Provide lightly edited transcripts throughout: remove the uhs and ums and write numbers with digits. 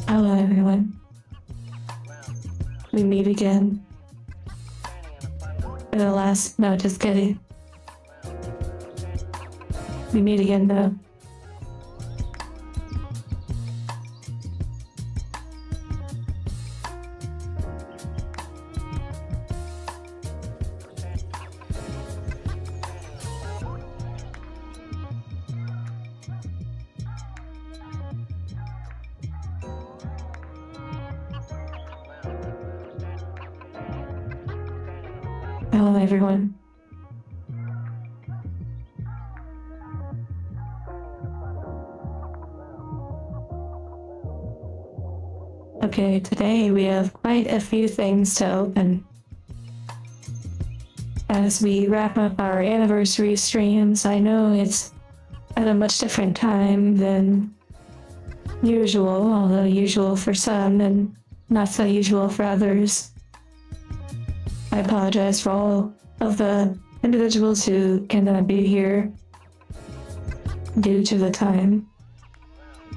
Hello everyone. We meet again. For the last, no, just kidding. We meet again though. Hello everyone. Okay, today we have quite a few things to open. As we wrap up our anniversary streams, I know it's at a much different time than usual, although usual for some and not so usual for others. I apologize for all of the individuals who cannot be here due to the time,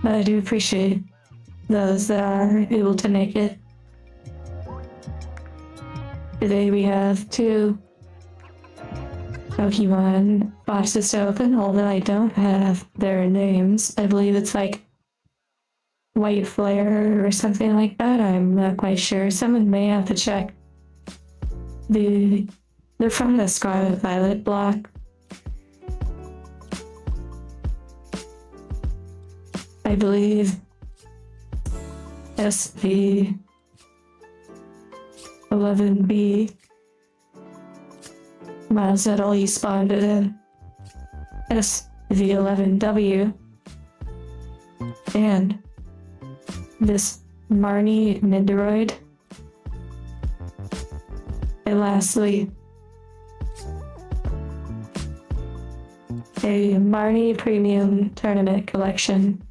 but I do appreciate those that are able to make it. Today we have 2 Pokemon boxes to open, although I don't have their names. I believe it's like White Flare or something like that. I'm not quite sure. Someone may have to check. They're from the Scarlet Violet block. I believe SV 11B. Miles said all you spawned it in. SV 11W. And this Marnie Nidoroid. And lastly, a Marnie Premium Tournament Collection.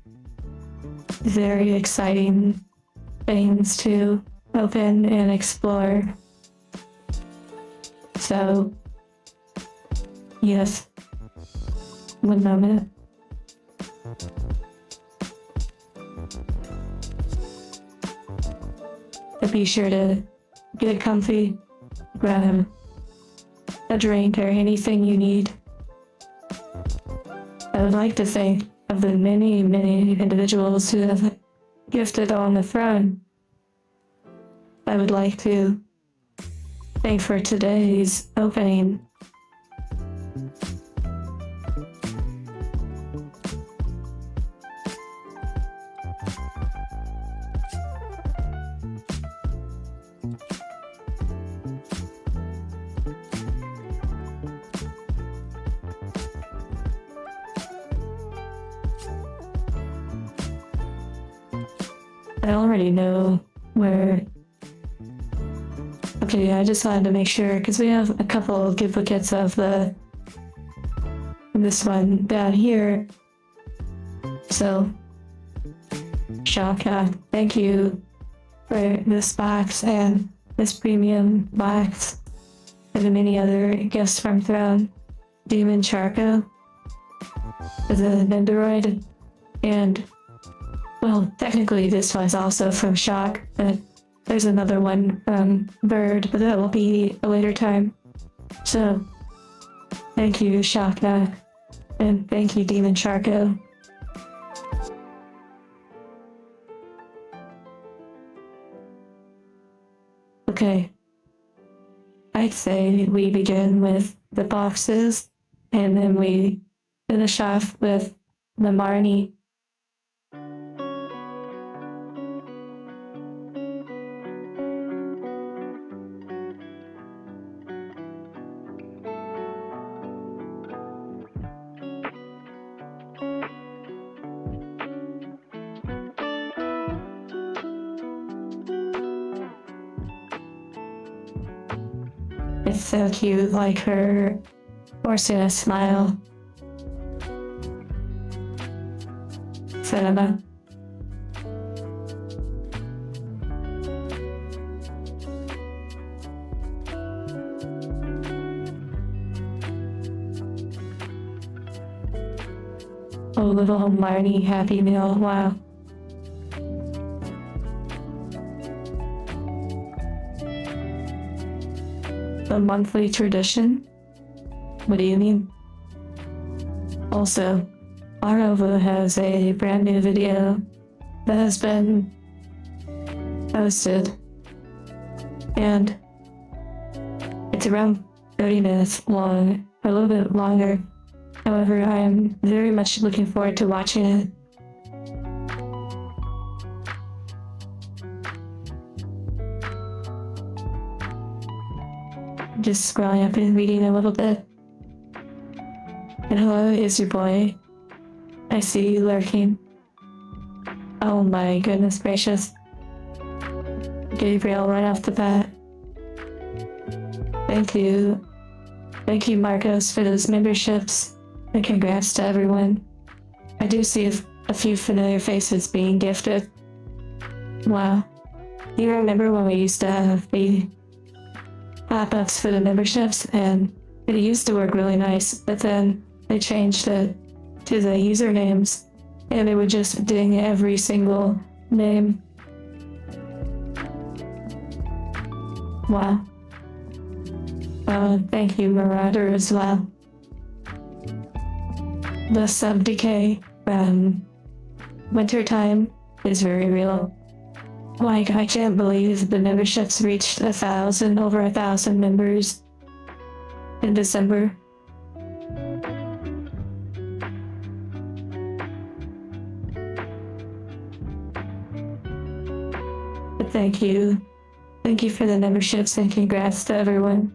Very exciting things to open and explore. So, yes, one moment. But be sure to get comfy, grab a drink or anything you need. I would like to thank of the many individuals who have gifted on the throne. I would like to thank for today's opening. I already know where. Okay, I just wanted to make sure because we have a couple duplicates of this one down here. So, Shaka, thank you for this box and this premium box and the many other gifts from Throne. Demon Charco for the Nendoroid, and well, technically this was also from Shock, but there's another one from Bird, but that will be a later time. So, thank you, Shockna, and thank you, Demon Charco. Okay, I'd say we begin with the boxes, and then we finish off with the Marnie. It's so cute, like her forcing a smile. Cinema. Oh, little Marnie Happy Meal, wow. a monthly tradition? What do you mean? Also, Arova has a brand new video that has been posted, and it's around 30 minutes long, a little bit longer. However, I am very much looking forward to watching it. Just scrolling up and reading a little bit. And hello, is your boy. I see you lurking. Oh my goodness gracious. Gabriel right off the bat. Thank you. Thank you, Marcos, for those memberships. And congrats to everyone. I do see a few familiar faces being gifted. Wow. You remember when we used to have the pop-ups for the memberships, and it used to work really nice, but then they changed it to the usernames, and it would just ding every single name. Wow. Thank you, Marauder, as well. The sub decay from wintertime is very real. Like, I can't believe the memberships reached over 1,000 members in December. But thank you. Thank you for the memberships and congrats to everyone.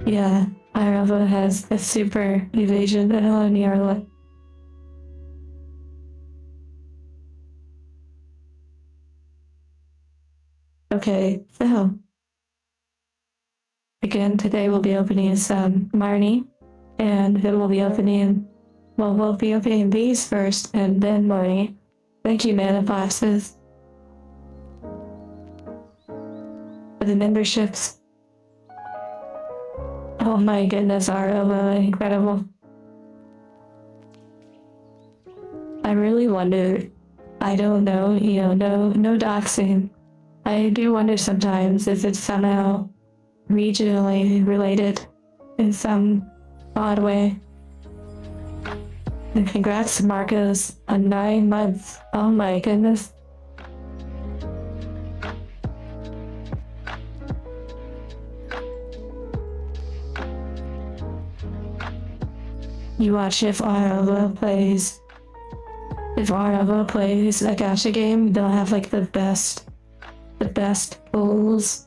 Yeah, Arava has a super evasion on Yarla. Okay, so again, today we'll be opening some Marnie, and then we'll be opening these first and then Marnie. Thank you, Mana Boxes, for the memberships. Oh my goodness, Arova, incredible. I really wonder, I don't know, no doxing. I do wonder sometimes if it's somehow regionally related in some odd way. And congrats to Marcos on 9 months. Oh my goodness. You watch if Arava plays a gacha game, they'll have like the best pulls.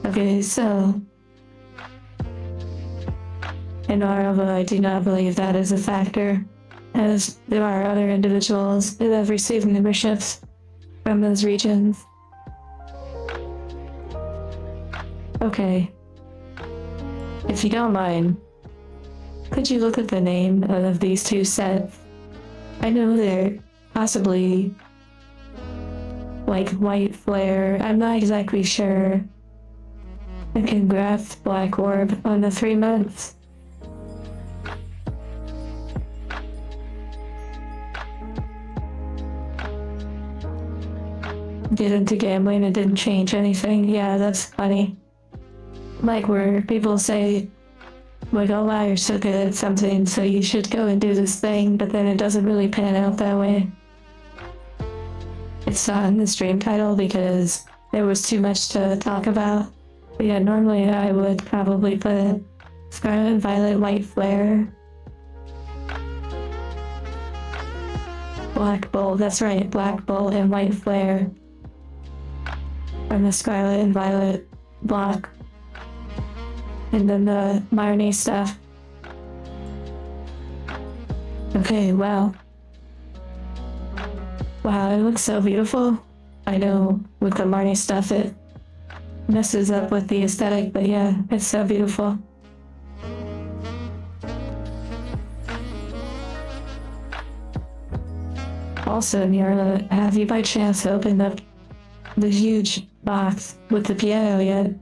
Okay, so in Arava, I do not believe that is a factor, as there are other individuals that have received memberships from those regions. Okay, if you don't mind, could you look at the name of these two sets? I know they're possibly like white flare, I'm not exactly sure. And congrats, Black Orb, on the 3 months. Get into gambling, it didn't change anything. Yeah, that's funny. Like where people say, like, oh wow, you're so good at something, so you should go and do this thing, but then it doesn't really pan out that way. It's not in the stream title because there was too much to talk about. But yeah, normally I would probably put Scarlet, Violet, White Flare. Black Bull, that's right, Black Bull and White Flare. From the Scarlet and Violet block. And then the Marnie stuff. Okay, wow. Wow, it looks so beautiful. I know with the Marnie stuff it messes up with the aesthetic, but yeah, it's so beautiful. Also, Mira, have you by chance opened up the huge box with the piano yet?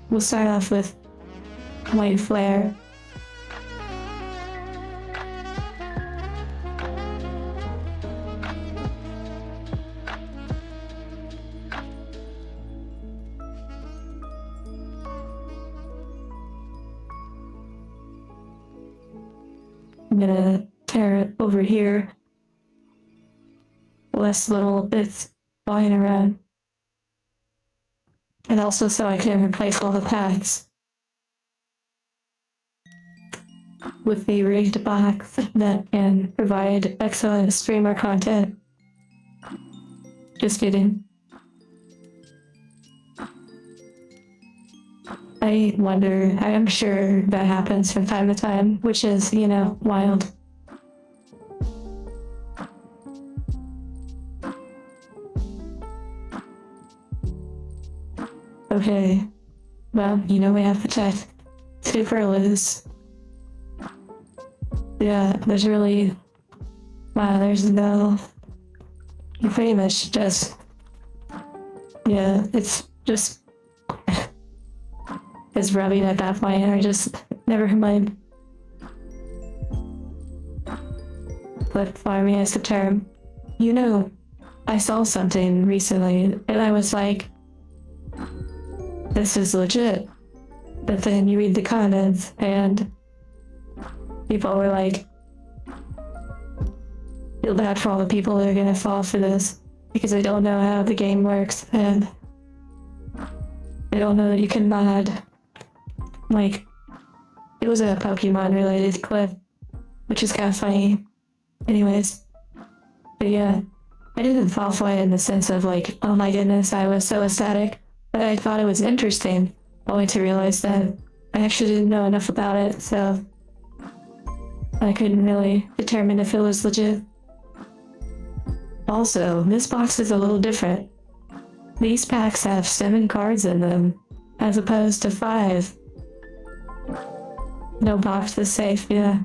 We'll start off with White Flare. I'm gonna tear it over here. Less little bits flying around. And also so I can replace all the packs with the rigged box that can provide excellent streamer content. Just kidding. I wonder, I am sure that happens from time to time, which is, you know, wild. Okay, well, you know we have to check super loose. Yeah, there's really, wow, there's no, you pretty much just, yeah, it's just, it's rubbing at that point, or just, never mind. But farming is the term. You know, I saw something recently, and I was like, this is legit. But then you read the comments, and people were like, feel bad for all the people that are gonna fall for this, because they don't know how the game works, and they don't know that you can mod. Like, it was a Pokemon related clip, which is kind of funny. Anyways, but yeah, I didn't fall for it in the sense of like, oh my goodness, I was so ecstatic, but I thought it was interesting, only to realize that I actually didn't know enough about it, so I couldn't really determine if it was legit. Also, this box is a little different. These packs have 7 cards in them, as opposed to 5. No box is safe, yeah.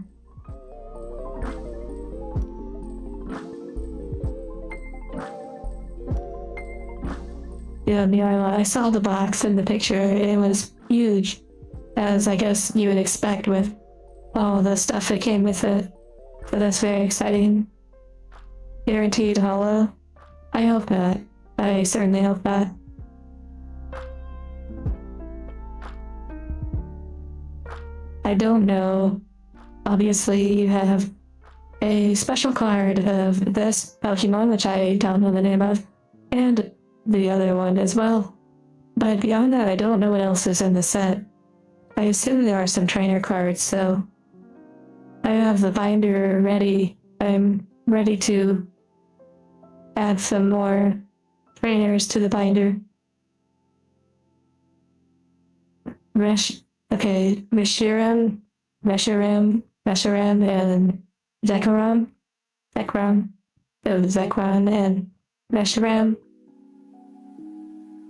Yeah, I saw the box in the picture. It was huge, as I guess you would expect with all the stuff that came with it. So that's very exciting. Guaranteed hollow. I hope not. I certainly hope not. I don't know. Obviously, you have a special card of this Pokemon, which I don't know the name of, and the other one as well. But beyond that, I don't know what else is in the set. I assume there are some trainer cards, so I have the binder ready. I'm ready to add some more trainers to the binder. Reshiram, and Zekrom. Zekrom and Reshiram.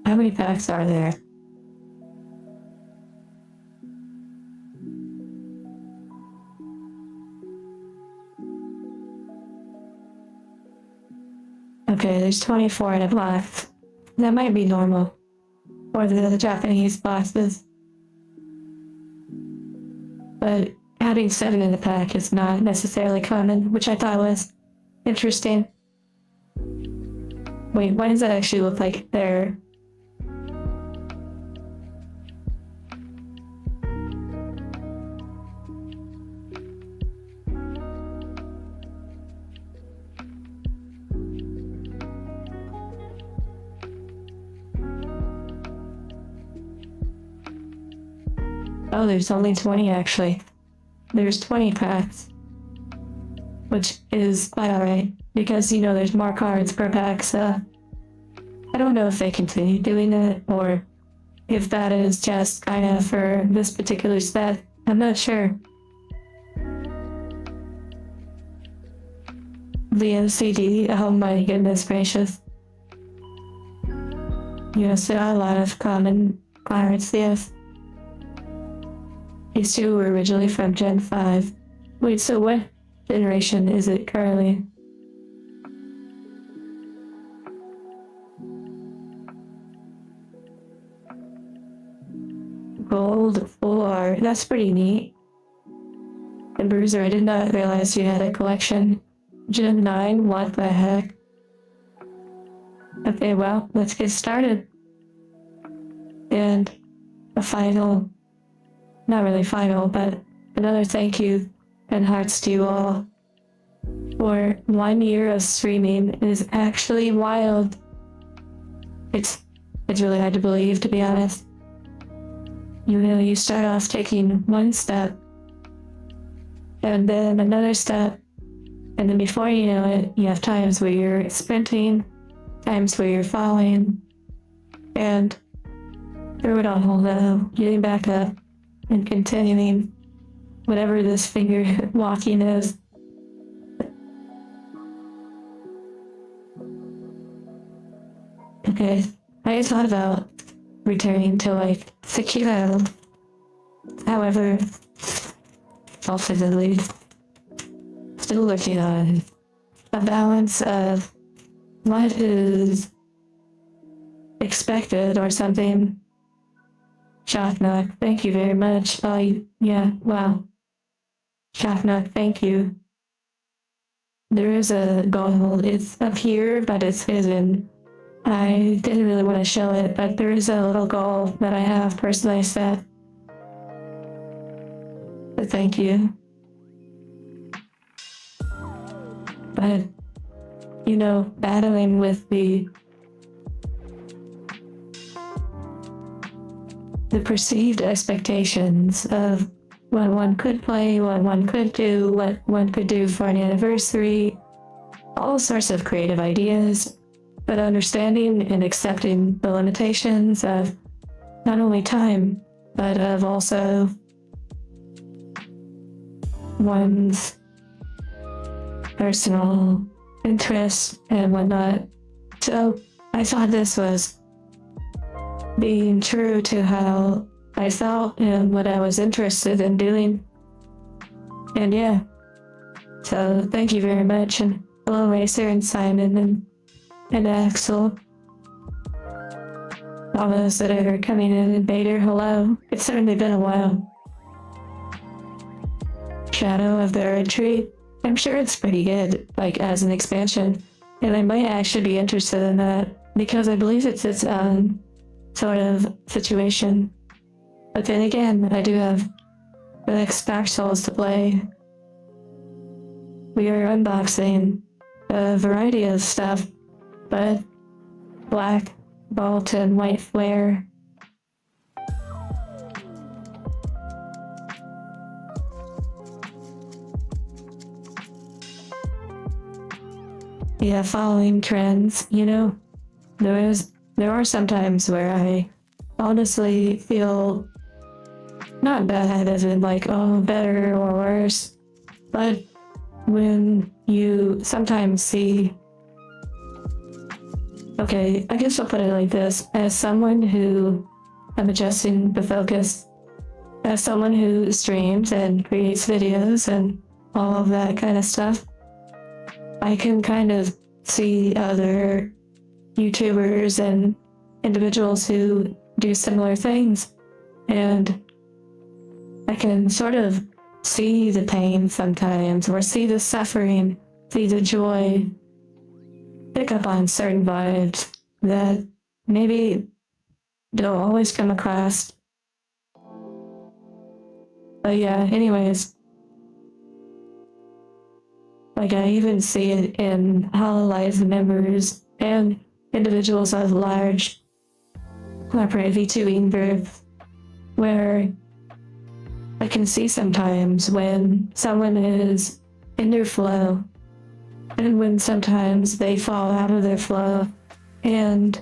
How many packs are there? Okay, there's 24 in a box. That might be normal for the Japanese boxes. But having 7 in a pack is not necessarily common, which I thought was interesting. Wait, why does that actually look like they're... Oh, there's only 20 actually. There's 20 packs. Which is quite alright, because you know there's more cards per pack, so... I don't know if they continue doing it, or if that is just kinda for this particular set. I'm not sure. The NCD, oh my goodness gracious. Yes, there are a lot of common cards, yes. These two were originally from Gen 5. Wait, so what generation is it currently? Gold 4. That's pretty neat. And Bruiser, I did not realize you had a collection. Gen 9, what the heck? Okay, well, let's get started. And a final, not really final, but another thank you and hearts to you all. For 1 year of streaming is actually wild. It's really hard to believe, to be honest. You know, you start off taking one step, and then another step, and then before you know it, you have times where you're sprinting, times where you're falling, and through it all, though, getting back up and continuing whatever this finger walking is. Okay, I thought about returning to like Sekiro. However, ultimately, still working on a balance of what is expected or something. Shocknock, thank you very much. Yeah, wow. Shocknock, thank you. There is a goal. It's up here, but it's hidden. I didn't really want to show it, but there is a little goal that I have personally set. But thank you. But, you know, battling with the perceived expectations of what one could play, what one could do, what one could do for an anniversary, all sorts of creative ideas, but understanding and accepting the limitations of not only time, but of also one's personal interests and whatnot. So I thought this was being true to how I felt and what I was interested in doing. And yeah, so thank you very much, and hello Racer and Simon and Axel. All those that are coming in, and Bader, hello. It's certainly been a while. Shadow of the Earth Tree. I'm sure it's pretty good, like as an expansion, and I might actually be interested in that because I believe it's its own sort of situation. But then again, I do have the next Dark Souls to play. We are unboxing a variety of stuff, but Black Bolt and White Flare. Yeah, following trends, you know, there are some times where I honestly feel not bad as in like, oh, better or worse, but when you sometimes see, okay, I guess I'll put it like this, as someone who, I'm adjusting the focus, as someone who streams and creates videos and all of that kind of stuff, I can kind of see other YouTubers and individuals who do similar things, and I can sort of see the pain sometimes, or see the suffering, see the joy, pick up on certain vibes that maybe don't always come across. But yeah, anyways, like I even see it in Hololive members and individuals of large corporate VTubing groups, where I can see sometimes when someone is in their flow and when sometimes they fall out of their flow, and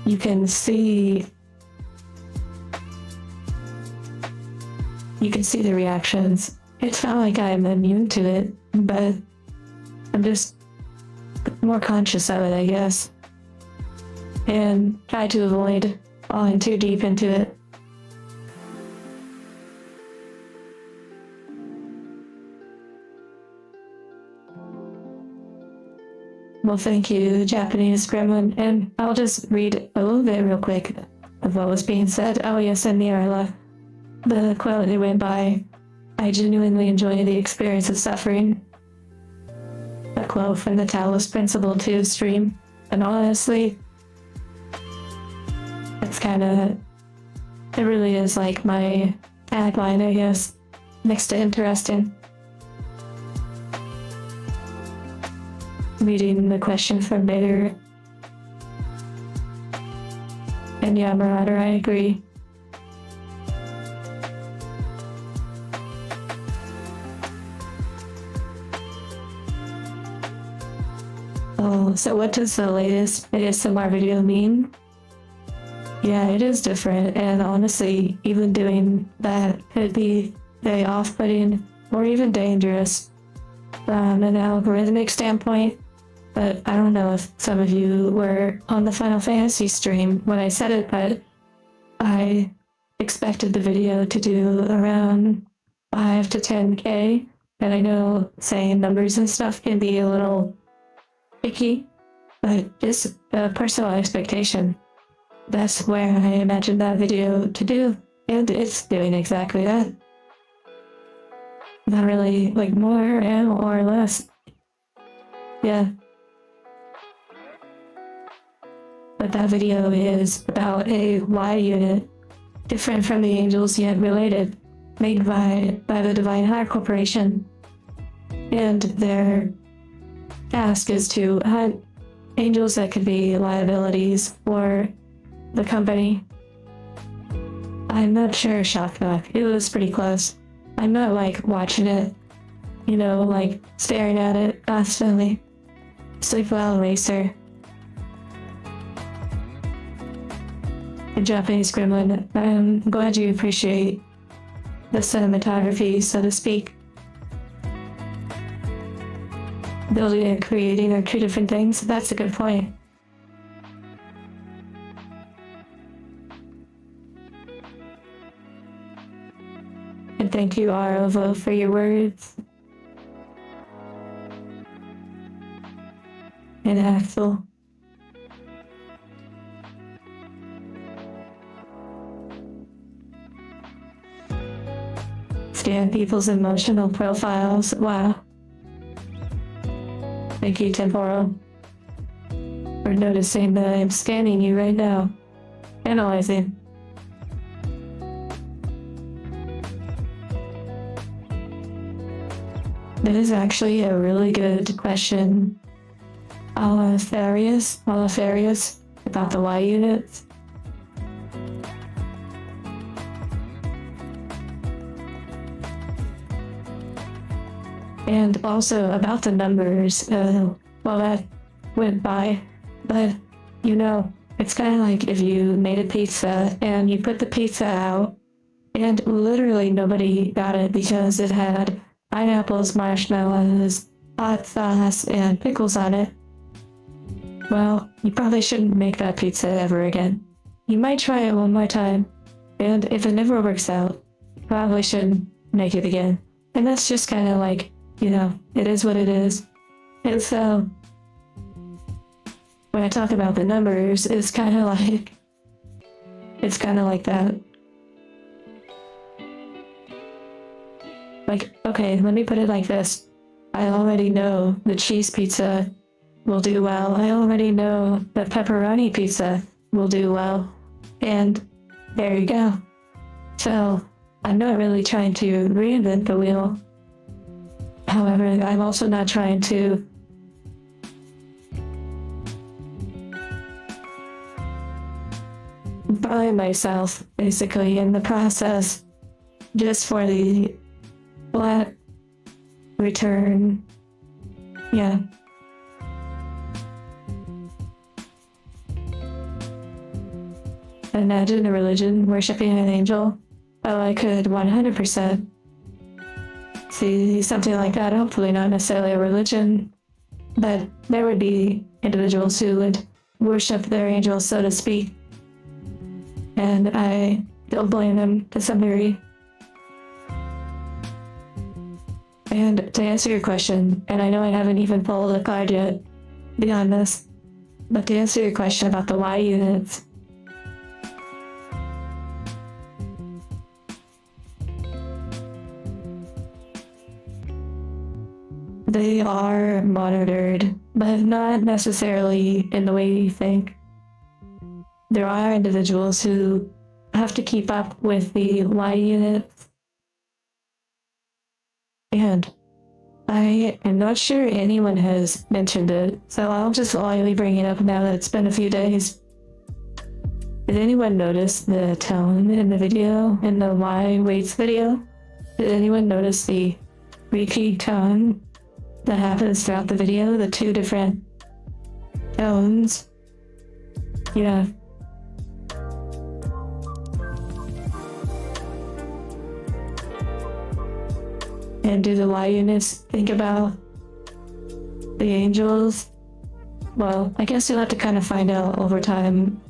you can see the reactions. It's not like I'm immune to it, but I'm just more conscious of it, I guess, and try to avoid falling too deep into it. Well, thank you, Japanese Gremlin, and I'll just read a little bit real quick of what was being said. Oh yes, and Niarla, the quote that went by, I genuinely enjoy the experience of suffering. A quote from the Talos Principle 2 stream, and honestly, it's kind of, it really is like my tagline, I guess, next to interesting. Reading the question from Bader. And yeah, Marauder, I agree. Oh, so what does the latest ASMR video mean? Yeah, it is different, and honestly, even doing that could be very off-putting or even dangerous from an algorithmic standpoint. But I don't know if some of you were on the Final Fantasy stream when I said it, but I expected the video to do around 5 to 10K, and I know saying numbers and stuff can be a little picky, but just a personal expectation. That's where I imagined that video to do, and it's doing exactly that. Not really like more or less. Yeah. But that video is about a Y unit, different from the angels yet related, made by the Divine High Corporation. And their task is to hunt angels that could be liabilities for the company. I'm not sure, Shocknock. It was pretty close. I'm not like watching it, like staring at it constantly. Sleep well, Racer. The Japanese gremlin. I'm glad you appreciate the cinematography, so to speak. Building and creating are two different things. That's a good point. And thank you, Arvo, for your words. And Axel. Scan people's emotional profiles. Wow. Thank you, Temporal, for noticing that I'm scanning you right now. Analyzing. That is actually a really good question. Alafarius, about the Y units. And also about the numbers, well, that went by, but it's kind of like if you made a pizza and you put the pizza out and literally nobody got it because it had pineapples, marshmallows, hot sauce, and pickles on it. Well, you probably shouldn't make that pizza ever again. You might try it one more time, and if it never works out, you probably shouldn't make it again. And that's just kind of like, it is what it is. And so, when I talk about the numbers, it's kind of like that. Like, okay, let me put it like this. I already know the cheese pizza will do well. I already know the pepperoni pizza will do well. And there you go. So, I'm not really trying to reinvent the wheel. However, I'm also not trying to buy myself, basically, in the process, just for the flat return. Yeah. Imagine a religion worshipping an angel. Oh, I could 100% see something like that. Hopefully not necessarily a religion, but there would be individuals who would worship their angels, so to speak. And I don't blame them to some degree. And to answer your question, and I know I haven't even pulled a card yet beyond this, but to answer your question about the Y units, they are monitored, but not necessarily in the way you think. There are individuals who have to keep up with the Y units. And I am not sure anyone has mentioned it, so I'll just lightly bring it up now that it's been a few days. Did anyone notice the tone in the video, in the Y weights video? Did anyone notice the repeat tone that happens throughout the video? The two different tones? Yeah. And do the Y units think about the angels? Well, I guess you'll have to kind of find out over time.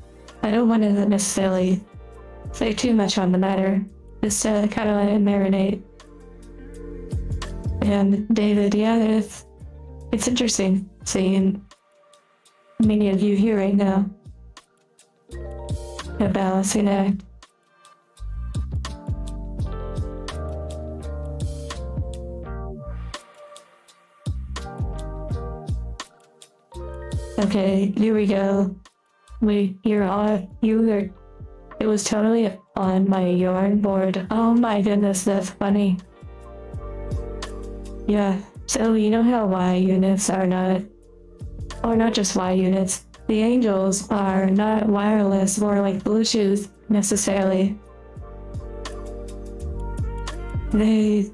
I don't want to necessarily say too much on the matter, just to kind of let it marinate. And David, yeah, it's interesting seeing many of you here right now. A balancing act. Okay, here we go. It was totally on my yarn board. Oh my goodness, that's funny. Yeah, so you know how Y units are not, or not just Y units, the angels are not wireless or like Bluetooth necessarily. They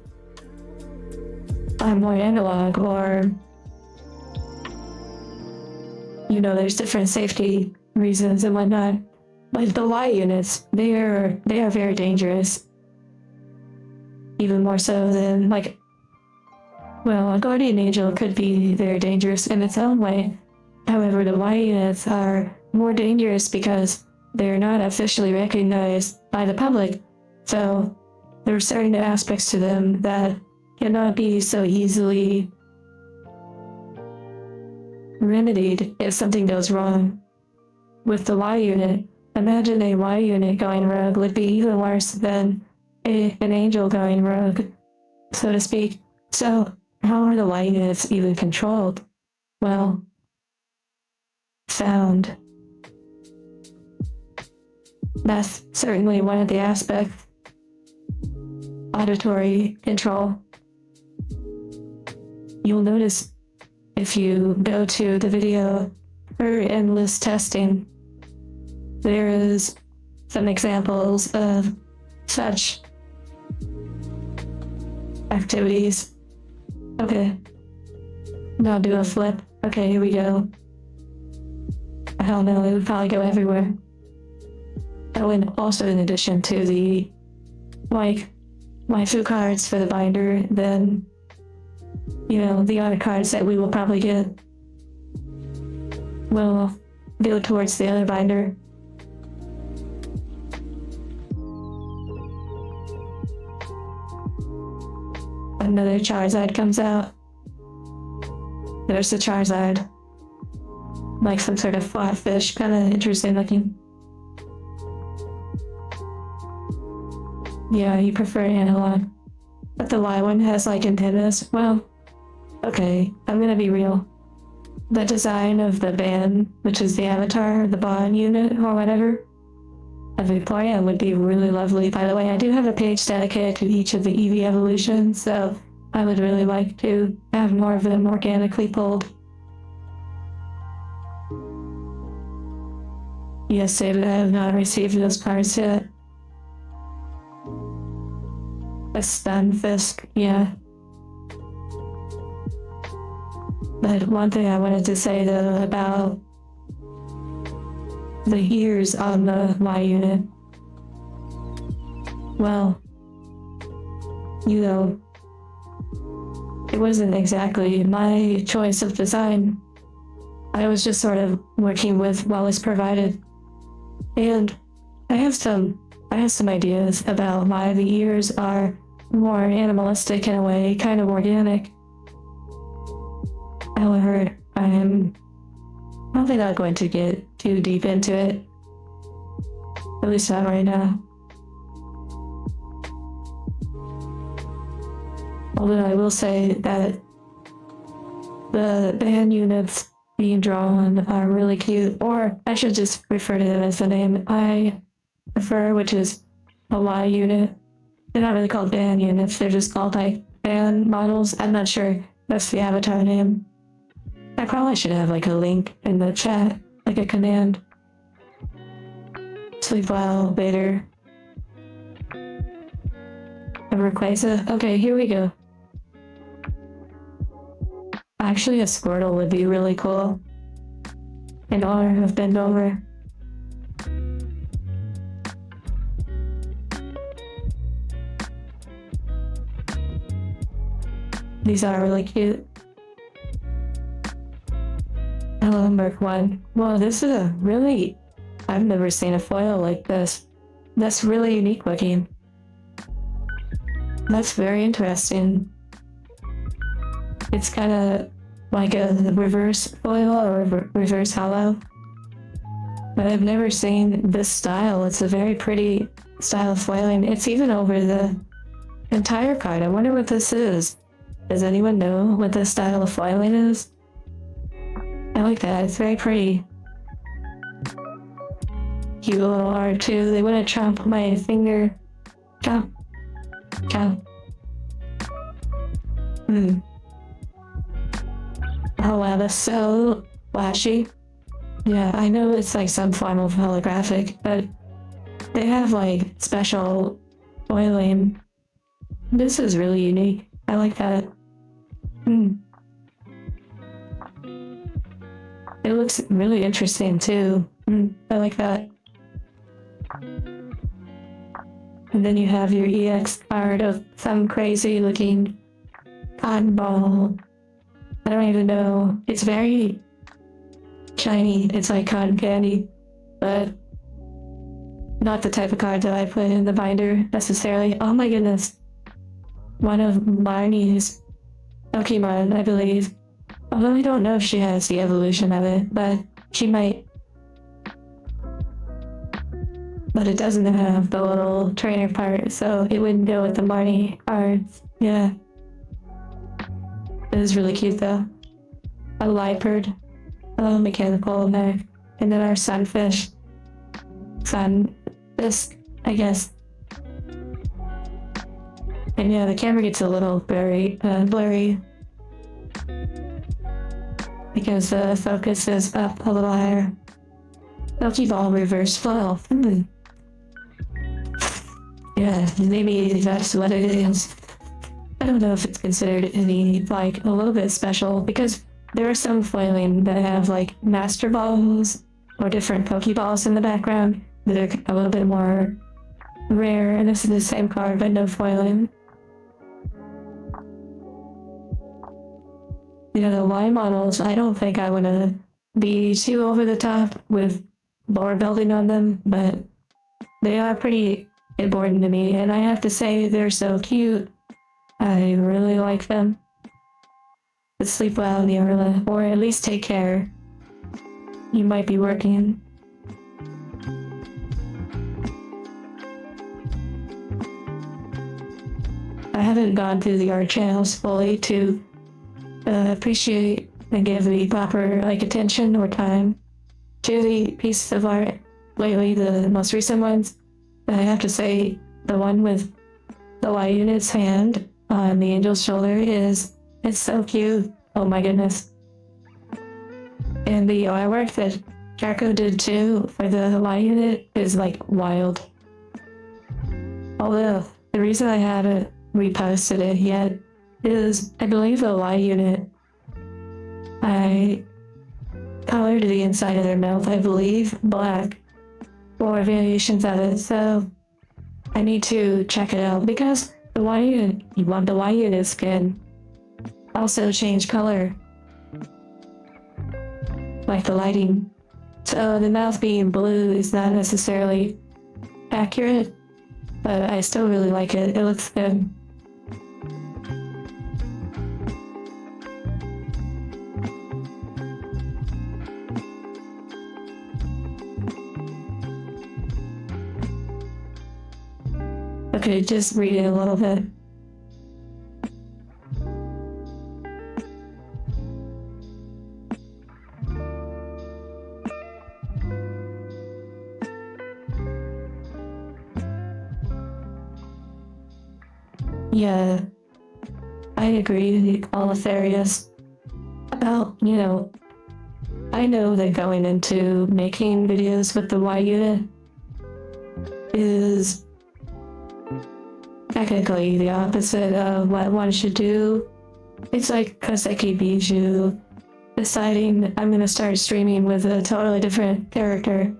are more analog, or you know, there's different safety reasons and whatnot. But the Y units, they are very dangerous. Even more so than like, well, a guardian angel could be very dangerous in its own way. However, the Y units are more dangerous because they're not officially recognized by the public. So there are certain aspects to them that cannot be so easily remedied if something goes wrong. With the Y unit, imagine a Y unit going rogue would be even worse than an angel going rogue, so to speak. So how are the Y units even controlled? Well, sound. That's certainly one of the aspects. Auditory control. You'll notice if you go to the video for endless testing, there is some examples of such activities. Okay, now do a flip. Okay, here we go. I don't know, it would probably go everywhere. Oh, and also in addition to the, like, waifu cards for the binder, then, you know, the other cards that we will probably get will go towards the other binder. Another Charizard comes out. There's the Charizard. Like some sort of flatfish, kind of interesting looking. Yeah, you prefer analog. But the Y one has like antennas. Well, okay, I'm gonna be real. The design of the band, which is the avatar, the bond unit, or whatever, of Victoria would be really lovely. By the way, I do have a page dedicated to each of the Eevee evolutions, so I would really like to have more of them organically pulled. Yes, David, I have not received those cards yet. A Stunfisk, yeah. But one thing I wanted to say though about the ears on the Y unit. Well, you know, it wasn't exactly my choice of design. I was just sort of working with what was provided. And I have some ideas about why the ears are more animalistic in a way, kind of organic. However, I'm probably not going to get too deep into it. At least not right now. Although I will say that the band units being drawn are really cute, or I should just refer to them as the name. I prefer, which is a Y unit. They're not really called band units, they're just called like band models. I'm not sure that's the avatar name. I probably should have like a link in the chat, like a command. Sleep well, Vader. Replace it. Okay, here we go. Actually, a Squirtle would be really cool. In honor of Bend Over. These are really cute. Hello, Merc 1. Whoa, this is a really... I've never seen a foil like this. That's really unique looking. That's very interesting. It's kind of like a reverse foil or reverse hollow. But I've never seen this style. It's a very pretty style of foiling. It's even over the entire card. I wonder what this is. Does anyone know what this style of foiling is? I like that. It's very pretty. Cute little art too. They wouldn't chomp my finger. Chomp. Chomp. Oh wow, that's so flashy. Yeah, I know it's like some form of holographic, but they have like special foiling. This is really unique. I like that. It looks really interesting too. I like that. And then you have your EX card of some crazy looking cotton ball. I don't even know. It's very shiny. It's like cotton candy, but not the type of card that I put in the binder necessarily. Oh my goodness. One of Marnie's Pokemon, I believe. Although I don't know if she has the evolution of it, but she might. But it doesn't have the little trainer part, so it wouldn't go with the Marnie cards. Yeah. It is really cute though. A Liepard. A mechanical mech. And then our sunfish. Sunfish, I guess. And yeah, the camera gets a little blurry. Because the focus is up a little higher. Pokeball reverse flow. Yeah, maybe that's what it is. I don't know if it's considered any, like, a little bit special, because there are some foiling that have, like, Master Balls or different Pokeballs in the background that are a little bit more rare, and this is the same card, but no foiling. You know, the Y models, I don't think I want to be too over the top with lore building on them, but they are pretty important to me, and I have to say they're so cute. I really like them. But sleep well, Neorla, or at least take care. You might be working. I haven't gone through the art channels fully to appreciate and give the proper attention or time to the pieces of art lately, the most recent ones. But I have to say, the one with the Y unit's hand on the angel's shoulder it's so cute. Oh my goodness. And the artwork that Jarko did too for the Y unit is wild. Although the reason I haven't reposted it yet is I believe the Y unit, I colored the inside of their mouth, I believe, black, or variations of it, so I need to check it out, because the Y unit skin also change color, like the lighting. So the mouth being blue is not necessarily accurate, but I still really like it. It looks good. Okay, just read it a little bit. Yeah, I agree, Aletharius. About, I know that going into making videos with the Y unit is technically the opposite of what one should do. It's like Koseki Bijou deciding I'm gonna start streaming with a totally different character.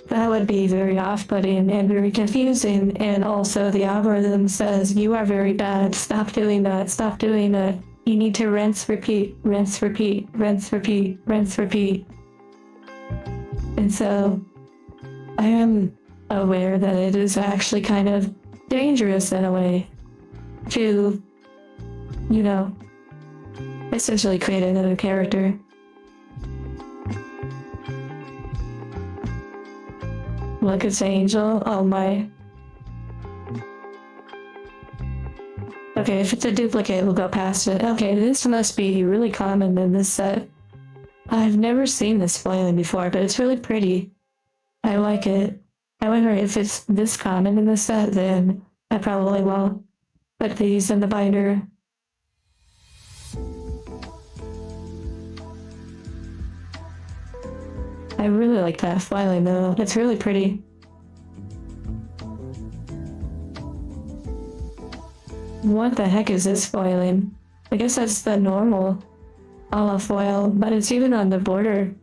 That would be very off-putting and very confusing, and also the algorithm says, you are very bad, stop doing that, stop doing that. You need to rinse, repeat, rinse, repeat, rinse, repeat, rinse, repeat. And so, I am aware that it is actually kind of dangerous in a way to, essentially create another character. Look, it's Angel. Oh my. Okay, if it's a duplicate, we'll go past it. Okay, this must be really common in this set. I've never seen this foiling before, but it's really pretty. I like it. However, if it's this common in this set, then I probably won't put these in the binder. I really like that foiling though. It's really pretty. What the heck is this foiling? I guess that's the normal olive foil, but it's even on the border.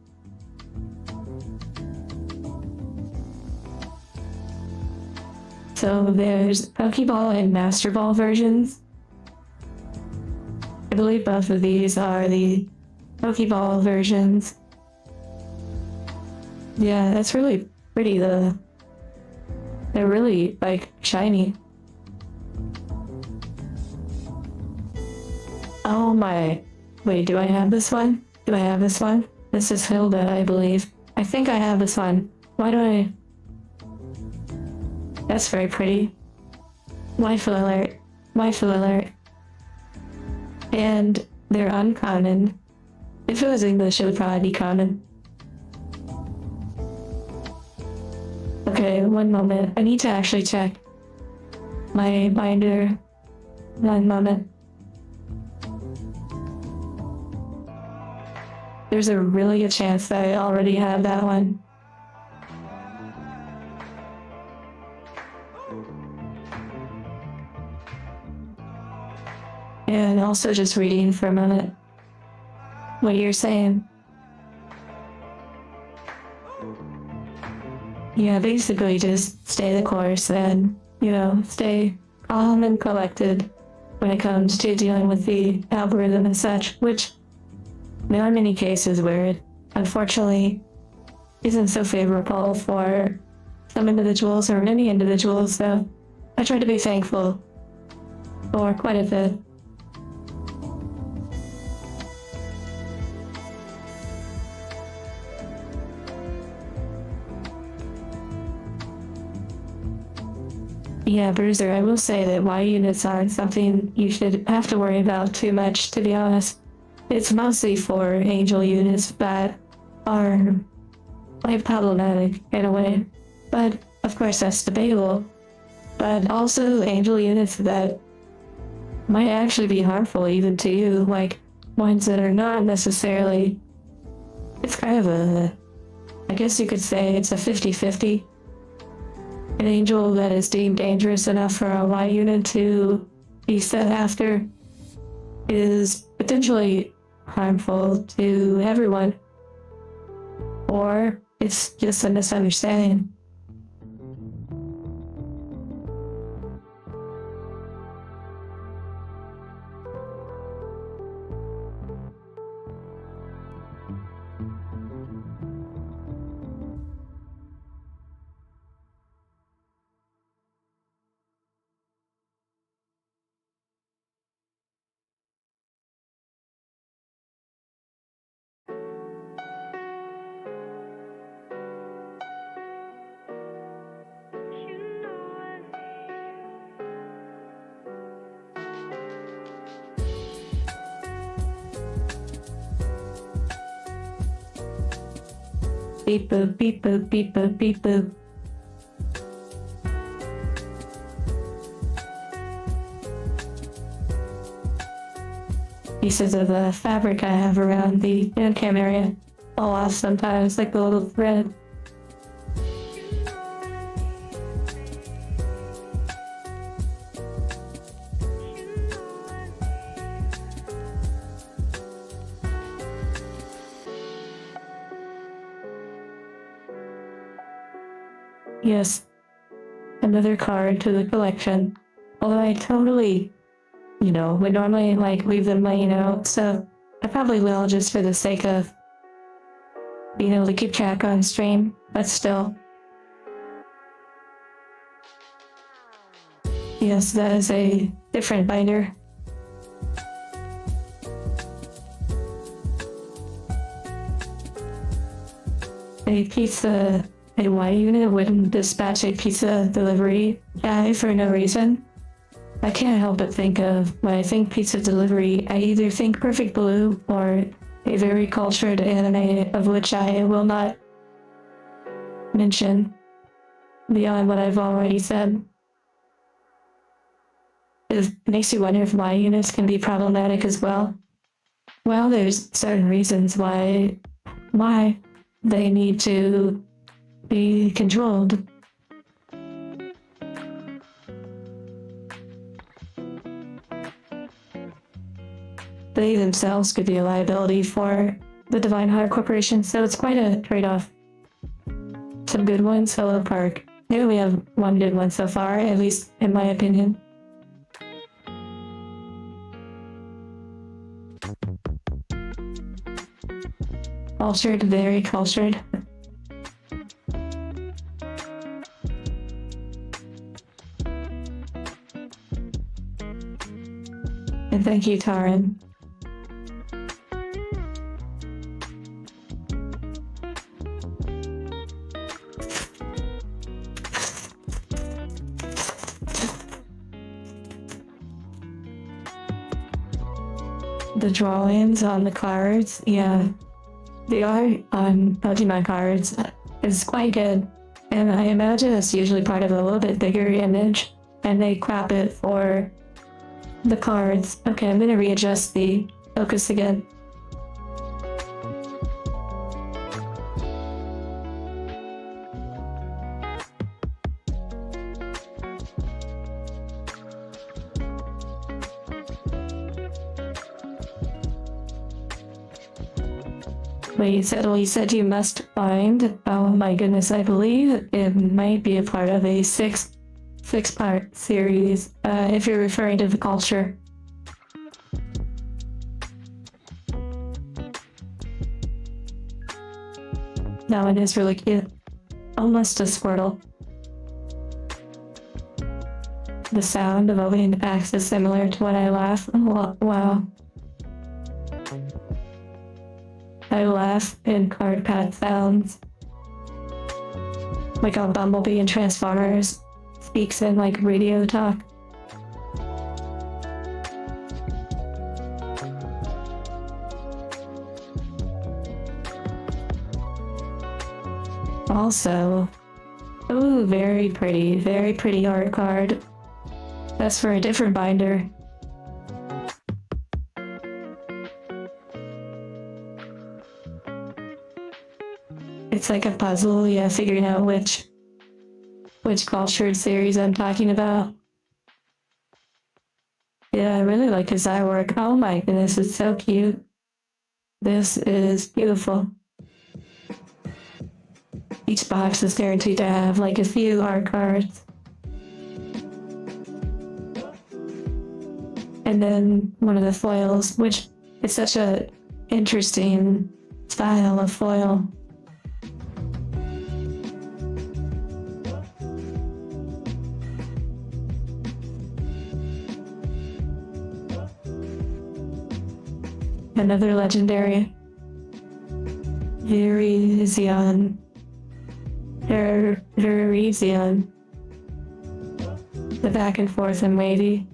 So there's Pokeball and Master Ball versions. I believe both of these are the Pokeball versions. Yeah, that's really pretty though. They're really, like, shiny. Oh my. Wait, do I have this one? Do I have this one? This is Hilda, I believe. I think I have this one. Why do I... That's very pretty. Waifu alert. Waifu alert. And they're uncommon. If it was English, it would probably be common. Okay, one moment. I need to actually check my binder. One moment. There's a really good chance that I already have that one. And also just reading for a moment what you're saying. Yeah, basically just stay the course and, stay calm and collected when it comes to dealing with the algorithm and such, which there are many cases where it unfortunately isn't so favorable for some individuals or many individuals, so I try to be thankful for quite a bit. Yeah, Bruiser, I will say that Y units aren't something you should have to worry about too much, to be honest. It's mostly for angel units that are quite problematic in a way. But, of course, that's debatable. But also angel units that might actually be harmful even to you, like ones that are not necessarily... It's kind of a... I guess you could say it's a 50-50. An angel that is deemed dangerous enough for a Y unit to be set after is potentially harmful to everyone. Or it's just a misunderstanding. Beep boop, beep boop, beep boop, beep boop. pieces of the fabric I have around the HANDCAM area fall off sometimes, like the little thread. Yes, another card to the collection. Although I totally, would normally leave them laying out, so I probably will just for the sake of being able to keep track on stream, but still. Yes, that is a different binder. A Y unit wouldn't dispatch a pizza delivery guy for no reason. I can't help but think of, when I think pizza delivery, I either think Perfect Blue or a very cultured anime of which I will not mention beyond what I've already said. It makes you wonder if Y units can be problematic as well. Well, there's certain reasons why they need to be controlled. They themselves could be a liability for the Divine Heart Corporation, so it's quite a trade-off. Some good ones, Hello Park. Maybe we have one good one so far, at least in my opinion. Cultured, very cultured. And thank you, Taran. The drawings on the cards, yeah. The art on Pokemon cards is quite good, and I imagine it's usually part of a little bit bigger image, and they crop it for the cards. Okay, I'm gonna readjust the focus again. Wait, you said you must find. Oh my goodness, I believe it might be a part of a six-part series, if you're referring to the culture. That one is really cute. Almost a Squirtle. The sound of opening the packs is similar to when I laugh. Oh, wow. I laugh in card pad sounds. Like how Bumblebee and Transformers speaks in radio talk. Also, ooh, very pretty art card. That's for a different binder. It's like a puzzle, yeah, figuring out which cultured series I'm talking about. Yeah, I really like his artwork. Oh my goodness, it's so cute. This is beautiful. Each box is guaranteed to have a few art cards. And then one of the foils, which is such a interesting style of foil. Another legendary. Virizion. Virizion. The back and forth and wavy.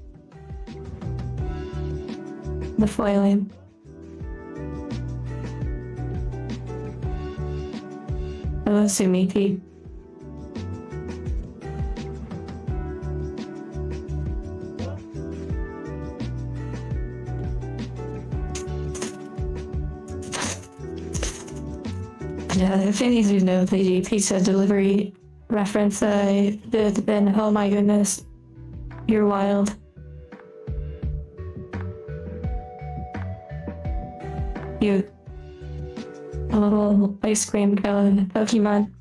The foiling. Hello, Sumiki. Yeah, if any of you know the pizza delivery reference I did, then oh my goodness, you're wild. You, a little ice cream cone Pokemon.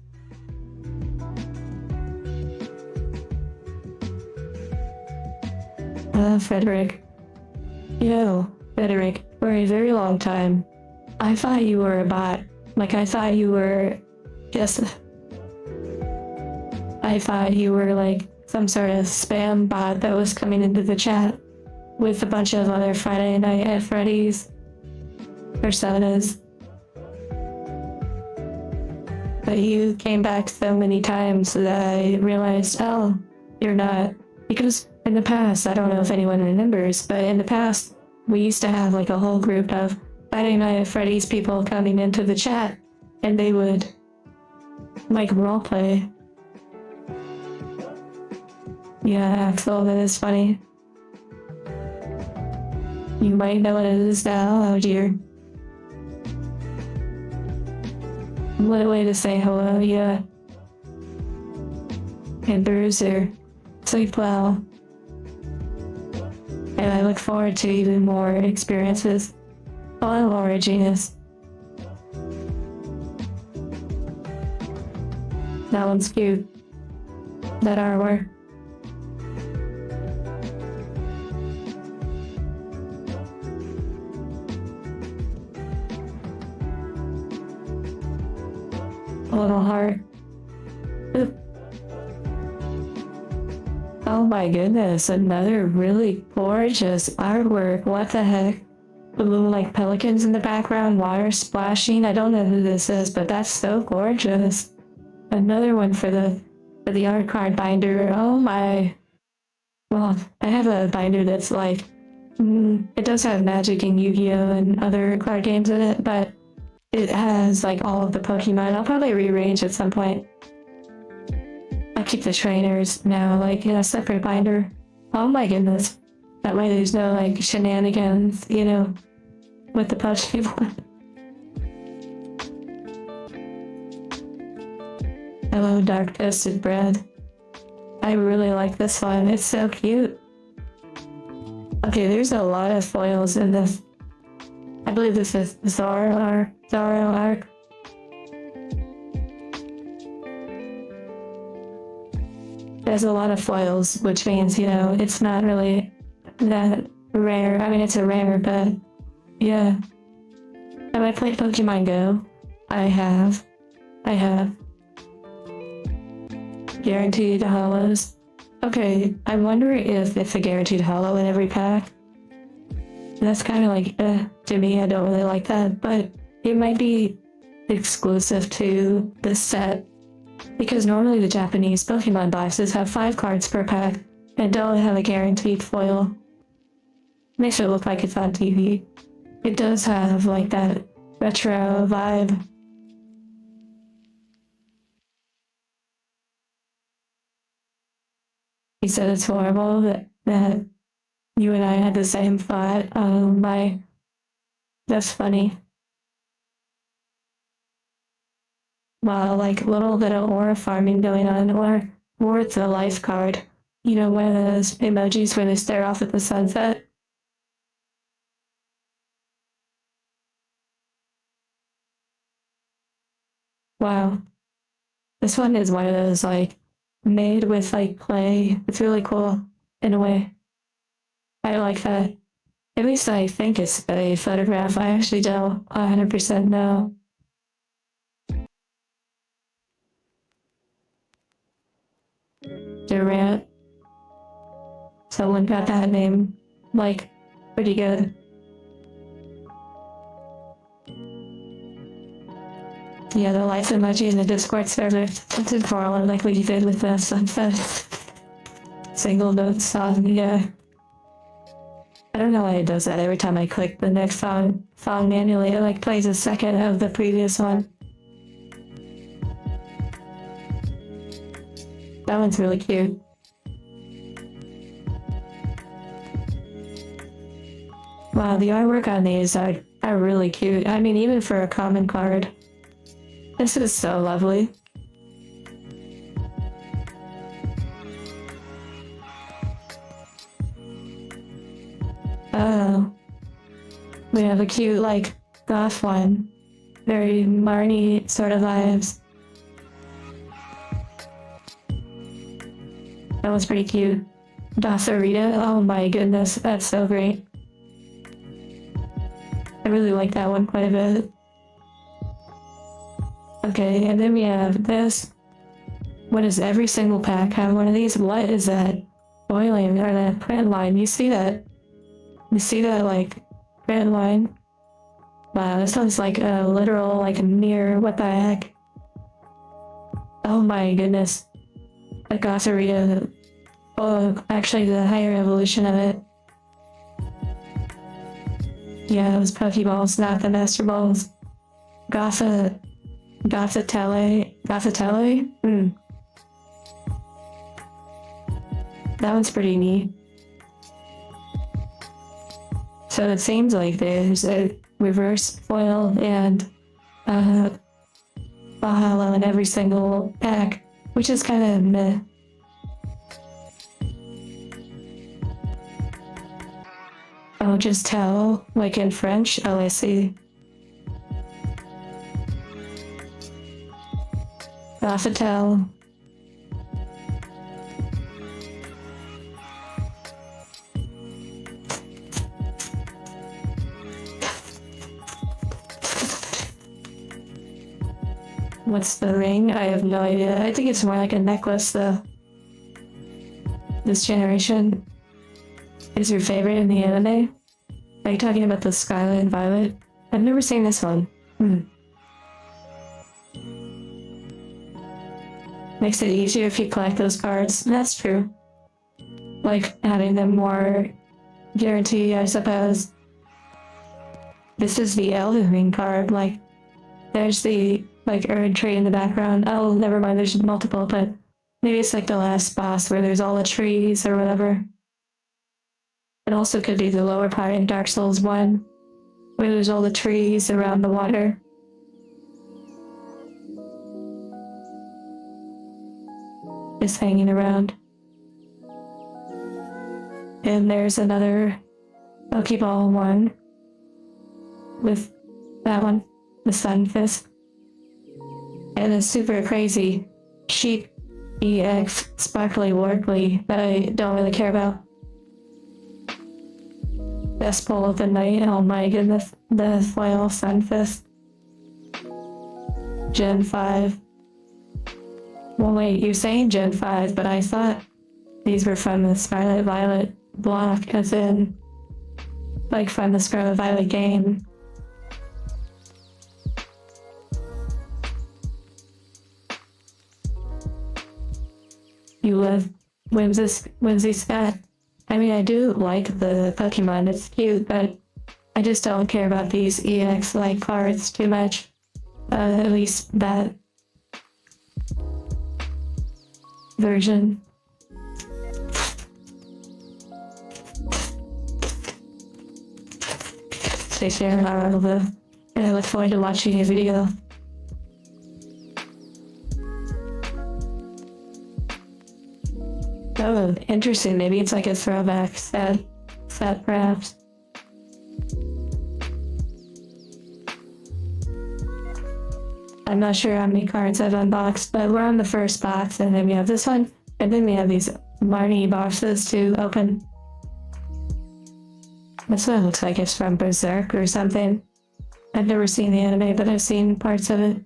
Frederick. Frederick, for a very long time, I thought you were a bot. Like, I thought you were just. I thought you were like some sort of spam bot that was coming into the chat with a bunch of other Friday Night at Freddy's personas. But you came back so many times that I realized, oh, you're not. Because in the past, I don't know if anyone remembers, but in the past, we used to have like a whole group of Friday Night at Freddy's people coming into the chat, and they would like roleplay. Yeah, Axel, that is funny. You might know what it is now, oh dear. What a way to say hello, yeah. And Bruiser, sleep well. And I look forward to even more experiences. Oh, Laura Genius. That one's cute. That artwork. A little heart. Oop. Oh my goodness, another really gorgeous artwork. What the heck? The little like pelicans in the background, water splashing. I don't know who this is, but that's so gorgeous. Another one for the art card binder. Oh my. Well, I have a binder that's like, it does have Magic and Yu-Gi-Oh! And other card games in it, but it has like all of the Pokemon. I'll probably rearrange at some point. I keep the trainers now like in a separate binder. Oh my goodness. That way there's no like shenanigans, you know, with the Pokemon. Hello, dark toasted bread. I really like this one. It's so cute. Okay, there's a lot of foils in this. I believe this is Zoro arc. There's a lot of foils, which means, you know, it's not really that rare. I mean, it's a rare, but yeah. Have I played Pokemon Go? I have. Guaranteed hollows. Okay, I wonder if it's a guaranteed hollow in every pack. That's kind of like, to me, I don't really like that, but it might be exclusive to this set. Because normally the Japanese Pokemon boxes have 5 cards per pack and don't have a guaranteed foil. Makes it look like it's on TV. It does have like that retro vibe. He said it's horrible that you and I had the same thought. Oh my, that's funny. Wow, like a little bit of aura farming going on, or it's a life card. You know, one of those emojis where they stare off at the sunset. Wow. This one is one of those like made with like clay. It's really cool in a way. I like that. At least I think it's a photograph. I actually don't 100% know. Durant. Someone got that name, like, pretty good. Yeah, the life emoji in the Discord server. It's important, like we did with the sunset. Single note song, yeah. I don't know why it does that every time I click the next song manually. It like plays a second of the previous one. That one's really cute. Wow, the artwork on these are really cute. I mean, even for a common card. This is so lovely. Oh. We have a cute, like, goth one. Very Marnie sort of vibes. That was pretty cute. Rita, oh my goodness, that's so great. I really like that one quite a bit. Okay, and then we have this. What does every single pack have one of these? What is that? Boiling, or that print line? You see that? You see that, like, print line? Wow, this one's like a literal, like a mirror. What the heck? Oh my goodness. The Gothorita. Oh, actually the higher evolution of it. Yeah, those Pokeballs, not the Master Balls. Gothitelle? Gothitelle? That one's pretty neat. So it seems like there's a reverse foil and Mahalo in every single pack, which is kind of meh. Oh, just tell, like in French? Oh, I see. Gothitelle. What's the ring? I have no idea. I think it's more like a necklace, though. This generation is your favorite in the anime? Are you talking about the Skyline Violet? I've never seen this one. Makes it easier if you collect those cards. That's true. Like, having them more guarantee, I suppose. This is the Elden Ring card, like, there's the, like, Erd tree in the background. Oh, never mind, there's multiple, but maybe it's like the last boss where there's all the trees or whatever. It also could be the lower part in Dark Souls 1, where there's all the trees around the water. Just hanging around. And there's another Pokeball one with that one, the Sunfist. And a super crazy Sheep EX Sparkly Warply that I don't really care about. Best pull of the night, oh my goodness, the foil Sunfist. Gen 5. Well wait, you're saying Gen 5, but I thought these were from the Scarlet Violet block, as in, like from the Scarlet Violet game. You love Whimsy Scat. I mean, I do like the Pokemon, it's cute, but I just don't care about these EX-like cards too much. At least that version. Stay tuned, and I look forward to watching your video. Oh, interesting. Maybe it's like a throwback set perhaps. I'm not sure how many cards I've unboxed, but we're on the first box, and then we have this one, and then we have these Marnie boxes to open. This one looks like it's from Berserk or something. I've never seen the anime, but I've seen parts of it.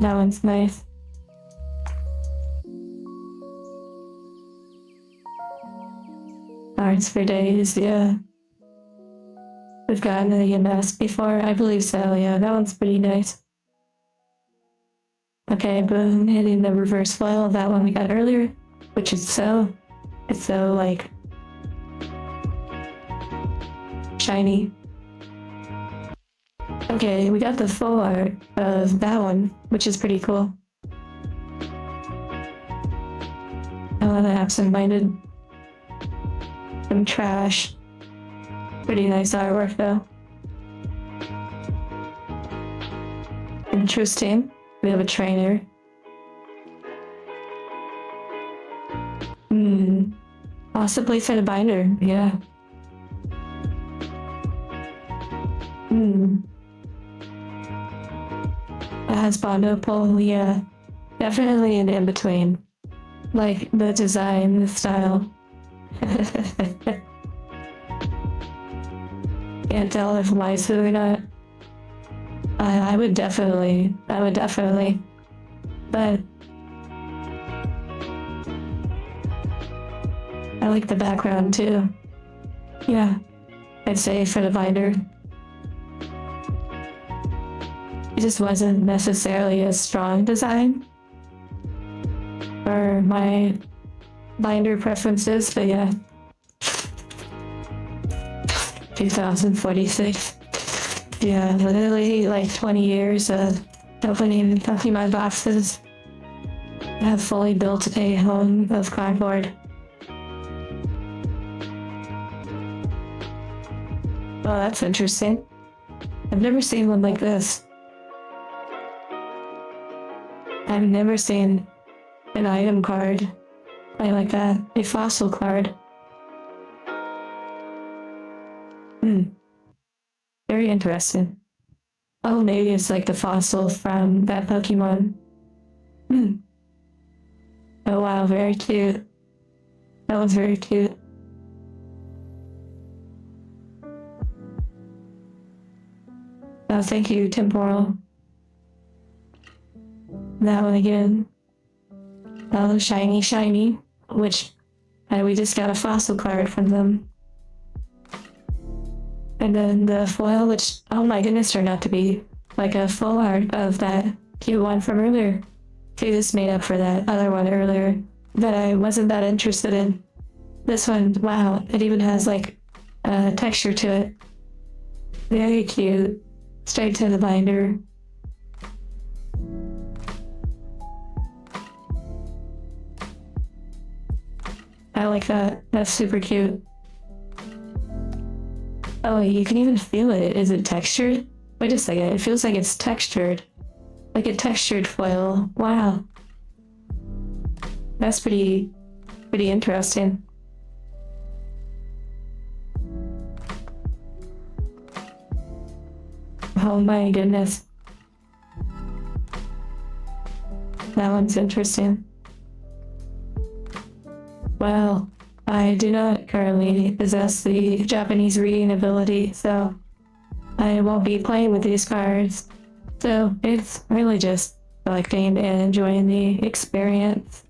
That one's nice. Cards for days, yeah. We've gotten the EMS before, I believe so, yeah, that one's pretty nice. Okay, boom, hitting the reverse foil of that one we got earlier, which is it's so, like, shiny. Okay, we got the full art of that one, which is pretty cool. A lot of absent-minded. Some trash. Pretty nice artwork though. Interesting. We have a trainer. Possibly for the binder, yeah. It has Bondo pole, yeah. Definitely an in-between. Like the design, the style. Can't tell if Lysa or not. I would definitely. But I like the background too. Yeah, I'd say for the binder. It just wasn't necessarily a strong design for my binder preferences, but yeah. 2046. Yeah, literally like 20 years of opening Pokemon boxes. I have fully built a home of cardboard. Oh, that's interesting. I've never seen one like this. I've never seen an item card like that. A fossil card. Very interesting. Oh, maybe it's like the fossil from that Pokemon. Oh wow, very cute. That was very cute. Oh, thank you, Temporal. That one again. Oh, shiny. Which, we just got a fossil card from them. And then the foil, which, oh my goodness, turned out to be like a full art of that cute one from earlier. She just made up for that other one earlier that I wasn't that interested in. This one, wow, it even has like a texture to it. Very cute. Straight to the binder. I like that. That's super cute. Oh, you can even feel it. Is it textured? Wait a second. It feels like it's textured. Like a textured foil. Wow. That's pretty interesting. Oh my goodness. That one's interesting. Well, I do not currently possess the Japanese reading ability, so I won't be playing with these cards. So it's really just collecting and enjoying the experience.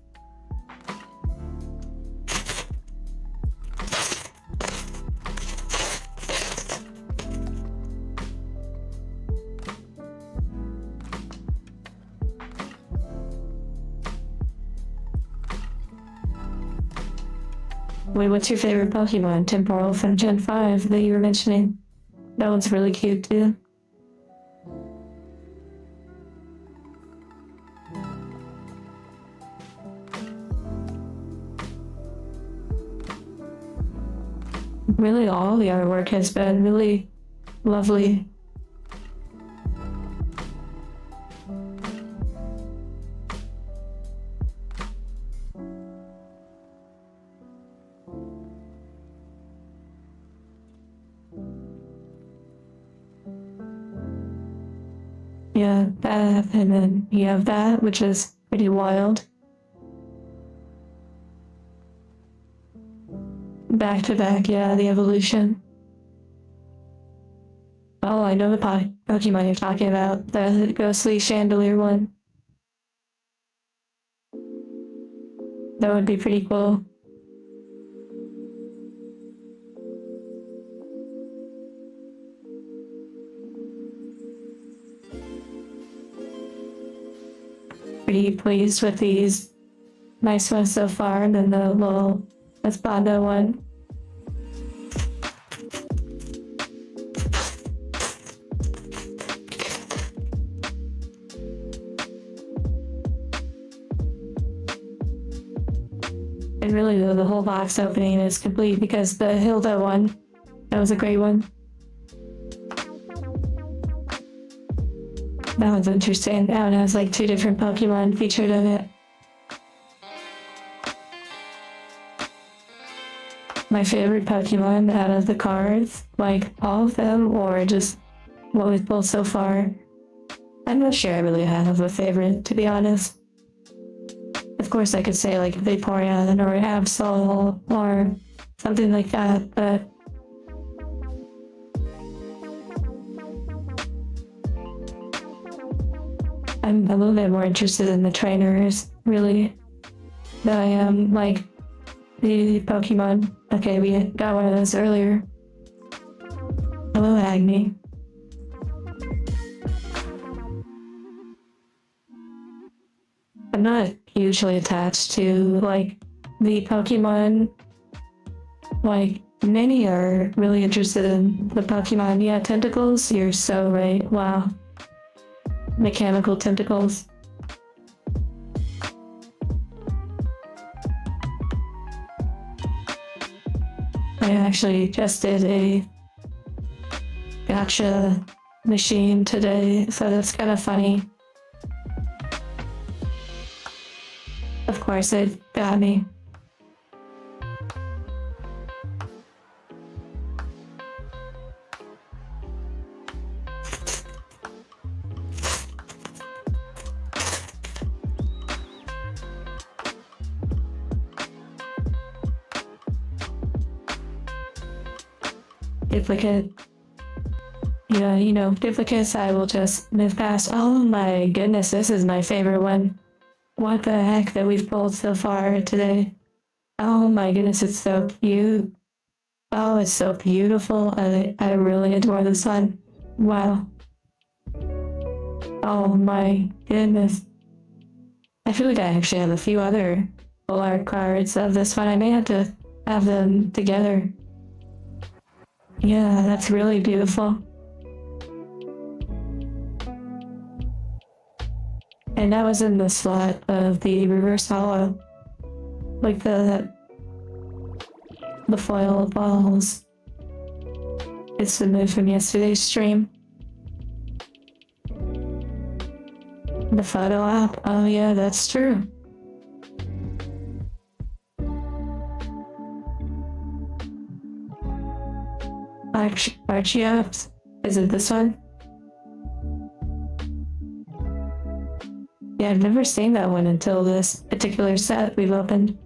Wait, what's your favorite Pokemon? Temporal from Gen 5 that you were mentioning. That one's really cute too. Really, all the artwork has been really lovely. Yeah, that, and then you have that, which is pretty wild. Back to back, yeah, the evolution. Oh, I know the Pokemon you're talking about, the ghostly chandelier one. That would be pretty cool. Pretty pleased with these nice ones so far, and then the little Espada one. And really though, the whole box opening is complete because the Hilda one, that was a great one. That one's interesting. That one has like 2 different Pokemon featured in it. My favorite Pokemon out of the cards, like all of them, or just what we've pulled so far. I'm not sure I really have a favorite, to be honest. Of course, I could say like Vaporeon or Absol or something like that, but I'm a little bit more interested in the trainers, really, than I am like the Pokemon. Okay, we got one of those earlier. Hello, Agni. I'm not hugely attached to like the Pokemon. Like many are really interested in the Pokemon. Yeah, tentacles. You're so right. Wow. Mechanical tentacles. I actually just did a gacha machine today, so that's kind of funny. Of course, it got me. Duplicate. Yeah, you know, duplicates I will just move past. Oh my goodness, this is my favorite one. What the heck that we've pulled so far today. Oh my goodness, it's so cute. Oh, it's so beautiful. I really adore this one. Wow. Oh my goodness. I feel like I actually have a few other full art cards of this one. I may have to have them together. Yeah, that's really beautiful. And that was in the slot of the reverse hollow. Like the foil balls. It's the move from yesterday's stream. The photo app? Oh yeah, that's true. Archie apps? Is it this one? Yeah, I've never seen that one until this particular set we've opened.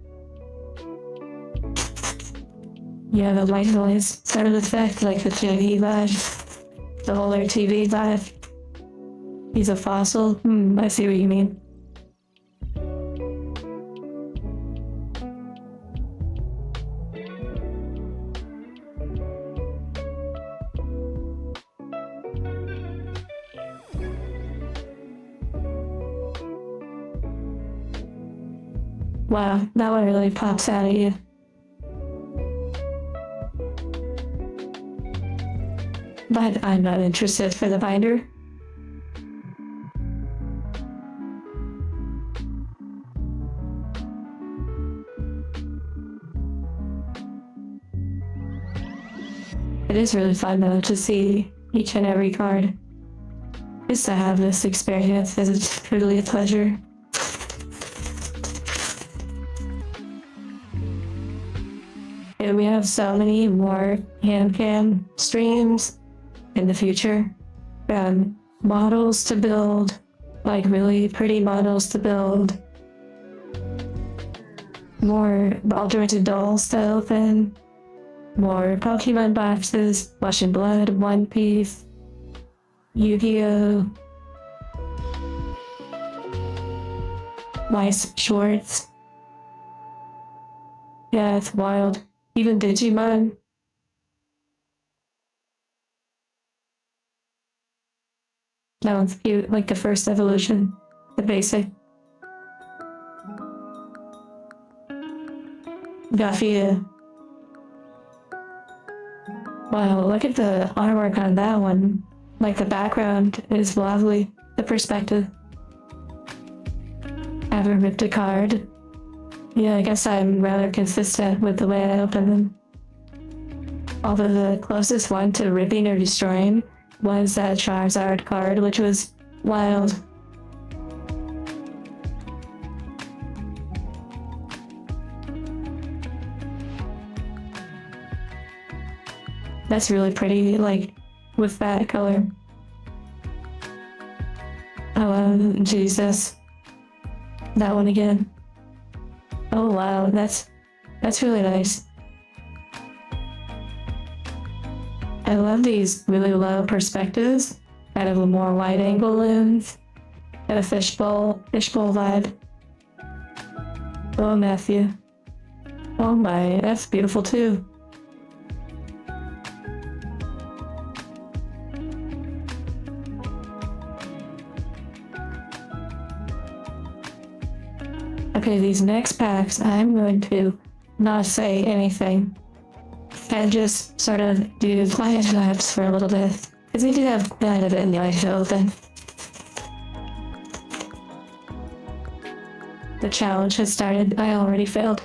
Yeah, the light noise sound effect, like the TV vibe. The whole TV vibe. He's a fossil? I see what you mean. Wow, that one really pops out at you. But I'm not interested for the binder. It is really fun though to see each and every card. Just to have this experience is truly a pleasure. And we have so many more HANDCAM streams in the future. Models to build, like really pretty models to build. More alternative dolls to open. More Pokemon boxes, Flesh and Blood, One Piece, Yu-Gi-Oh! Weiss shorts. Yeah, it's wild. Even Digimon. That one's cute, like the first evolution, the basic. Garfield. Wow, look at the artwork on that one. Like the background is lovely, the perspective. I haven't ripped a card. Yeah, I guess I'm rather consistent with the way I open them. Although the closest one to ripping or destroying was that Charizard card, which was Wild. That's really pretty, like, with that color. Oh, Jesus. That one again. Oh, wow, that's really nice. I love these really low perspectives, kind of a more wide angle lens, and a fishbowl vibe. Oh, Matthew. Oh my, that's beautiful too. Okay, these next packs, I'm going to not say anything and just sort of do quiet vibes for a little bit. Because we do have kind of it in the eyes open. The challenge has started. I already failed.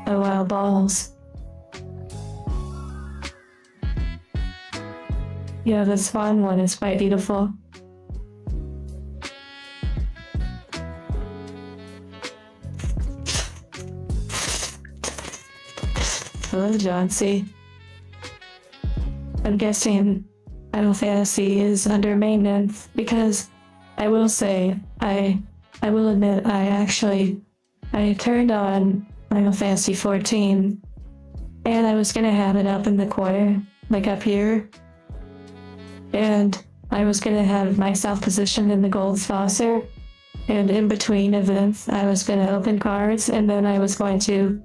Oh wow, balls. Yeah, this fun one is quite beautiful. Hello, John C. I'm guessing Final Fantasy is under maintenance because I will say, I will admit I turned on Final Fantasy 14 and I was gonna have it up in the corner, like up here. And I was gonna have myself positioned in the gold saucer. And in between events, I was gonna open cards and then I was going to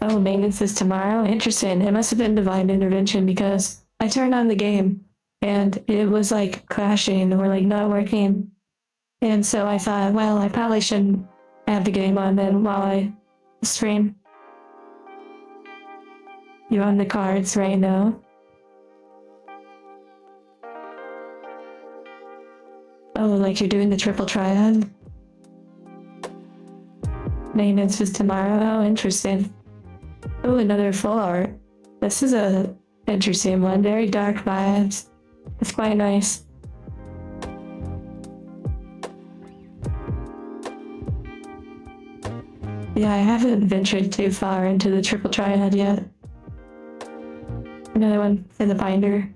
Oh, maintenance is tomorrow? Interesting. It must have been divine intervention because I turned on the game and it was like crashing or like not working. And so I thought, well, I probably shouldn't have the game on then while I stream. You're on the cards right now. Oh, like you're doing the triple triad? Maintenance is tomorrow? Oh, interesting. Oh, another full art. This is a interesting one. Very dark vibes. It's quite nice. Yeah, I haven't ventured too far into the triple triad yet. Another one in the binder.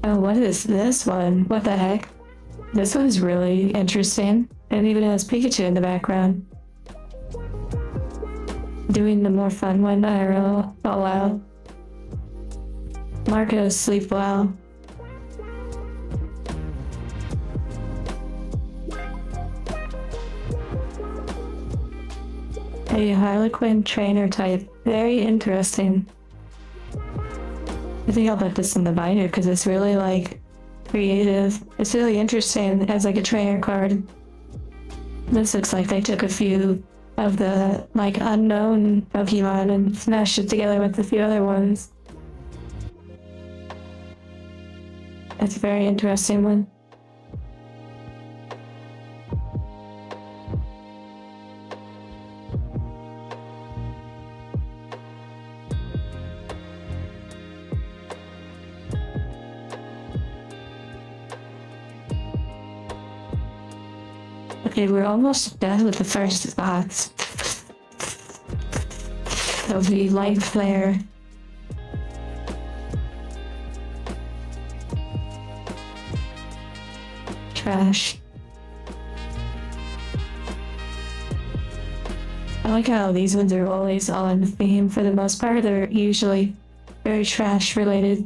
Oh, what is this one? What the heck? This one's really interesting. It even has Pikachu in the background. Doing the more fun one, IRL. Oh wow. Marco, sleep well. A Harlequin trainer type. Very interesting. I think I'll put this in the binder because it's really like creative. It's really interesting as like a trainer card. This looks like they took a few of the like unknown Pokemon and smashed it together with a few other ones. It's a very interesting one. Okay, we're almost done with the first box. That'll be light flare. Trash. I like how these ones are always on theme for the most part. They're usually very trash related.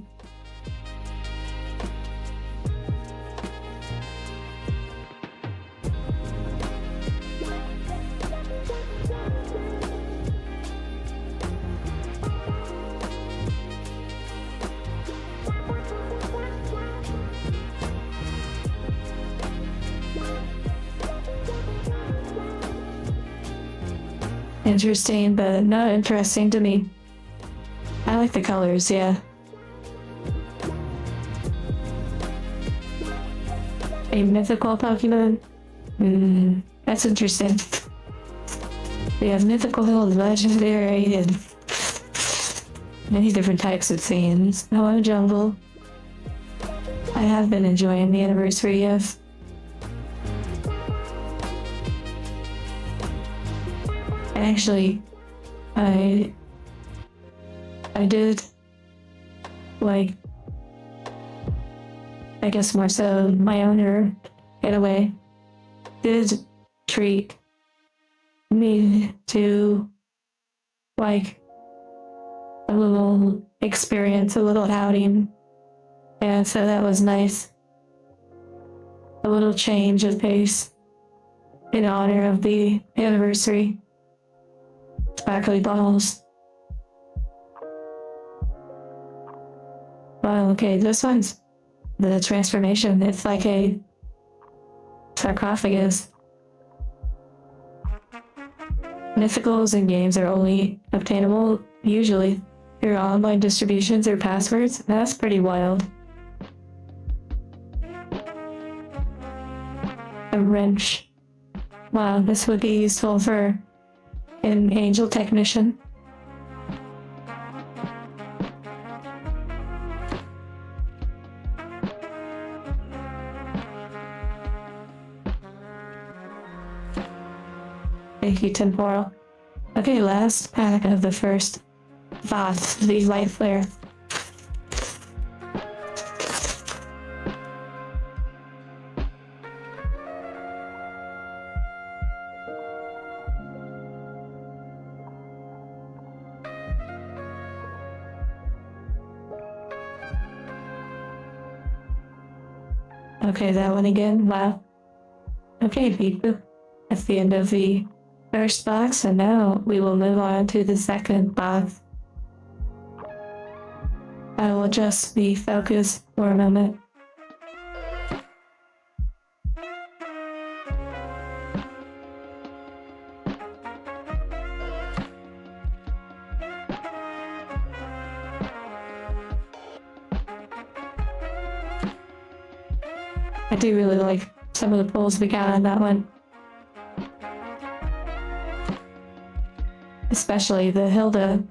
Interesting, but not interesting to me. I like the colors, yeah. A mythical Pokemon? That's interesting. We have mythical, legendary, and many different types of themes. Hello, Jungle. I have been enjoying the anniversary, yes. Actually, I did, like, I guess more so my owner, in a way, did treat me to, like, a little experience, a little outing, and so that was nice. A little change of pace in honor of the anniversary. Sparkly balls. Wow, okay, this one's the transformation. It's like a sarcophagus. Mythicals in games are only obtainable, usually, through online distributions or passwords. That's pretty wild. A wrench. Wow, this would be useful for an angel technician. Thank you, Temporal. Okay, last pack of the first box, the light flare. Okay, that one again. Wow. Okay, people. That's the end of the first box, and now we will move on to the second box. I will adjust the focus for a moment. I do really like some of the pulls we got on that one. Especially the Hilda.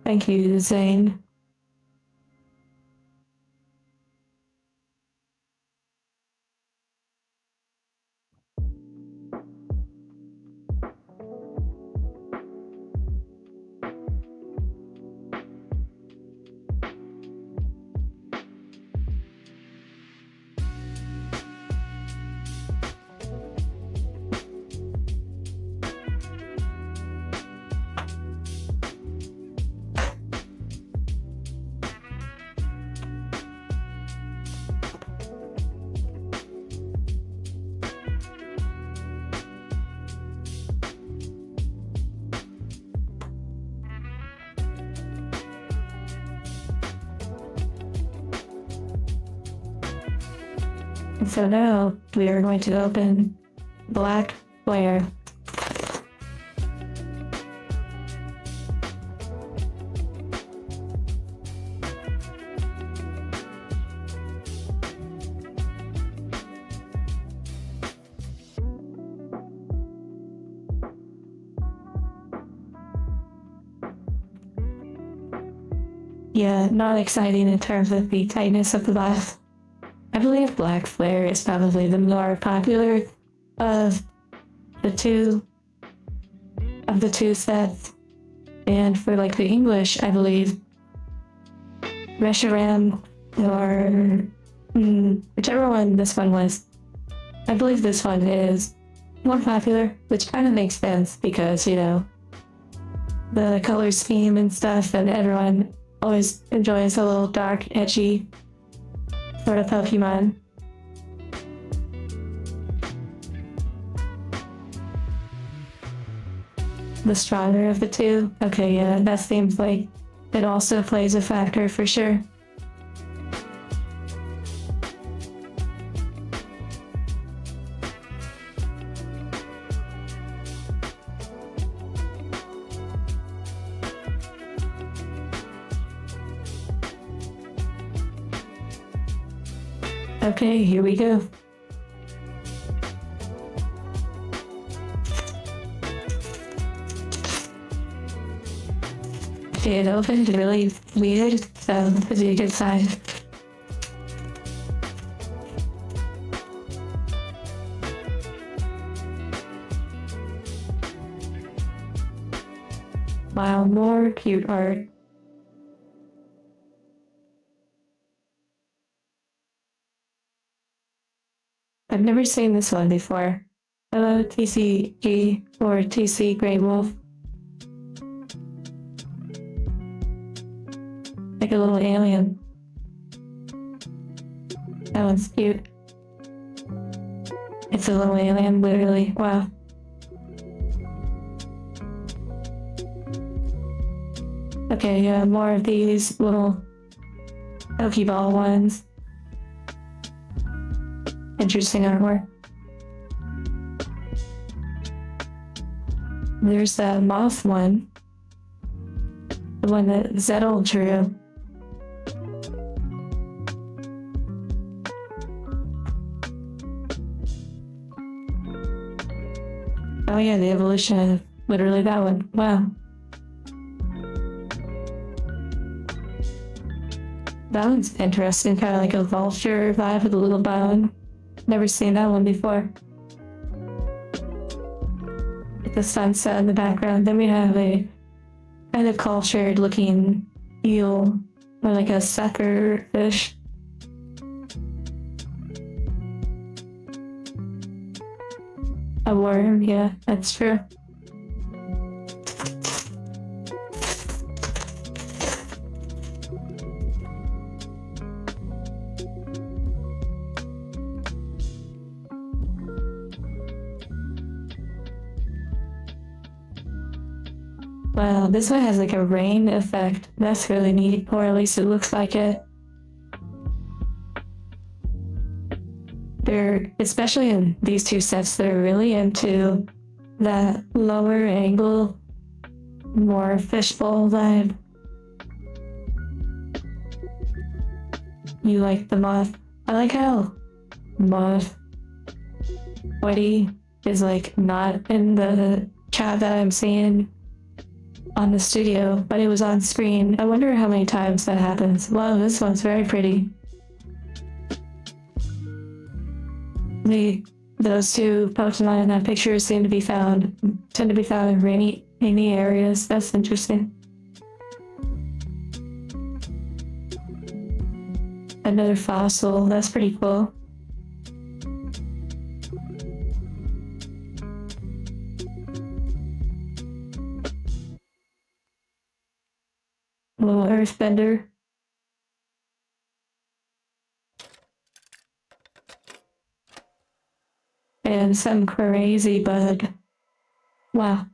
Thank you, Zane. And so now we are going to open Black Flare. Yeah, not exciting in terms of the tightness of the glass. I believe Black Flare is probably the more popular of the two sets. And for like the English, I believe Reshiram or whichever one this one was, I believe this one is more popular, which kind of makes sense because, you know, the color scheme and stuff, and everyone always enjoys a little dark, edgy sort of Pokemon. The stronger of the two? Okay, yeah, that seems like it also plays a factor for sure. Okay, here we go. It opened really weird, so it's a good sign. Wow, more cute art. I've never seen this one before. Hello, TCG or TC Grey Wolf. Like a little alien. That one's cute. It's a little alien, literally. Wow. Okay, yeah, more of these little Pokeball ones. Interesting artwork. There's that moth one. The one that Zettel drew. Oh yeah, the evolution of literally that one. Wow. That one's interesting, kind of like a vulture vibe with a little bone. Never seen that one before. With the sunset in the background. Then we have a kind of cultured looking eel, or like a sucker fish. A worm, yeah, that's true. Wow, this one has like a rain effect. That's really neat, or at least it looks like it. They're, especially in these two sets, they're really into that lower angle, more fishbowl vibe. You like the moth? I like how moth Whitey is like not in the chat that I'm seeing on the studio, but it was on screen. I wonder how many times that happens. Wow, this one's very pretty. Those two Pokemon in that picture tend to be found in rainy areas. That's interesting. Another fossil. That's pretty cool. A little earthbender. And some crazy bug. Wow.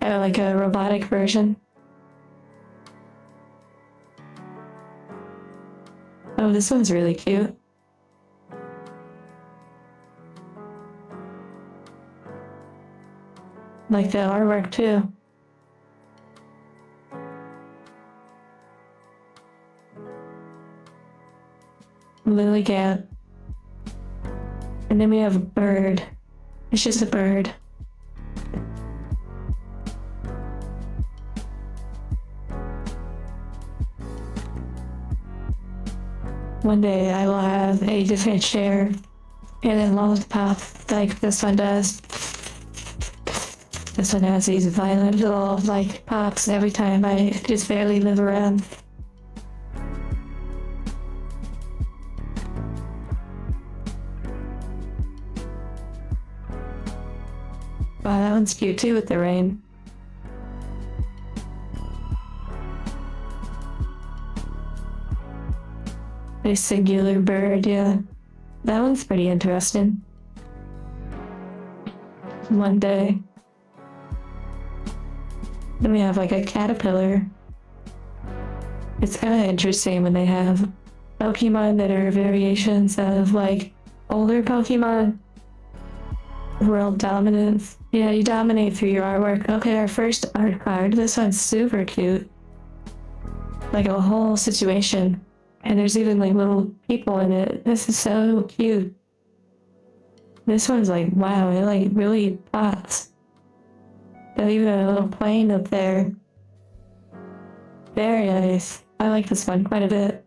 Like a robotic version. Oh, this one's really cute. Like the artwork too. Lilligant. And then we have a bird. It's just a bird. One day I will have a different share and then long path like this one does. This one has these violent little like pops every time I just barely live around. Wow, that one's cute too with the rain. A singular bird, yeah. That one's pretty interesting. One day. Then we have like a caterpillar. It's kind of interesting when they have Pokemon that are variations of like older Pokemon. World dominance. Yeah, you dominate through your artwork. Okay, our first art card. This one's super cute. Like a whole situation. And there's even like little people in it. This is so cute. This one's like, wow, it like really pops. There's even a little plane up there. Very nice. I like this one quite a bit.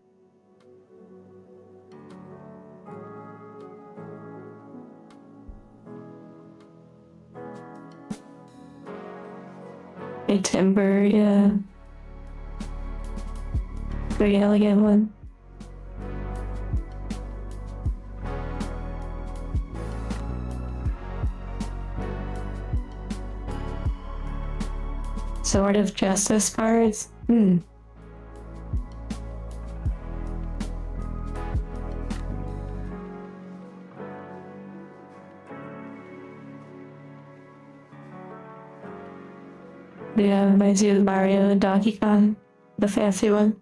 A timber, yeah. Very elegant one. Sword of Justice cards. Yeah, reminds you of Mario and Donkey Kong, the fancy one.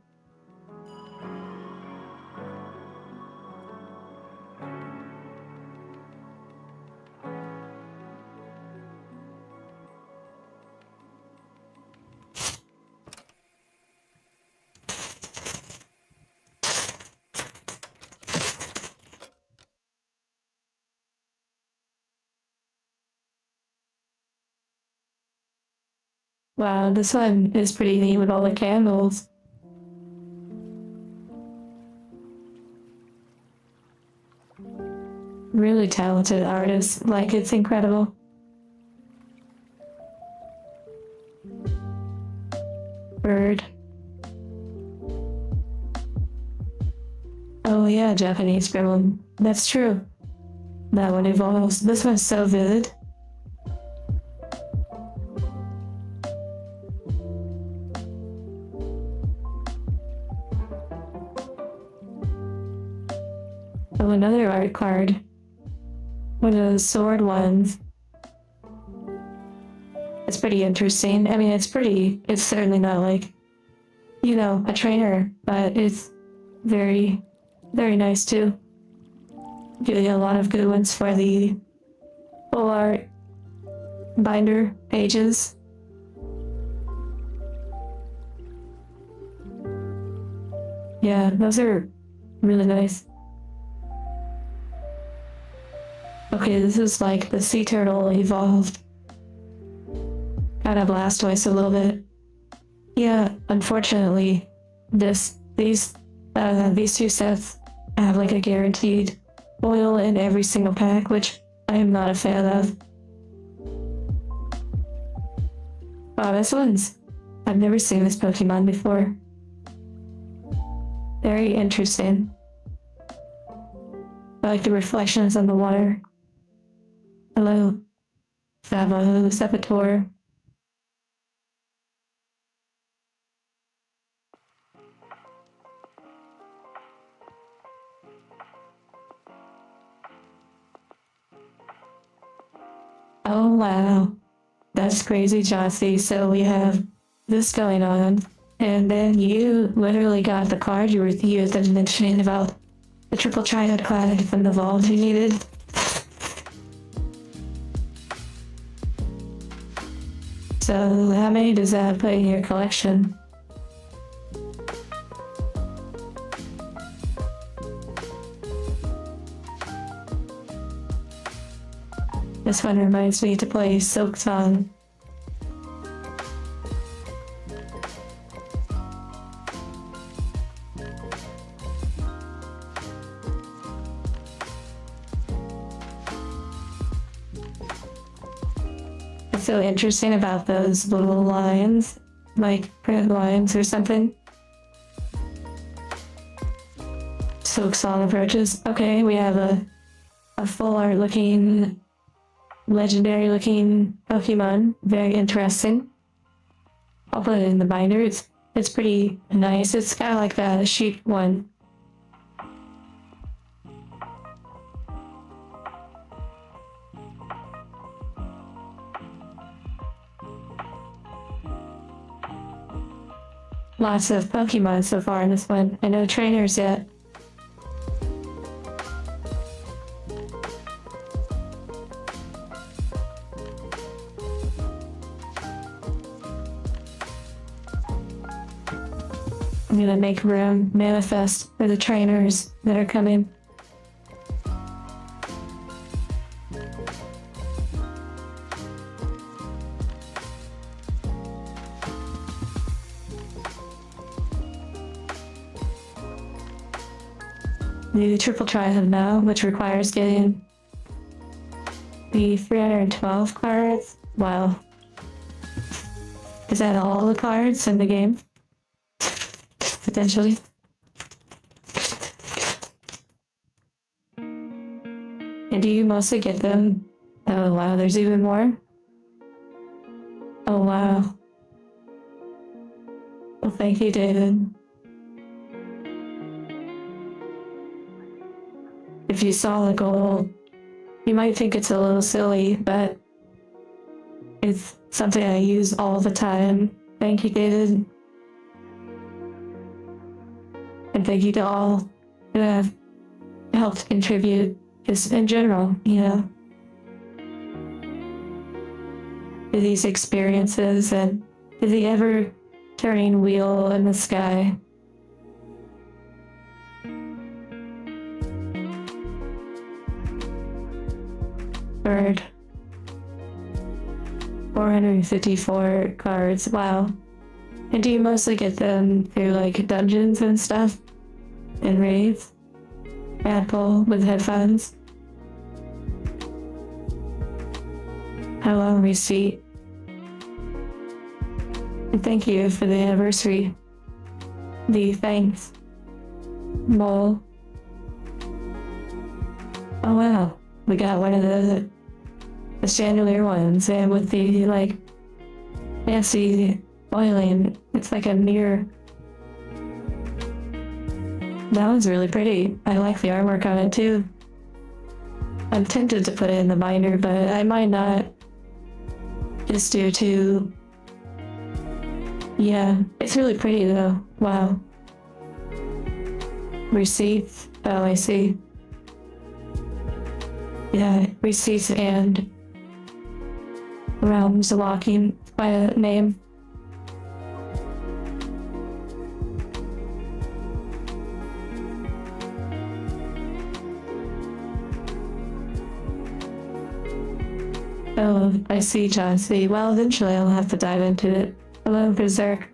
Wow, this one is pretty neat with all the candles. really talented artist. Like, it's incredible. Bird. Oh yeah, Japanese gremlin. That's true. That one evolves. This one's so vivid. Oh, another art card. One of those sword ones. It's pretty interesting. I mean, it's certainly not like, you know, a trainer, but it's very, very nice too. Getting a lot of good ones for the full art binder pages. Yeah, those are really nice. Okay, this is like the sea turtle evolved. Kind of Blastoise a little bit. Yeah, unfortunately, these two sets have like a guaranteed foil in every single pack, which I am not a fan of. Wow, I've never seen this Pokemon before. Very interesting. I like the reflections on the water. Hello, Saboteur. Oh wow, that's crazy, Jossie. So we have this going on, and then you literally got the card you were mentioning about the triple triad card from the vault you needed. So how many does that put in your collection? This one reminds me to play Silk Song. What's so interesting about those little lines, like print lines or something? Silk Song approaches. Okay, we have a full art looking, legendary looking Pokemon. Very interesting. I'll put it in the binder. It's pretty nice. It's kind of like the sheep one. Lots of Pokemon so far in this one, and no trainers yet. I'm gonna make room, manifest for the trainers that are coming. The triple triad now, which requires getting the 312 cards. Wow. Is that all the cards in the game? Potentially. And do you mostly get them? Oh wow, there's even more? Oh wow. Well, thank you, David. If you saw the gold, you might think it's a little silly, but it's something I use all the time. Thank you, David. And thank you to all who have helped contribute, just in general, you know, to these experiences and to the ever-turning wheel in the sky. Bird. 454 cards, wow. And do you mostly get them through like dungeons and stuff? And raids? Apple with headphones? Hello, receipt. And thank you for the anniversary. The thanks. Mole. Oh wow, we got one of the chandelier ones, and with the like fancy oiling, it's like a mirror. That one's really pretty. I like the artwork on it too. I'm tempted to put it in the binder, but I might not. Just due to... Yeah, it's really pretty though. Wow. Receipts. Oh, I see. Yeah, receipts and realms locking by name. Oh, I see, John. See, well, eventually I'll have to dive into it. Hello, Berserk.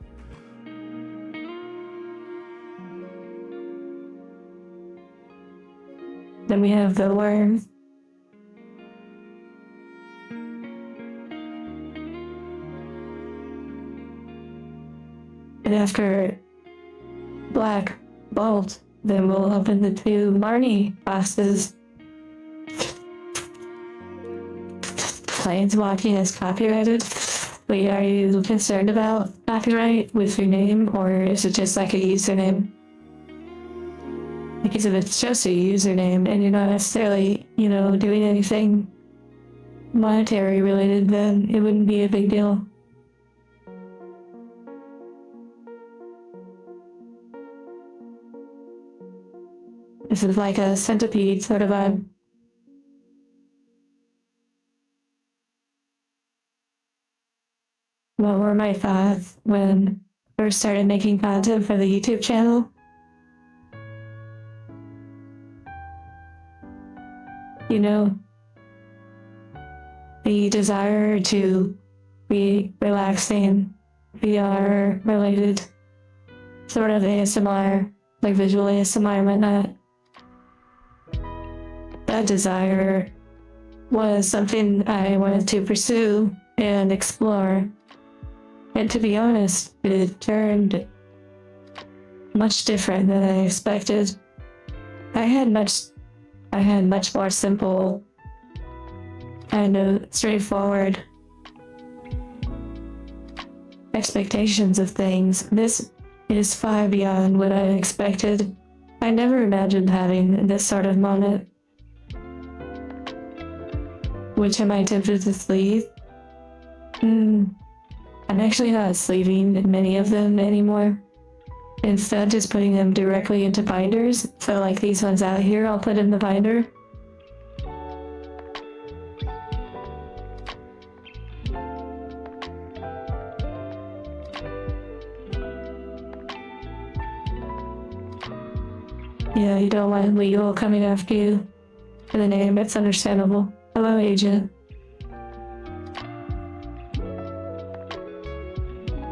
Then we have the worm. And after Black Bolt, then we'll open the two Marnie boxes. Planeswalking is copyrighted. Wait, are you concerned about copyright with your name, or is it just like a username? Because if it's just a username and you're not necessarily, doing anything monetary related, then it wouldn't be a big deal. This is like a centipede sort of vibe. What were my thoughts when I first started making content for the YouTube channel? The desire to be relaxing, VR related, sort of ASMR, like visual ASMR and whatnot. That desire was something I wanted to pursue and explore. And to be honest, it turned much different than I expected. I had much more simple, kind of straightforward expectations of things. This is far beyond what I expected. I never imagined having this sort of moment. Which am I tempted to sleeve? I'm actually not sleeving many of them anymore. Instead, just putting them directly into binders. So like these ones out here, I'll put in the binder. Yeah, you don't want legal coming after you for the name. It's understandable. Hello, agent.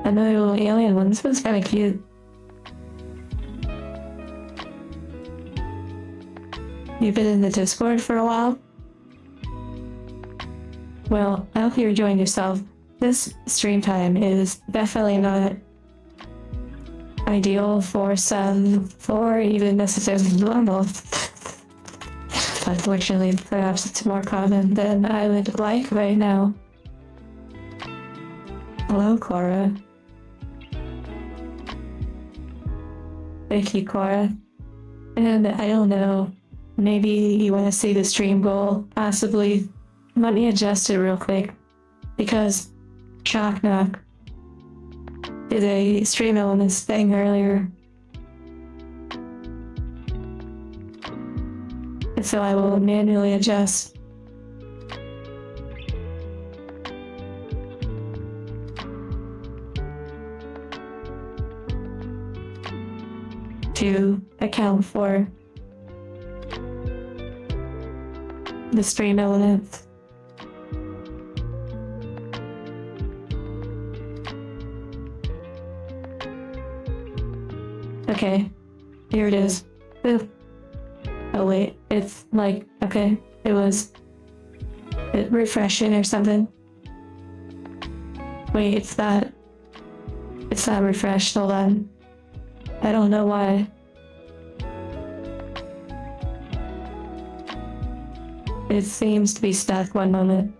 Another little alien one. This one's kind of cute. You've been in the Discord for a while? Well, I hope you enjoying yourself. This stream time is definitely not ideal for some, or even necessarily normal. Unfortunately, perhaps it's more common than I would like right now. Hello, Cora. Thank you, Cora. And I don't know, maybe you want to see the stream goal, possibly. Let me adjust it real quick, because Shock Knock did a stream elements thing earlier. And so I will manually adjust. To account for the stream elements. Okay, here it is. Ooh. Oh wait, it's like, okay, it was refreshing or something. Wait, it's not refreshed. Hold on. I don't know why. It seems to be stuck one moment.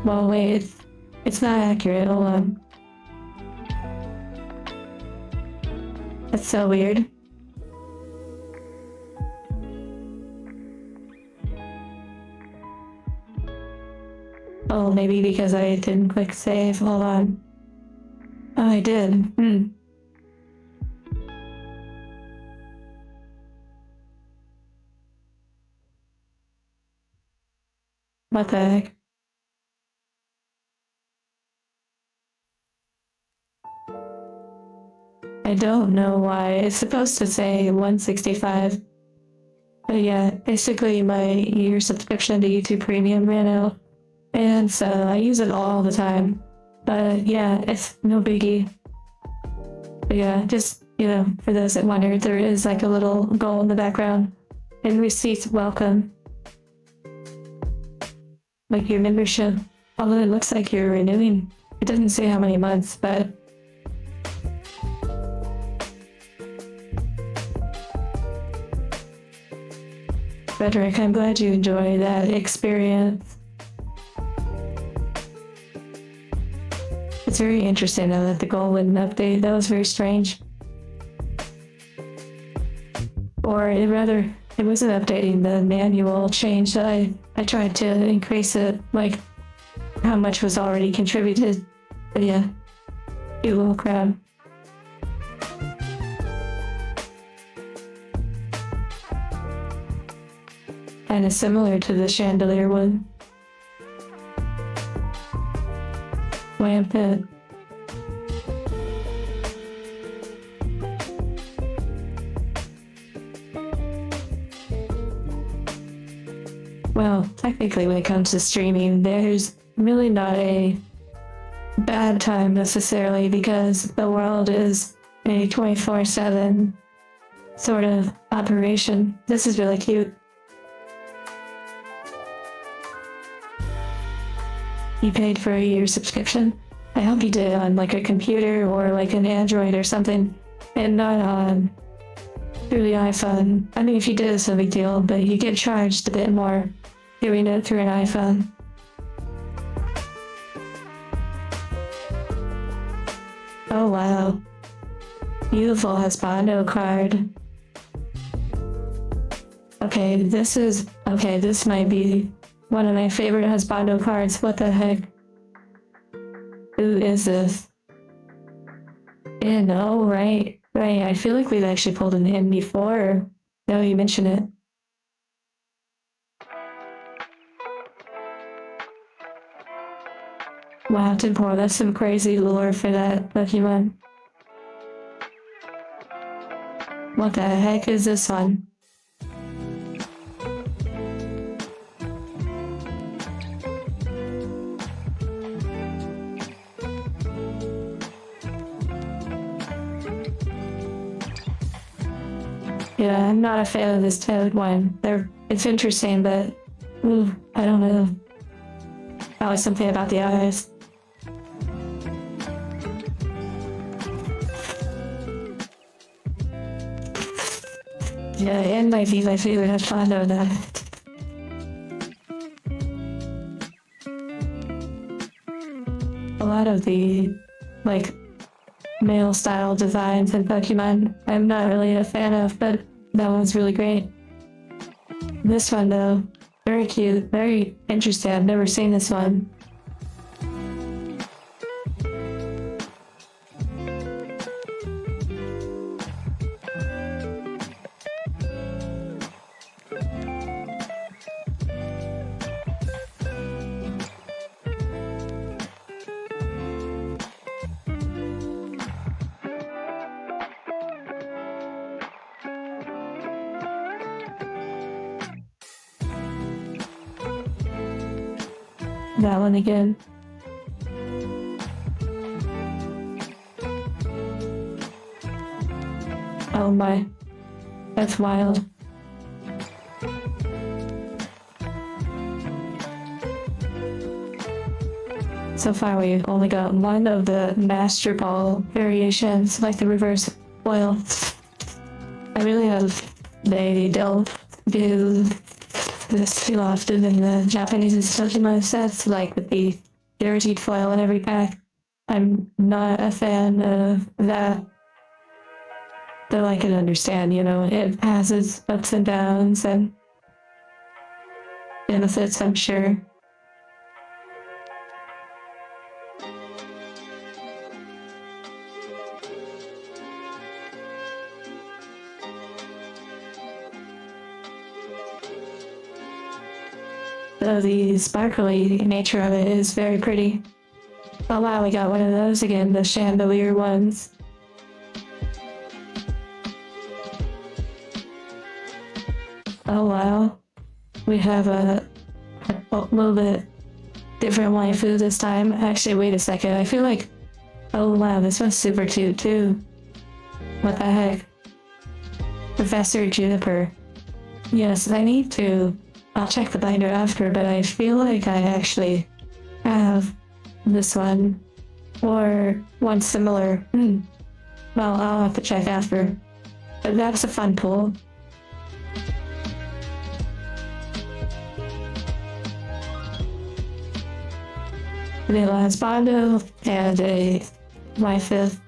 Well, wait, it's not accurate. Hold on. That's so weird. Oh, maybe because I didn't click save. Hold on. Oh, I did. What the heck? I don't know why. It's supposed to say 165. But yeah, basically my year subscription to YouTube Premium ran out. And so I use it all the time. But yeah, it's no biggie. But yeah, just, for those that wonder, there is like a little goal in the background. And receipts welcome. Like your membership. Although it looks like you're renewing. It doesn't say how many months, but Frederick, I'm glad you enjoyed that experience. It's very interesting though that the goal wouldn't update. That was very strange. Or it wasn't updating the manual change that I tried to increase it, like how much was already contributed. But yeah, you little crab. Kinda similar to the chandelier one. Lamp pit. Well, technically when it comes to streaming, there's really not a bad time necessarily because the world is a 24/7 sort of operation. This is really cute. You paid for a year subscription? I hope you did on like a computer or like an Android or something, and not on through the iPhone. I mean, if you did, it's no big deal, but you get charged a bit more doing it through an iPhone. Oh wow. Beautiful Husbando card. Okay, this might be one of my favorite Husbando cards. What the heck? Who is this? Yeah, no, right. I feel like we've actually pulled an in before. Now you mention it. Wow, Tempor, that's some crazy lore for that Pokemon. What the heck is this one? Yeah, I'm not a fan of this Toad one. It's interesting, but I don't know. Probably something about the eyes. Yeah, and my favorite Husbando that. A lot of the, like, male style designs in Pokemon I'm not really a fan of, but that one's really great. This one though, very cute, very interesting. I've never seen this one. That one again. Oh my, that's wild. So far, we've only got one of the Master Ball variations, like the reverse foil. I really hope they don't do this too often in the Japanese Pokemon sets, like with the guaranteed foil in every pack. I'm not a fan of that. Though I can understand, it has its ups and downs and benefits, I'm sure. So the sparkly nature of it is very pretty. Oh wow, we got one of those again, the chandelier ones. Oh wow, we have a little bit different waifu this time. Actually, wait a second, I feel like, oh wow, this one's super cute too. What the heck? Professor Juniper. Yes, I'll check the binder after, but I feel like I actually have this one, or one similar. Well, I'll have to check after. But that's a fun pull. Vanilla Bondo, and my fifth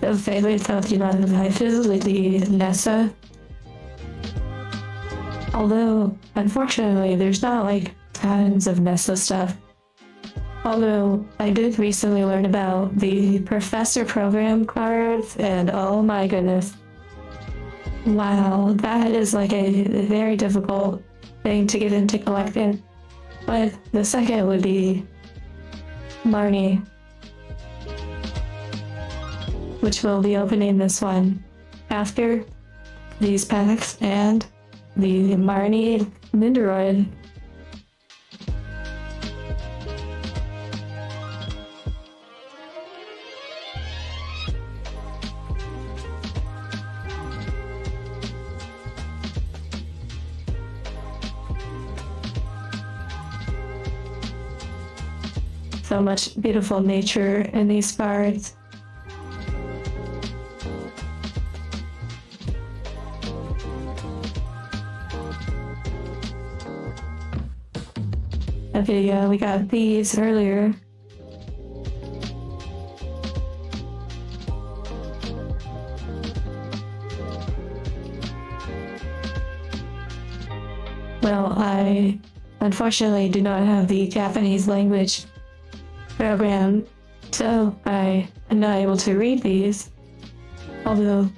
favorite Pokemon waifu with the Nessa. Although, unfortunately, there's not like tons of Nessa stuff. Although, I did recently learn about the Professor Program cards, and oh my goodness. Wow, that is like a very difficult thing to get into collecting. But the second would be Marnie, which will be opening this one after these packs, and the Marnie Nindoroid. So much beautiful nature in these cards. Okay, yeah, we got these earlier. Well, I unfortunately do not have the Japanese language program, so I am not able to read these. Although,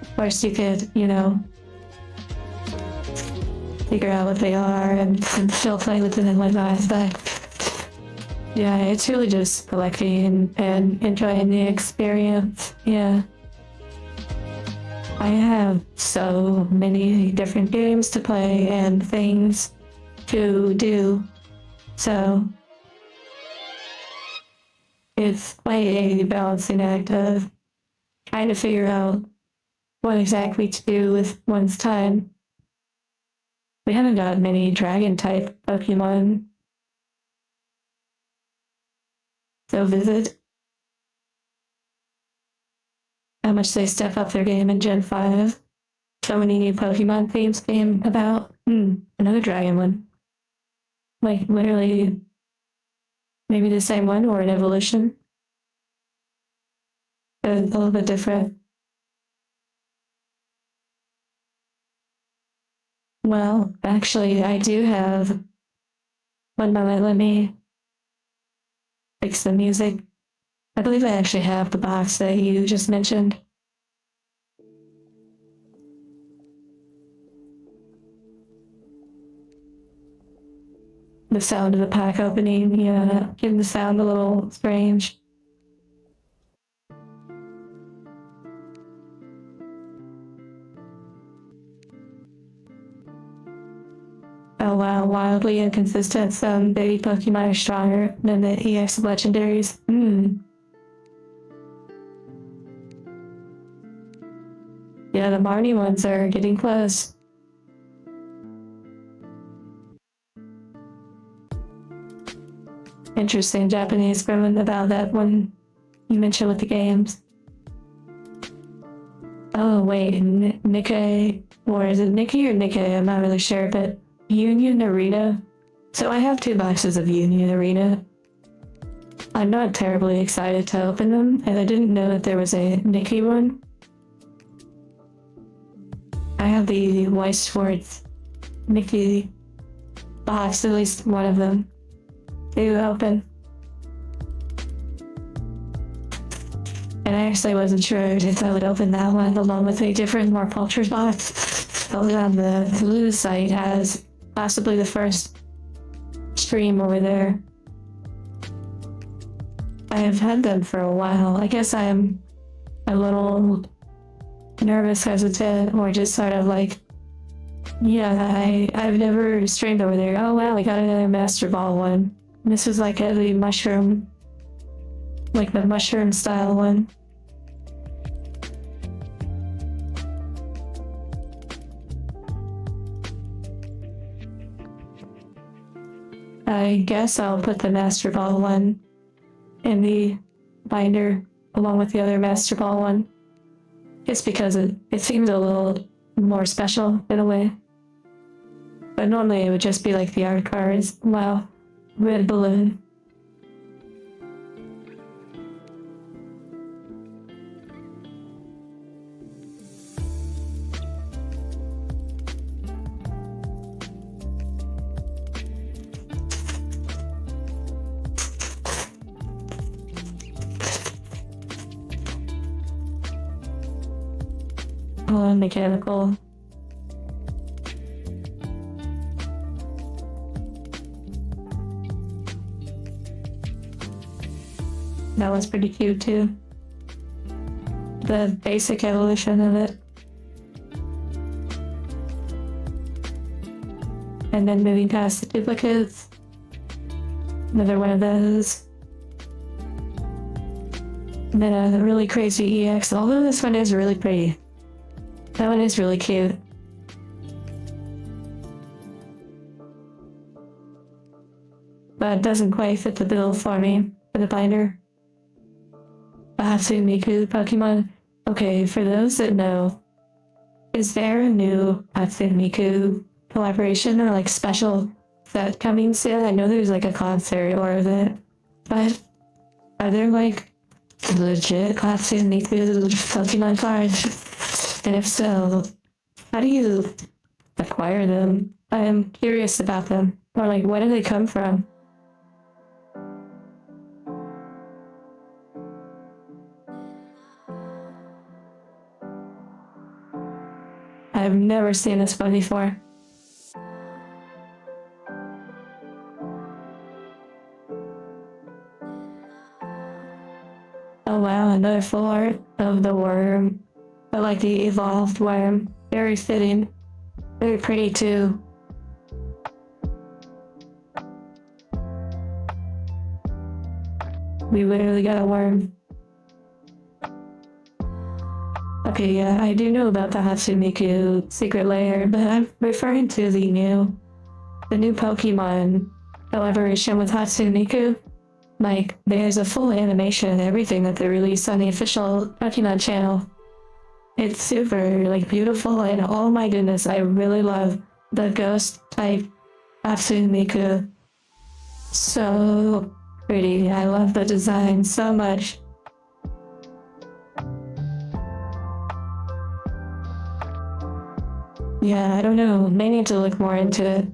of course, you could, figure out what they are and still play with them like that. But yeah, it's really just collecting and enjoying the experience. Yeah. I have so many different games to play and things to do, so it's quite a balancing act of trying to figure out what exactly to do with one's time. We haven't got many dragon-type Pokemon, so visit how much they step up their game in Gen 5. So many new Pokemon themes came about. Another dragon one. Like, literally, maybe the same one or an evolution. But a little bit different. Well, actually, I do have... One moment, let me fix the music. I believe I actually have the box that you just mentioned. The sound of the pack opening, yeah, getting the sound a little strange. Oh wow, wildly inconsistent. Some baby Pokemon are stronger than the EX legendaries. Yeah, the Marnie ones are getting close. interesting Japanese comment about that when you mentioned with the games. Oh wait, Nikkei, or is it Nikki or Nikkei? I'm not really sure, but Union Arena. So I have 2 boxes of Union Arena. I'm not terribly excited to open them, and I didn't know that there was a Nikki one. I have the Weiss Schwartz Nikki box, at least one of them, to open. And I actually wasn't sure if I would open that one along with a different, more cultured box. But on the Hulu site has possibly the first stream over there. I have had them for a while. I guess I'm a little nervous, hesitant, or just sort of like, yeah, I've never streamed over there. Oh wow, we got another Master Ball one. This is like the mushroom, like the mushroom style one. I guess I'll put the Master Ball one in the binder along with the other Master Ball one. Just because it seems a little more special in a way. But normally it would just be like the art cards. Wow. Red balloon. Oh, mechanical. That was pretty cute too. The basic evolution of it. And then moving past the duplicates. Another one of those. And then a really crazy EX, although this one is really pretty. That one is really cute. But it doesn't quite fit the bill for me, for the binder. Hatsune Pokemon. Okay, for those that know, is there a new Hatsune collaboration or like special set coming soon? I know there's like a concert or it, but are there like legit Hatsune Pokemon cards? And if so, how do you acquire them? I am curious about them. Or like, where do they come from? I've never seen this one before. Oh wow, another full art of the worm. But like the evolved worm. Very fitting. Very pretty too. We literally got a worm. Okay, yeah, I do know about the Hatsune secret lair, but I'm referring to the new Pokemon collaboration with Hatsune. Like, there's a full animation and everything that they released on the official Pokemon channel. It's super, like, beautiful, and oh my goodness, I really love the ghost type Hatsune. So pretty. I love the design so much. Yeah, I don't know. May need to look more into it.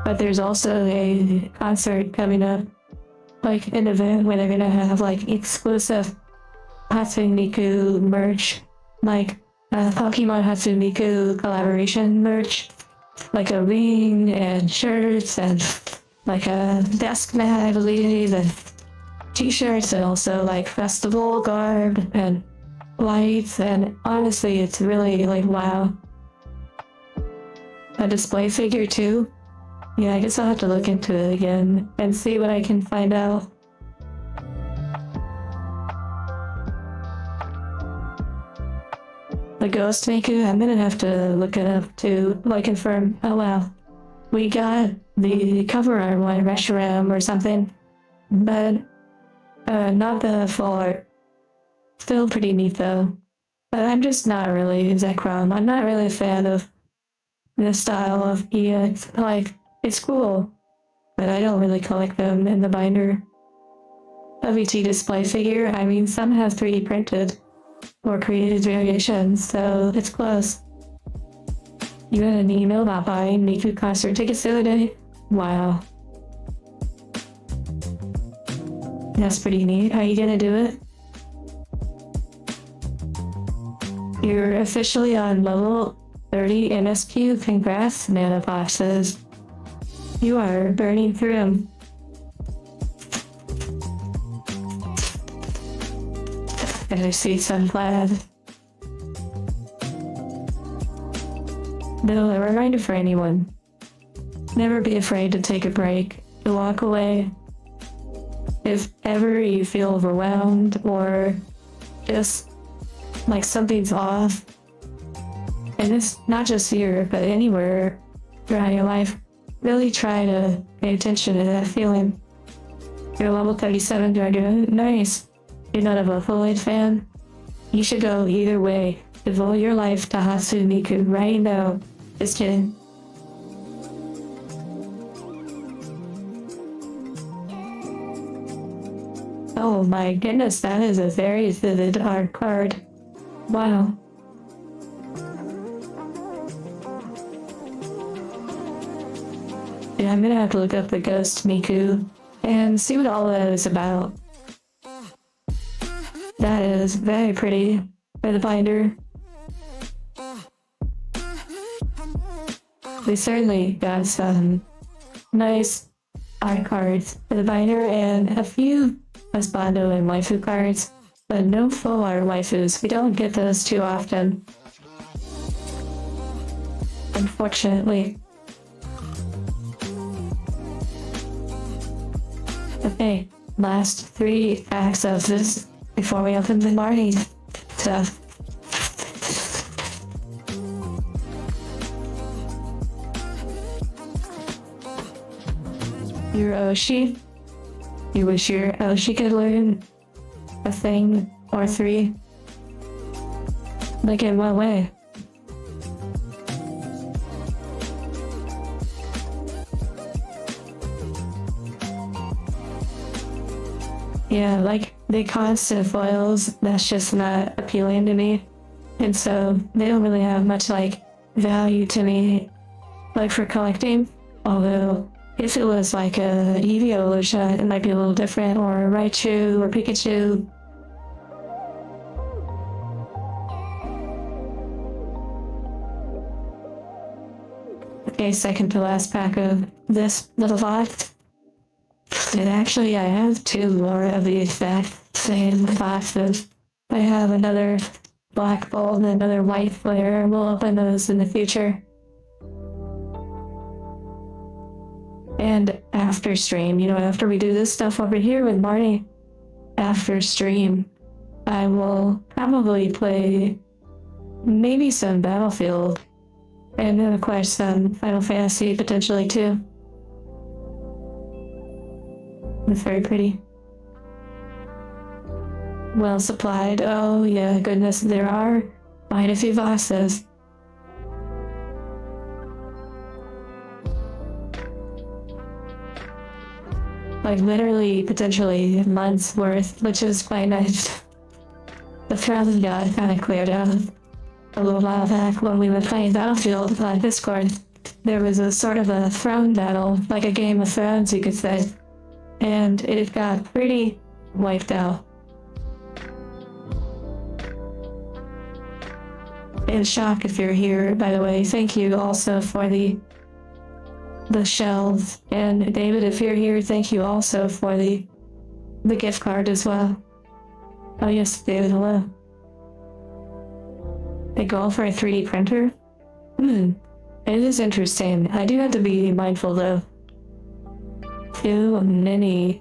But there's also a concert coming up, like an event where they're gonna have like exclusive Hatsune merch, like Pokemon Hatsune collaboration merch, like a ring and shirts and like a desk mat, I believe, and t-shirts, and also like festival garb and lights, and honestly it's really like wow. A display figure too. Yeah, I guess I'll have to look into it again and see what I can find out. The ghost maker, I'm gonna have to look it up to like confirm. Oh wow. We got the cover art one, Reshiram or something. But not the full art. Still pretty neat though. But I'm just not really Zekrom. I'm not really a fan of this style of EX. Like, it's cool, but I don't really collect them in the binder. WT display figure, I mean, some have 3D printed or created variations, so it's close. You got an email about buying Miku concert tickets the other day? Wow. That's pretty neat. Are you gonna do it? You're officially on level 30 MSQ. Congrats, Nanobox says. You are burning through them. And I see some plaid. No, a reminder for anyone. Never be afraid to take a break, to walk away. If ever you feel overwhelmed or just like something's off, and it's not just here, but anywhere throughout your life, really try to pay attention to that feeling. You're level 37, do I do it? Nice. You're not a Void fan? You should go either way. Devote your life to Hatsune Miku right now. Just kidding. Oh my goodness, that is a very vivid art card. Wow. Yeah, I'm gonna have to look up the Ghost Miku and see what all of that is about. That is very pretty for the binder. We certainly got some nice art cards for the binder and a few husbando and waifu cards, but no full art waifus. We don't get those too often, unfortunately. Okay, last 3 packs of this before we open the Marnie stuff. Your Oshi. You wish your Oshi could learn a thing or 3. Like in what way? Yeah, like the constant foils, that's just not appealing to me. And so they don't really have much like value to me, like for collecting. Although if it was like a Eevee Evolution, it might be a little different, or Raichu or Pikachu. Okay, second to last pack of this little box. And actually, I have 2 more of the exact same boxes. I have another black bowl and another white flare. We'll open those in the future. And after stream, you know, after we do this stuff over here with Marnie, after stream, I will probably play maybe some Battlefield. And then, of course, some Final Fantasy potentially too. It's very pretty. Well supplied. Oh yeah, goodness, there are quite a few boxes. Like literally, potentially months worth, which is quite nice. The crowd got kind of cleared out a little while back when we were playing Battlefield on Discord. There was a sort of a throne battle, like a Game of Thrones, you could say. And it got pretty wiped out. In shock if you're here, by the way. Thank you also for the shells. And David, if you're here, thank you also for the gift card as well. Oh yes, David, hello. They go for a 3D printer? It is interesting. I do have to be mindful though. Too many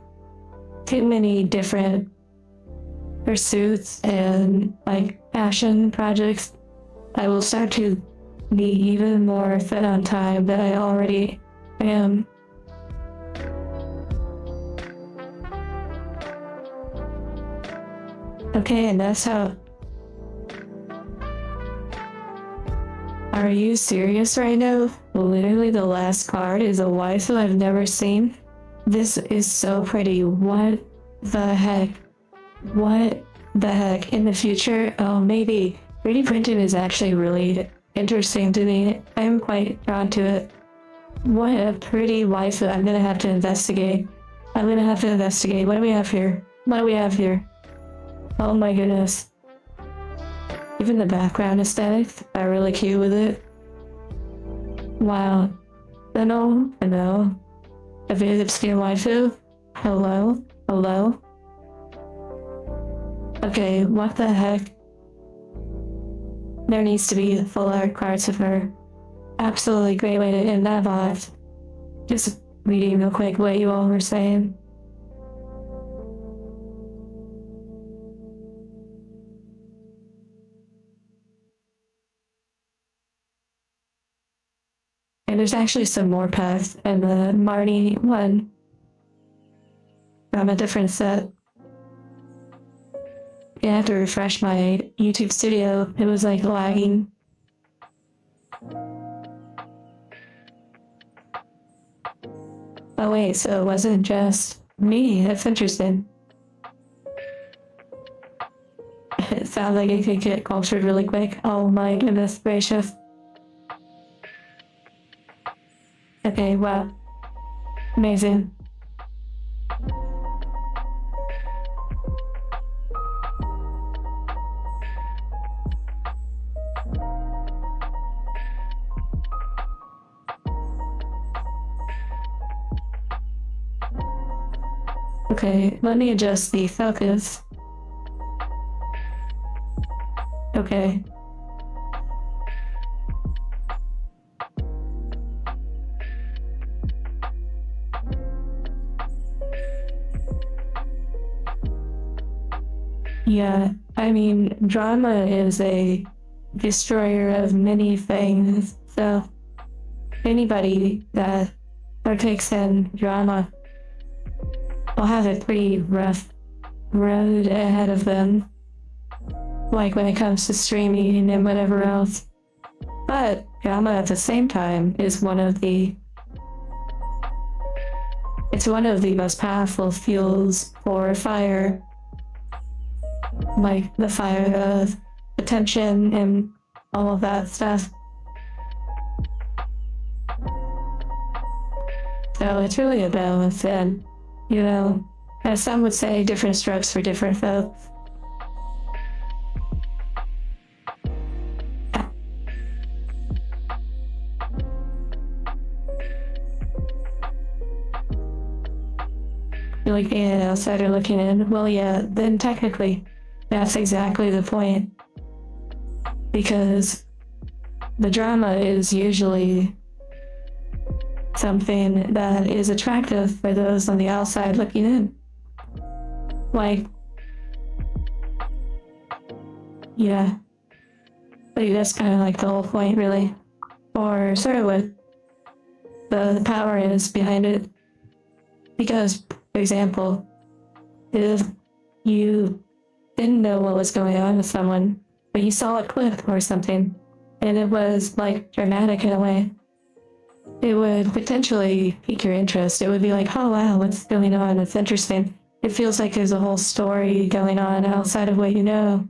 different pursuits and like passion projects I will start to be even more fed on time than I already am. Okay, and that's how. Are you serious right now? Literally the last card is a waifu I've never seen. This is so pretty. What the heck? What the heck? In the future, oh, maybe 3D printing is actually really interesting to me. I'm quite drawn to it. What a pretty waifu. I'm gonna have to investigate. What do we have here? Oh my goodness. Even the background aesthetics are really cute with it. Wow. Hello. A very obscure waifu. Hello. Okay, what the heck? There needs to be full art cards of her. Absolutely great way to end that vibe. Just reading real quick what you all were saying. And there's actually some more packs in the Marnie one from a different set. I have to refresh my YouTube studio. It was like lagging. Oh wait, so it wasn't just me. That's interesting. It sounds like it could get cultured really quick. Oh my goodness gracious. Okay, wow. Amazing. Okay, let me adjust the focus. Okay. Yeah, I mean, drama is a destroyer of many things, so anybody that partakes in drama will have a pretty rough road ahead of them, like when it comes to streaming and whatever else. But drama at the same time is one of the most powerful fuels for fire. Like the fire of attention and all of that stuff. So it's really a balance, and you know, as some would say, different strokes for different folks. You're like an outsider looking in. Well, yeah, then technically, that's exactly the point. Because the drama is usually something that is attractive for those on the outside looking in. Like, yeah. But that's kind of like the whole point, really. Or sort of what the power is behind it. Because, for example, if you didn't know what was going on with someone, but you saw a clip or something, and it was like dramatic in a way, it would potentially pique your interest. It would be like, oh wow, what's going on? It's interesting. It feels like there's a whole story going on outside of what you know.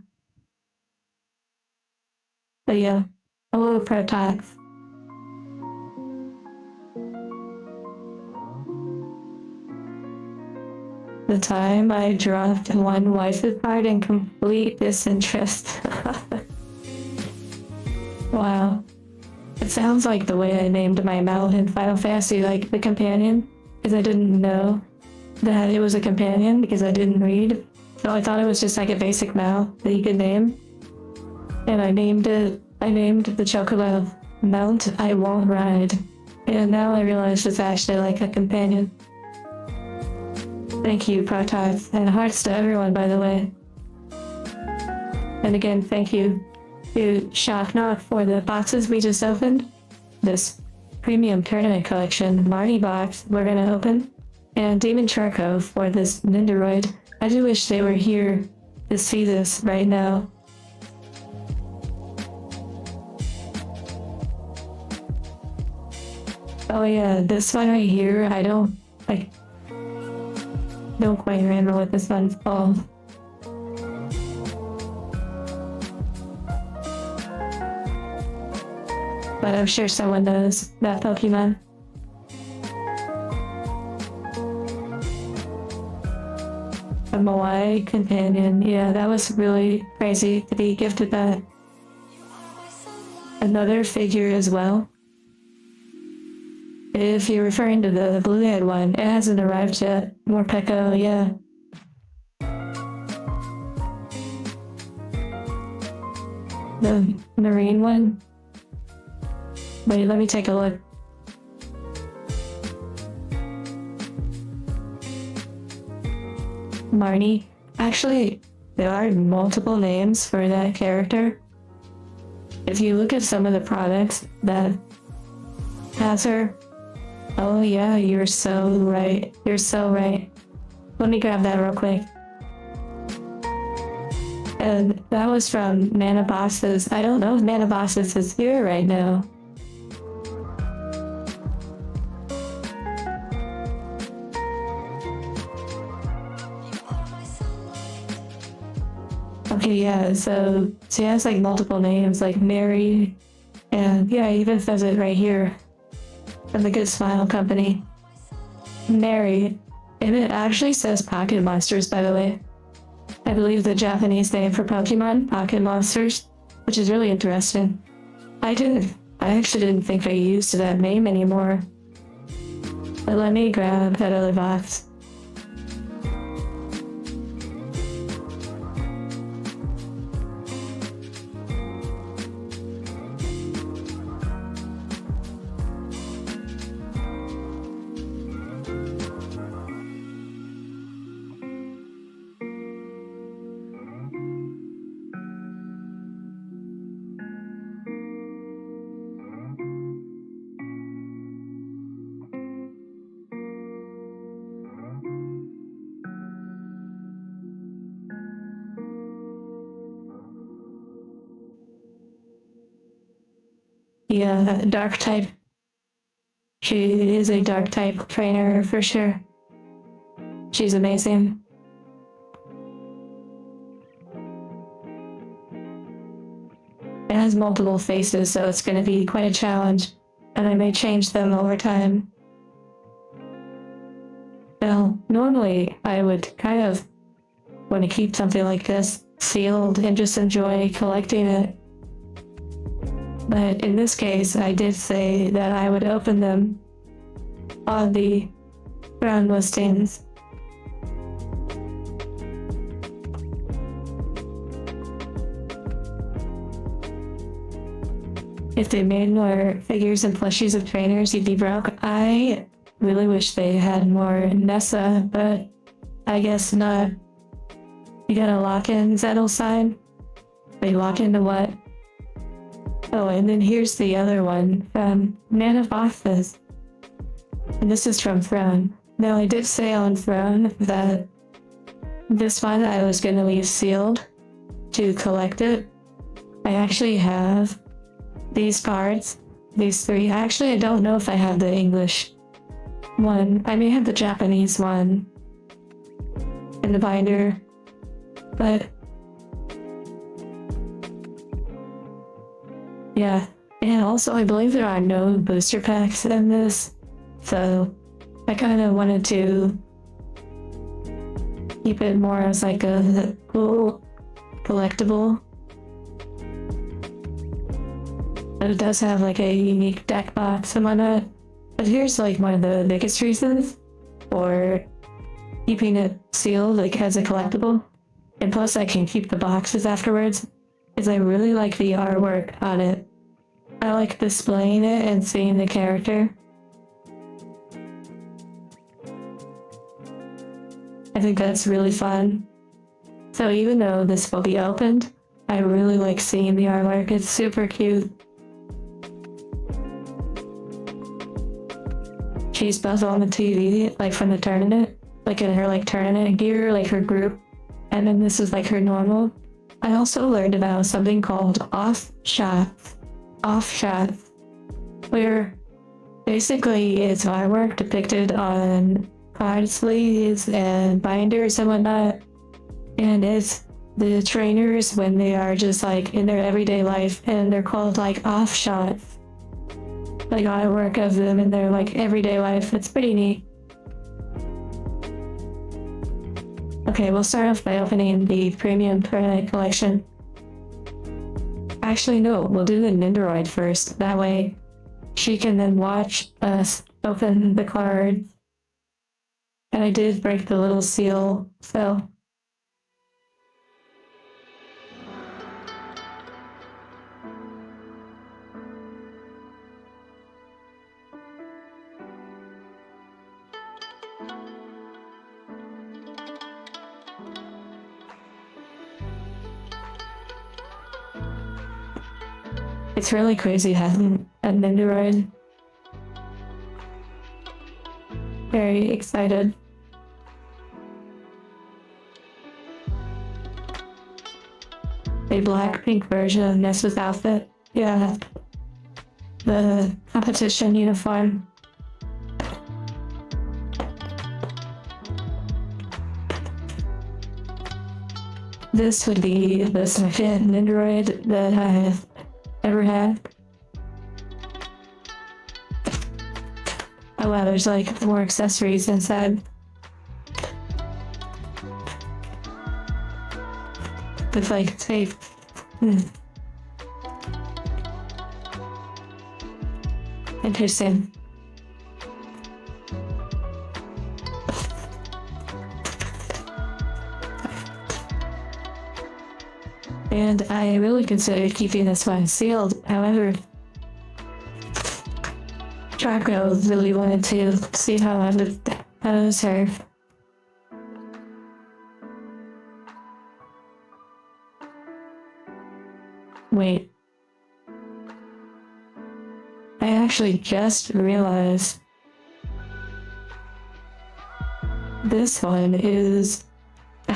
But yeah, hello, Protox. The time I dropped one waifu card in complete disinterest. Wow. It sounds like the way I named my mount in Final Fantasy, like the companion, because I didn't know that it was a companion because I didn't read. So I thought it was just like a basic mount that you could name. And I named the chocolate Mount I Won't Ride. And now I realize it's actually like a companion. Thank you, Protox, and hearts to everyone, by the way. And again, thank you to shock knock for the boxes we just opened. This premium tournament collection Marnie box we're gonna open, and Demon Charco for this Nindoroid. I do wish they were here to see this right now. Oh yeah, this one right here, I don't quite remember what this one's called. But I'm sure someone knows that Pokemon. A Moai companion, yeah, that was really crazy to be gifted that. Another figure as well. If you're referring to the blue-head one, it hasn't arrived yet. Morpeko, yeah. The marine one? Wait, let me take a look. Marnie. Actually, there are multiple names for that character. If you look at some of the products that has her, oh yeah, you're so right. You're so right. Let me grab that real quick. And that was from Manabosses. I don't know if Manabosses is here right now. Okay, yeah, so she has like multiple names, like Mary, and yeah, it even says it right here from the Good Smile Company. Mary, and it actually says Pocket Monsters, by the way. I believe the Japanese name for Pokemon, Pocket Monsters, which is really interesting. I actually didn't think they used that name anymore. But let me grab that other box. Yeah, dark type. She is a dark type trainer for sure. She's amazing. It has multiple faces, so it's going to be quite a challenge, and I may change them over time. Well, normally I would kind of want to keep something like this sealed and just enjoy collecting it. But in this case, I did say that I would open them on the ground listings. If they made more figures and plushies of trainers, you'd be broke. I really wish they had more Nessa, but I guess not. You gotta lock in Zettel sign. They lock into what? Oh, and then here's the other one from Manabosses. And this is from Throne. Now, I did say on Throne that this one I was going to leave sealed to collect it. I actually have these cards, these three. I don't know if I have the English one. I may have the Japanese one in the binder, but yeah. And also, I believe there are no booster packs in this, so I kind of wanted to keep it more as like a cool collectible. But it does have like a unique deck box and whatnot. But here's like one of the biggest reasons for keeping it sealed, like as a collectible. And plus I can keep the boxes afterwards, is I really like the artwork on it. I like displaying it and seeing the character. I think that's really fun. So even though this will be opened, I really like seeing the artwork. It's super cute. She's both on the TV, like from the tournament, like in her like tournament gear, like her group, and then this is like her normal. I also learned about something called off shots, where basically it's artwork depicted on card sleeves and binders and whatnot, and it's the trainers when they are just like in their everyday life, and they're called like off shots, like artwork of them in their like everyday life. It's pretty neat. Okay, we'll start off by opening the premium permanent collection. Actually, no, we'll do the Nindoroid first. That way, she can then watch us open the card. And I did break the little seal, so. It's really crazy having a Nindoroid. Very excited. A black-pink version of Nessa's outfit. Yeah. The competition uniform. This would be the second Nindoroid that I've ever had. Oh wow, there's like more accessories inside. With like tape. Interesting. And I really considered keeping this one sealed. However, Draco really wanted to see how I would pose her. Wait. I actually just realized this one is...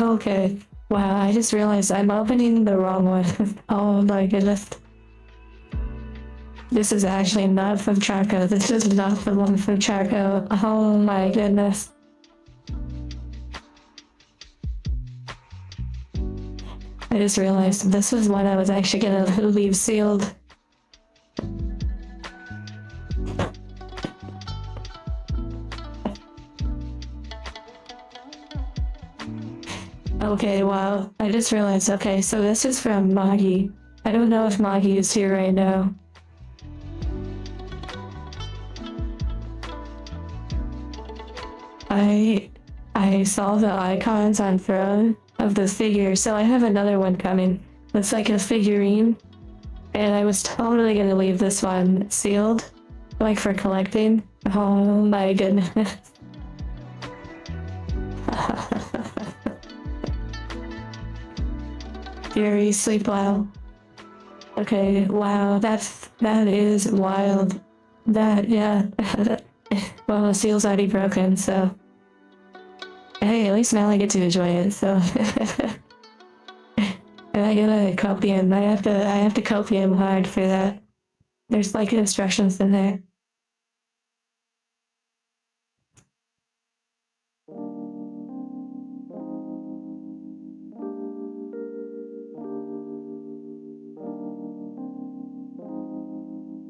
Okay. Wow, I just realized I'm opening the wrong one. Oh my goodness. This is actually not from Charco. This is not the one from Charco. Oh my goodness. I just realized this was one I was actually gonna leave sealed. Okay, wow. I just realized, okay, so this is from Maggie. I don't know if Maggie is here right now. I saw the icons on Throne of the figure, so I have another one coming. It's like a figurine. And I was totally gonna leave this one sealed, like for collecting. Oh my goodness. Fury, sleep well. Okay, wow, that is wild. That, yeah. Well, the seal's already broken, so. Hey, at least now I get to enjoy it, so. And I gotta copy him. I have to copy him hard for that. There's like instructions in there.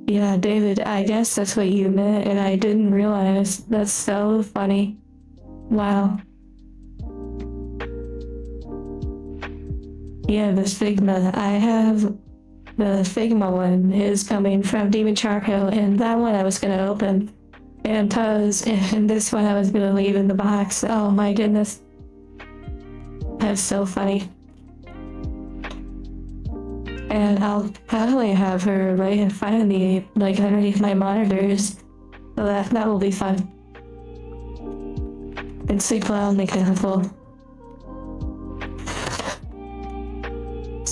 Yeah, David, I guess that's what you meant, and I didn't realize. That's so funny. Wow. Yeah, the Figma. I have the Figma one is coming from Demon Charco, and that one I was gonna open and pose, and this one I was gonna leave in the box. Oh my goodness. That's so funny. And I'll probably have her right in front of me, like underneath my monitors. So that will be fun. And sleep well, mechanical.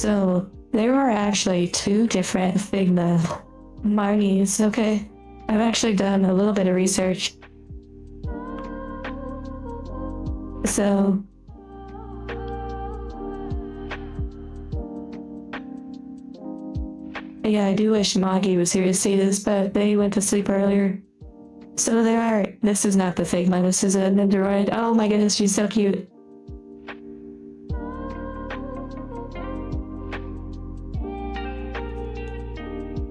So there are actually two different Figma Marnies, okay? I've actually done a little bit of research. So, yeah, I do wish Maggie was here to see this, but they went to sleep earlier. So this is not the Figma, this is an Android. Oh my goodness, she's so cute.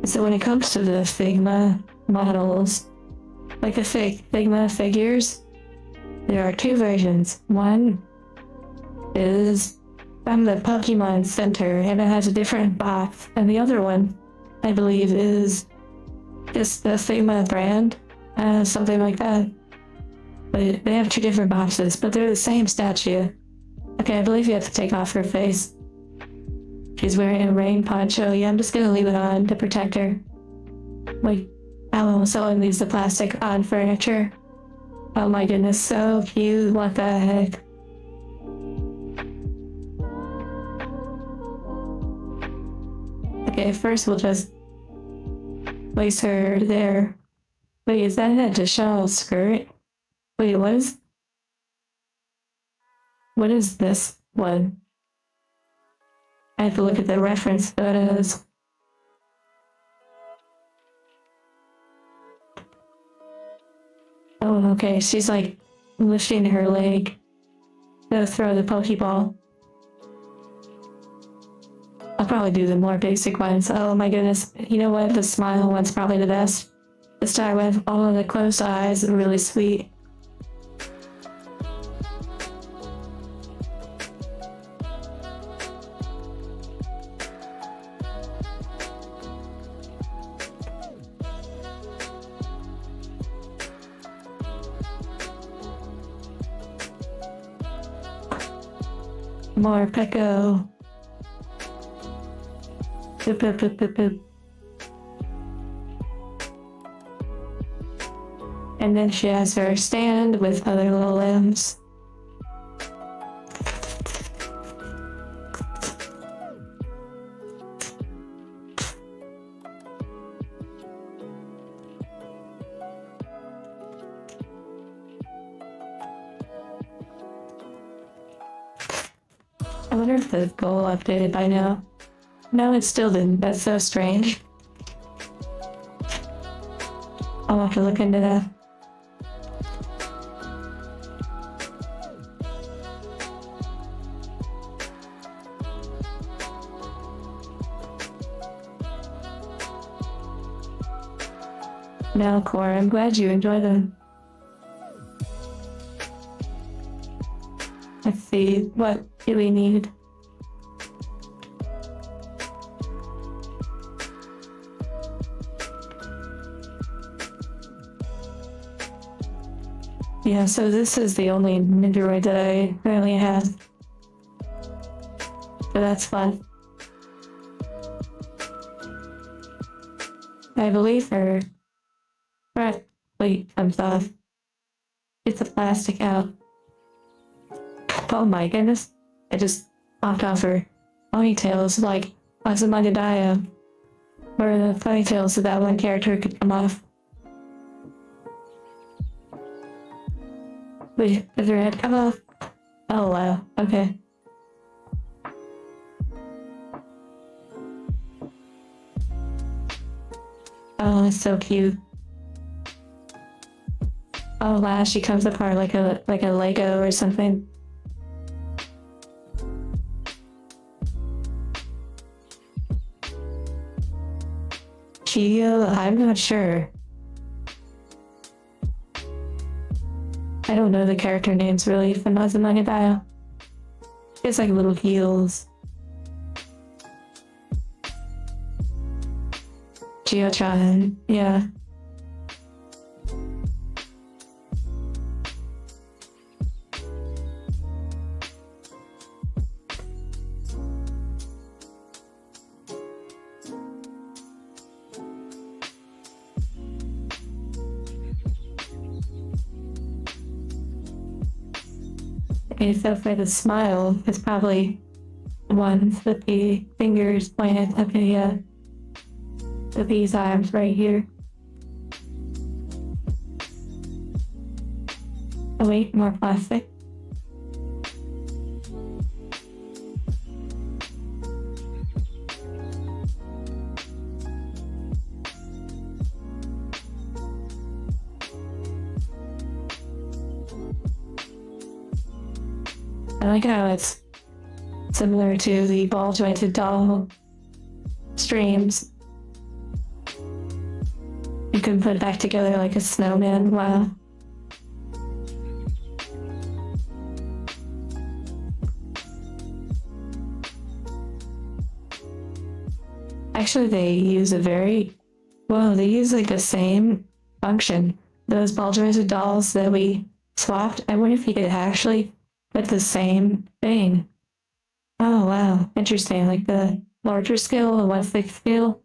So when it comes to the Figma models, like the Figma figures, there are two versions. One is from the Pokemon Center and it has a different box, and the other one, I believe, is just the Figma brand, something like that. But they have two different boxes, but they're the same statue. Okay, I believe you have to take off her face. She's wearing a rain poncho. Yeah, I'm just gonna leave it on to protect her. Wait, oh, someone leaves the plastic on furniture. Oh my goodness, so cute. What the heck? Okay, first we'll just place her there. Wait, is that an additional skirt? Wait, what is this one? I have to look at the reference photos. Oh, okay, she's like lifting her leg to throw the Pokeball. I'll probably do the more basic ones. Oh my goodness, you know what? The smile one's probably the best. To start with, all of the closed eyes are really sweet. More Pecco. Boop, boop, boop, boop, boop. And then she has her stand with other little limbs. I wonder if the goal updated by now. No, it still didn't. That's so strange. I'll have to look into that. No, Cora, I'm glad you enjoy them. Let's see, what do we need? Yeah, so this is the only Nindoroid that I currently have. So that's fun. I believe her. Right, wait, I'm soft. Get the plastic out. Oh my goodness. I just popped off her ponytails like Ozymandias. Or the ponytails so that one character could come off. Wait, did her head come off? Oh wow, okay. Oh, it's so cute. Oh wow, she comes apart like a Lego or something. Geo, I'm not sure. I don't know the character names really from Ozymandias. It's like little heels. Geotron, yeah. Okay, so for the smile, it's probably ones with the fingers pointed at these arms right here. Oh wait, more plastic. I like how it's similar to the ball jointed doll streams. You can put it back together like a snowman. Wow. Actually, they use they use like the same function. Those ball jointed dolls that we swapped, I wonder if you could actually put the same thing. Oh, wow. Interesting. Like the larger scale, the 1/6 scale.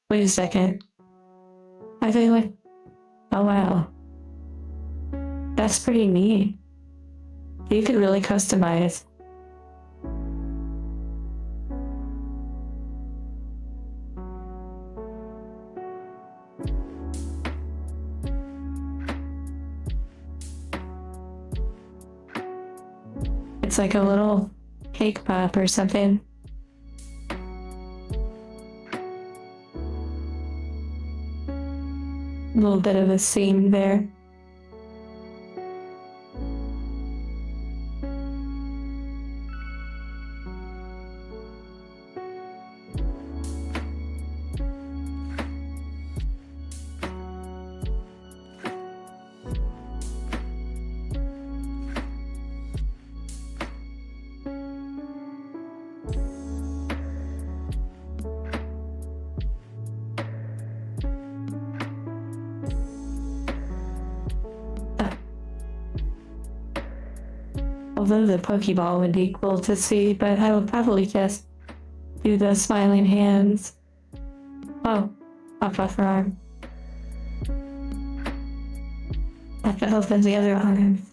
Wait a second. I feel like, oh, wow. That's pretty neat. You could really customize. It's like a little cake pop or something. A little bit of a seam there. Although the Pokeball would be cool to see, but I would probably just do the smiling hands. Oh, off her arm. I have to open the other arm.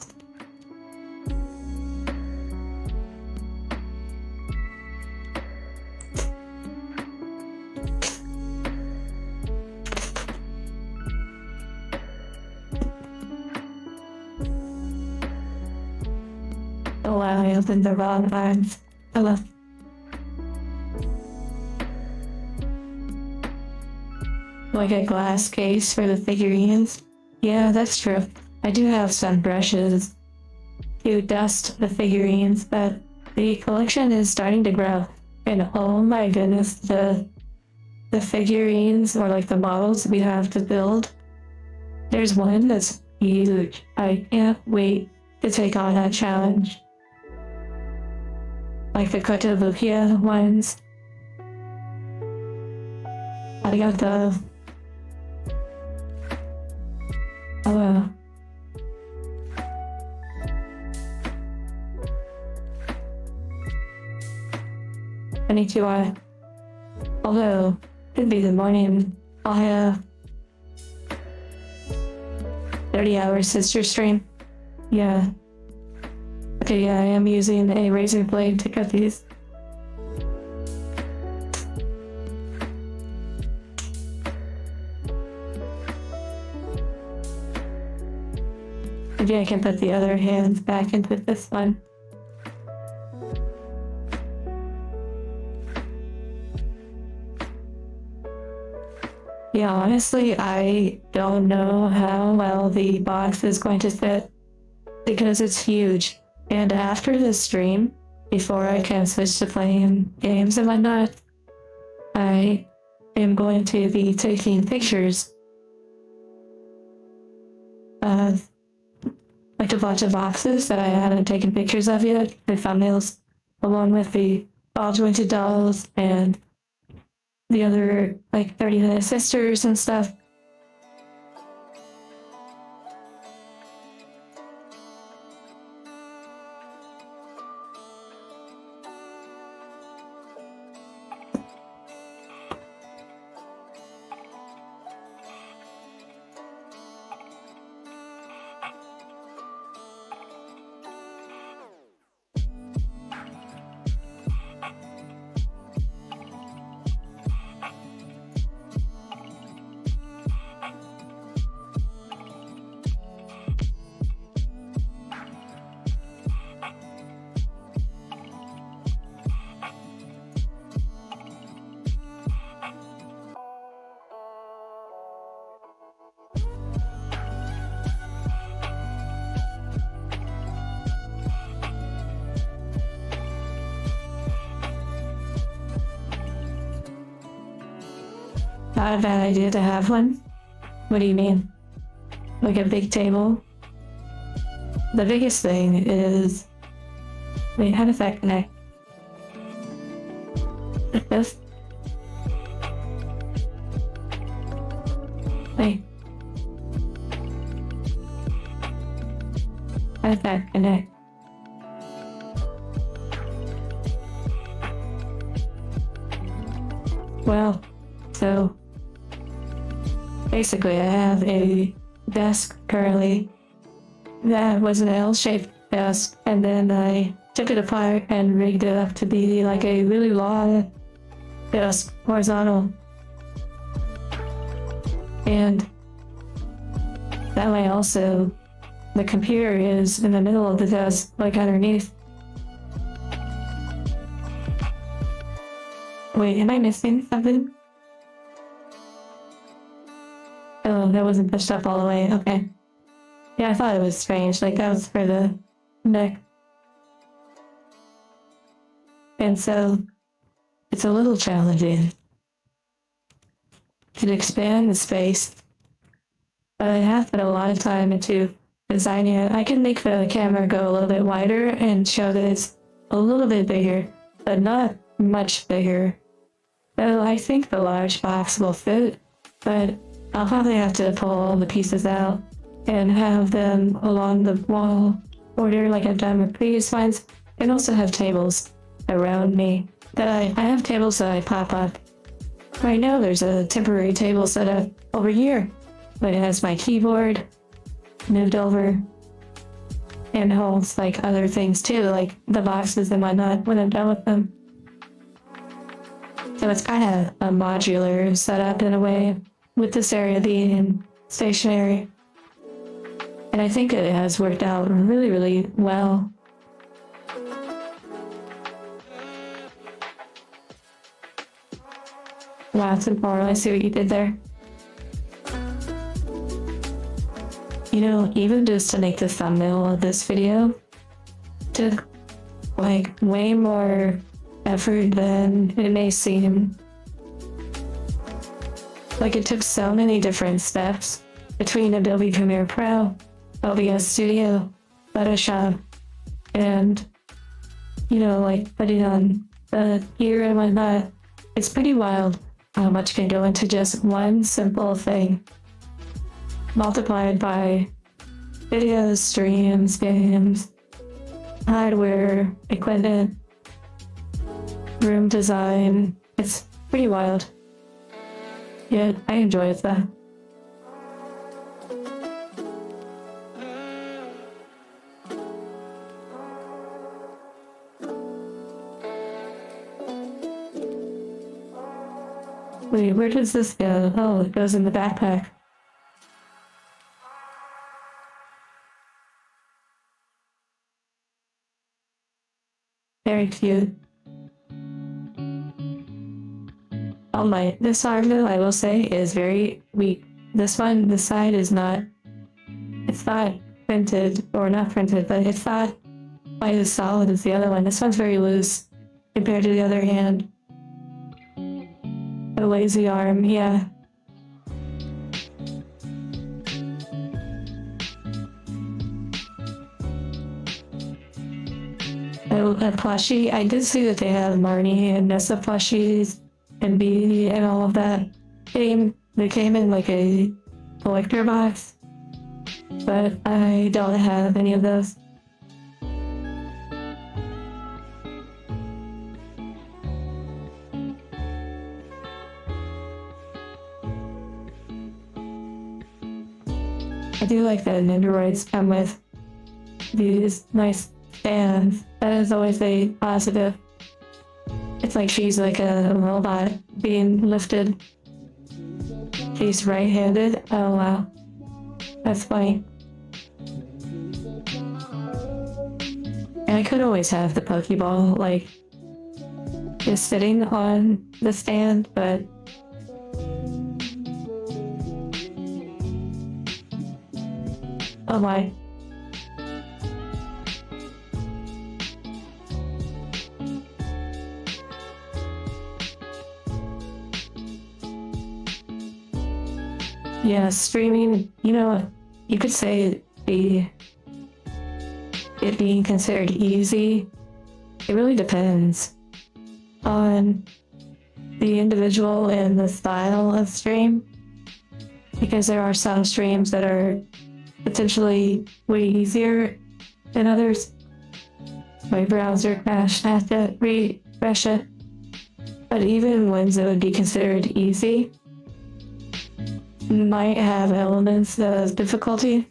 Oh wow, I opened the wrong arms. Oh well. Like a glass case for the figurines. Yeah, that's true. I do have some brushes to dust the figurines, but the collection is starting to grow. And oh my goodness, the figurines or like the models we have to build. There's one that's huge. I can't wait to take on that challenge. Like the Kotobukiya ones. Arigato. Hello. Konnichiwa. Although, could be the morning. I'll have 30-hour sister stream. Yeah. Okay, yeah, I am using a razor blade to cut these. Maybe I can put the other hand back into this one. Yeah, honestly, I don't know how well the box is going to fit because it's huge. And after the stream, before I can switch to playing games and whatnot, I am going to be taking pictures of like a bunch of boxes that I haven't taken pictures of yet, the thumbnails, along with the ball jointed dolls and the other like 30-minute sisters and stuff. not a bad idea to have one. What do you mean? Like a big table? The biggest thing is... Wait, how does that connect? Like this? Wait. How does that connect? Well, so basically I have a desk currently that was an L-shaped desk, and then I took it apart and rigged it up to be like a really long desk, horizontal. And that way also the computer is in the middle of the desk, like underneath. Wait, am I missing something? Oh, that wasn't pushed up all the way, okay. Yeah, I thought it was strange, like that was for the neck. And so, it's a little challenging to expand the space, but I have put a lot of time into designing it. I can make the camera go a little bit wider and show that it's a little bit bigger, but not much bigger. So I think the large box will fit, but I'll probably have to pull all the pieces out and have them along the wall order like I've done with previous ones, and also have tables around me. That I have tables that I pop up. Right now there's a temporary table set up over here, but it has my keyboard moved over and holds like other things too, like the boxes and whatnot when I'm done with them. So it's kind of a modular setup in a way, with this area being stationary. And I think it has worked out really, really well. Wow, it's important. I see what you did there. You know, even just to make the thumbnail of this video took like way more effort than it may seem. Like it took so many different steps between Adobe Premiere Pro, OBS Studio, Photoshop, and, you know, like putting on the gear and whatnot. It's pretty wild how much can go into just one simple thing, multiplied by videos, streams, games, hardware, equipment, room design. It's pretty wild. Yeah, I enjoy it though. Wait, where does this go? Oh, it goes in the backpack. Very cute. Oh my, this arm though, I will say, is very weak. This one, this side is not, it's not printed, or not printed, but it's not quite as solid as the other one. This one's very loose compared to the other hand. The lazy arm, yeah. A plushie, I did see that they have Marnie and Nessa plushies and B and all of that. They came in like a collector box, but I don't have any of those. I do like that Nendoroids come with these nice stands. That is always a positive. It's like she's like a robot being lifted. She's right-handed. Oh wow. That's funny. And I could always have the Pokeball, like, just sitting on the stand, but oh my. Yeah, streaming, you could say it being considered easy. It really depends on the individual and the style of stream, because there are some streams that are potentially way easier than others. My browser crashed, I have to refresh it. But even ones that would be considered easy might have elements of difficulty.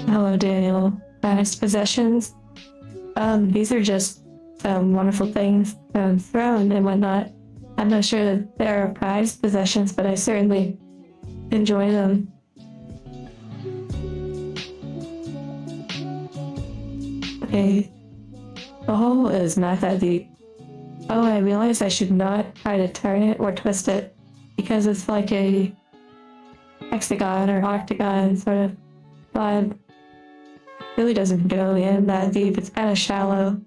Hello, Daniel. Prized possessions. These are just wonderful things thrown and whatnot. I'm not sure that they're prized possessions, but I certainly enjoy them. Okay, the hole is not that deep. Oh, I realized I should not try to turn it or twist it, because it's like a hexagon or octagon sort of vibe. Really doesn't go in that deep. It's kind of shallow,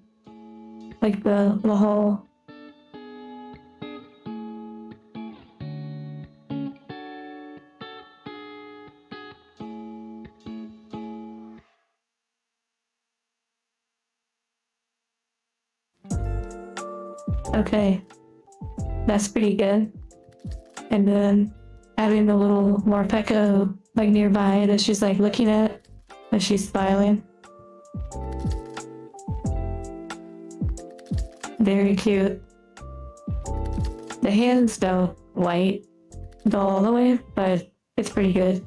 like the hole. Okay, that's pretty good. And then having the little Morpeko like nearby that she's like looking at as she's smiling. Very cute. The hands don't white go all the way, but it's pretty good.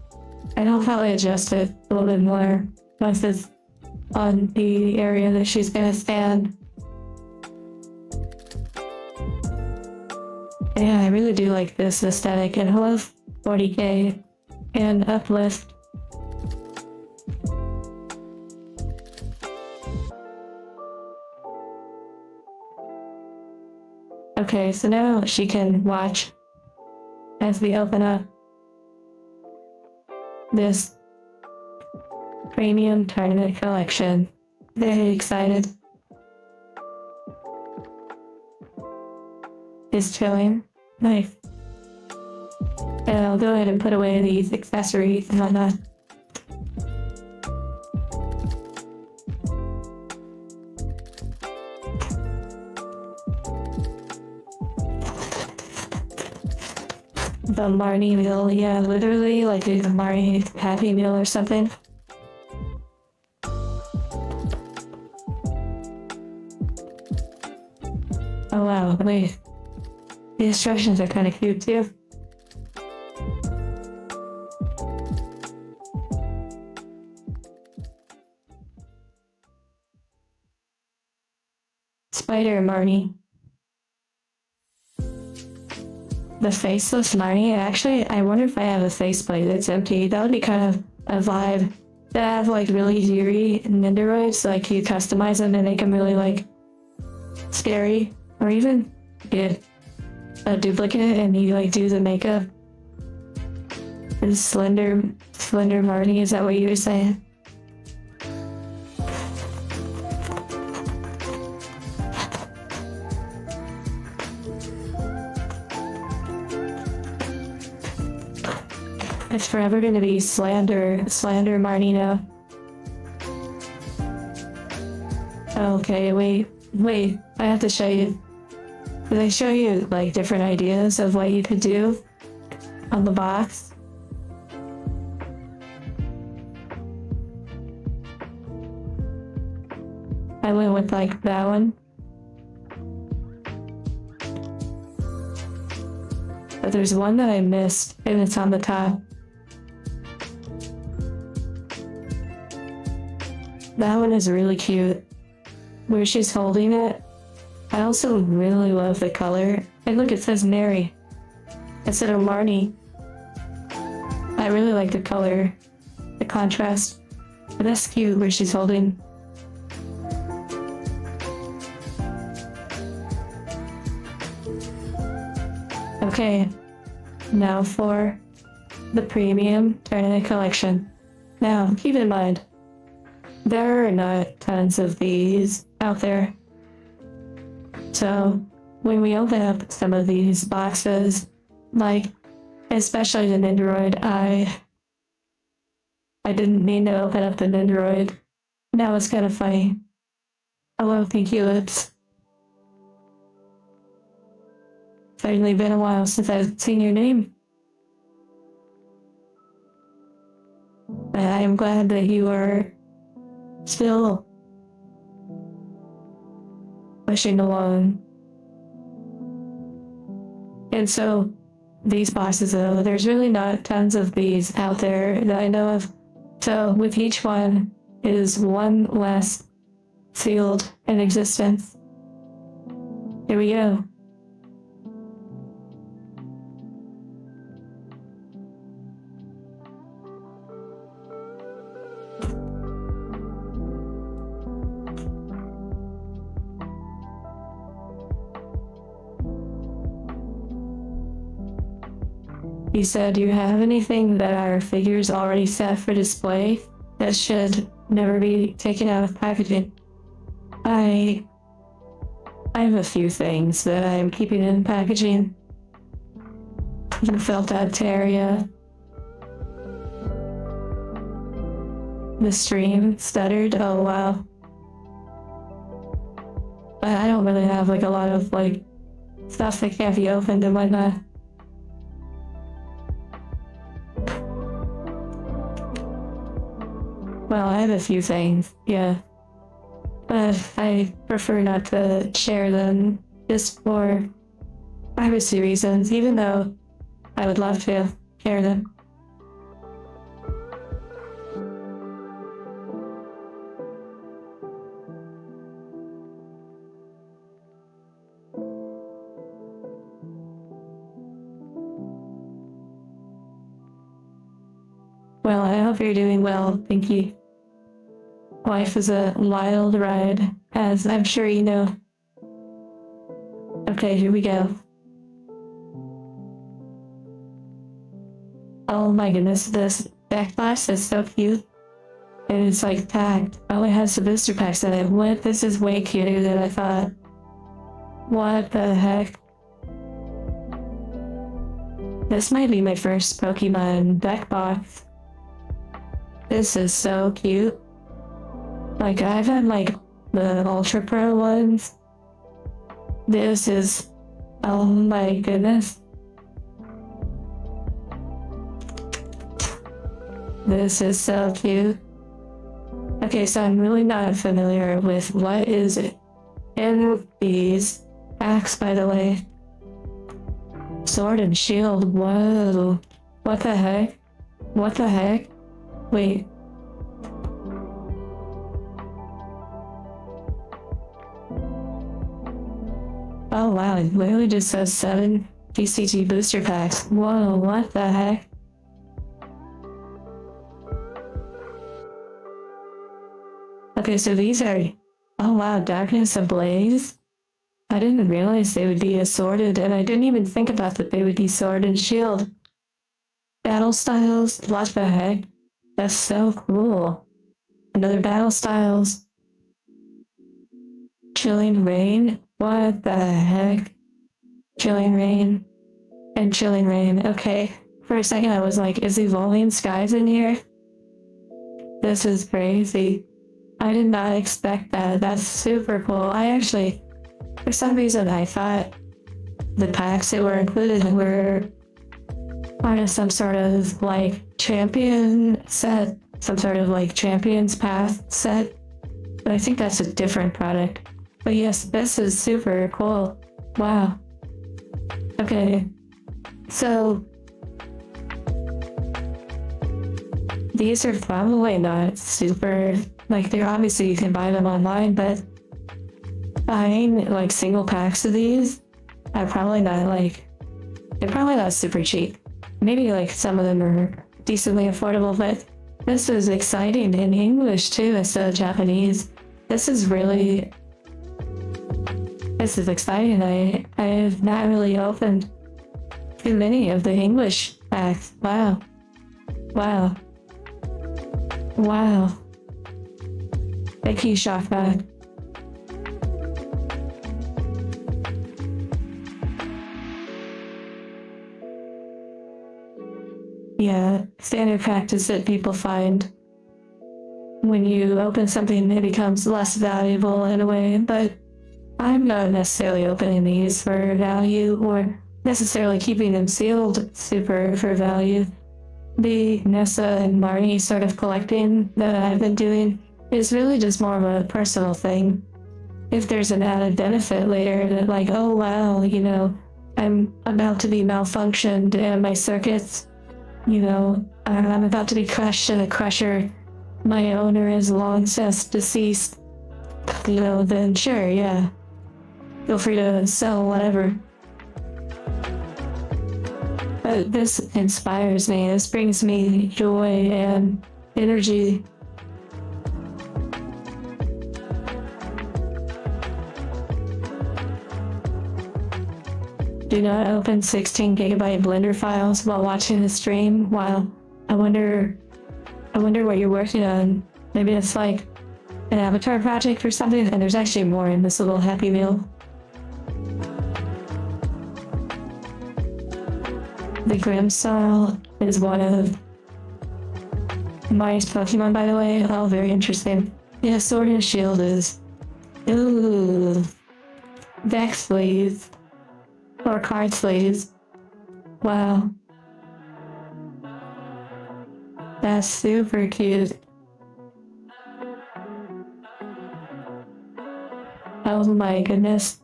And I'll probably adjust it a little bit more once it's on the area that she's gonna stand. Yeah, I really do like this aesthetic, and I love 40K and uplift. Okay, so now she can watch as we open up this premium tournament collection. Very excited. Is chilling. Nice. And I'll go ahead and put away these accessories and whatnot. The Marnie meal, yeah, literally like a Marnie Happy Meal or something. Oh wow, wait. The instructions are kind of cute too. Spider Marnie. The faceless Marnie. Actually, I wonder if I have a faceplate that's empty. That would be kind of a vibe. That have like really eerie Nendoroids, like you customize them and make them really like scary, or even get a duplicate and you like do the makeup. And slender Marnie, is that what you were saying? It's forever gonna be slander Marnie now. Okay, wait, I have to show you. Did I show you like different ideas of what you could do on the box? I went with like that one. But there's one that I missed and it's on the top. That one is really cute. Where she's holding it. I also really love the color. And look, it says Mary instead of Marnie. I really like the color, the contrast. But that's cute where she's holding. Okay, now for the premium tournament collection. Now, keep in mind, there are not tons of these out there. So when we open up some of these boxes, like especially the Nendoroid, I didn't mean to open up the Nendoroid. That was kind of funny. Hello, thank you, Lips. It's certainly been a while since I've seen your name. But I am glad that you are still pushing along. And so, these boxes, though, there's really not tons of these out there that I know of. So, with each one is one less sealed in existence. Here we go. You said, do you have anything that are figures already set for display that should never be taken out of packaging? I have a few things that I'm keeping in packaging. You felt that Terria. The stream stuttered. Oh wow. But I don't really have like a lot of like stuff that can't be opened and whatnot. Well, I have a few things, yeah. But I prefer not to share them just for privacy reasons, even though I would love to share them. Well, I hope you're doing well, thank you. Life is a wild ride, as I'm sure you know. Okay, here we go. Oh my goodness, this back box is so cute. And it's like packed. Oh, it has the booster packs in it. What? This is way cuter than I thought. What the heck? This might be my first Pokemon deck box. This is so cute. Like, I've had, like, the Ultra Pro ones. This is... oh my goodness. This is so cute. Okay, so I'm really not familiar with what is in these packs, by the way. Sword and Shield, whoa. What the heck? What the heck? Wait. Oh wow, it literally just says 7 TCG booster packs. Whoa, what the heck? Okay, so these are... oh wow, Darkness Ablaze? I didn't realize they would be assorted, and I didn't even think about that they would be Sword and Shield. Battle Styles? What the heck? That's so cool. Another Battle Styles. Chilling Rain? What the heck? Chilling Rain. And Chilling Rain. Okay. For a second I was like, is Evolving Skies in here? This is crazy. I did not expect that. That's super cool. I actually, for some reason, I thought the packs that were included were part of some sort of like champion set, some sort of like Champion's Path set. But I think that's a different product. But yes, this is super cool. Wow. Okay. So these are probably not super, like, they're obviously you can buy them online, but buying like single packs of these are probably not like, they're probably not super cheap. Maybe like some of them are decently affordable, but this is exciting in English too instead of Japanese. This is really, this is exciting. I have not really opened too many of the English packs. Wow. Wow. Wow. Thank you, Shockback. yeah, standard practice that people find when you open something, it becomes less valuable in a way, but I'm not necessarily opening these for value or necessarily keeping them sealed super for value. The Nessa and Marnie sort of collecting that I've been doing is really just more of a personal thing. If there's an added benefit later that like, oh wow, I'm about to be malfunctioned and my circuits, I'm about to be crushed in a crusher, my owner is long since deceased, then sure, yeah. Feel free to sell whatever. But this inspires me. This brings me joy and energy. Do not open 16 gigabyte Blender files while watching the stream. Wow. I wonder what you're working on. Maybe it's like an avatar project or something, and there's actually more in this little Happy Meal. The Grimstyle is one of my Pokemon, by the way. Oh, very interesting. Yeah, Sword and Shield is... Ooh. Deck sleeves. Or card sleeves. Wow. That's super cute. Oh my goodness.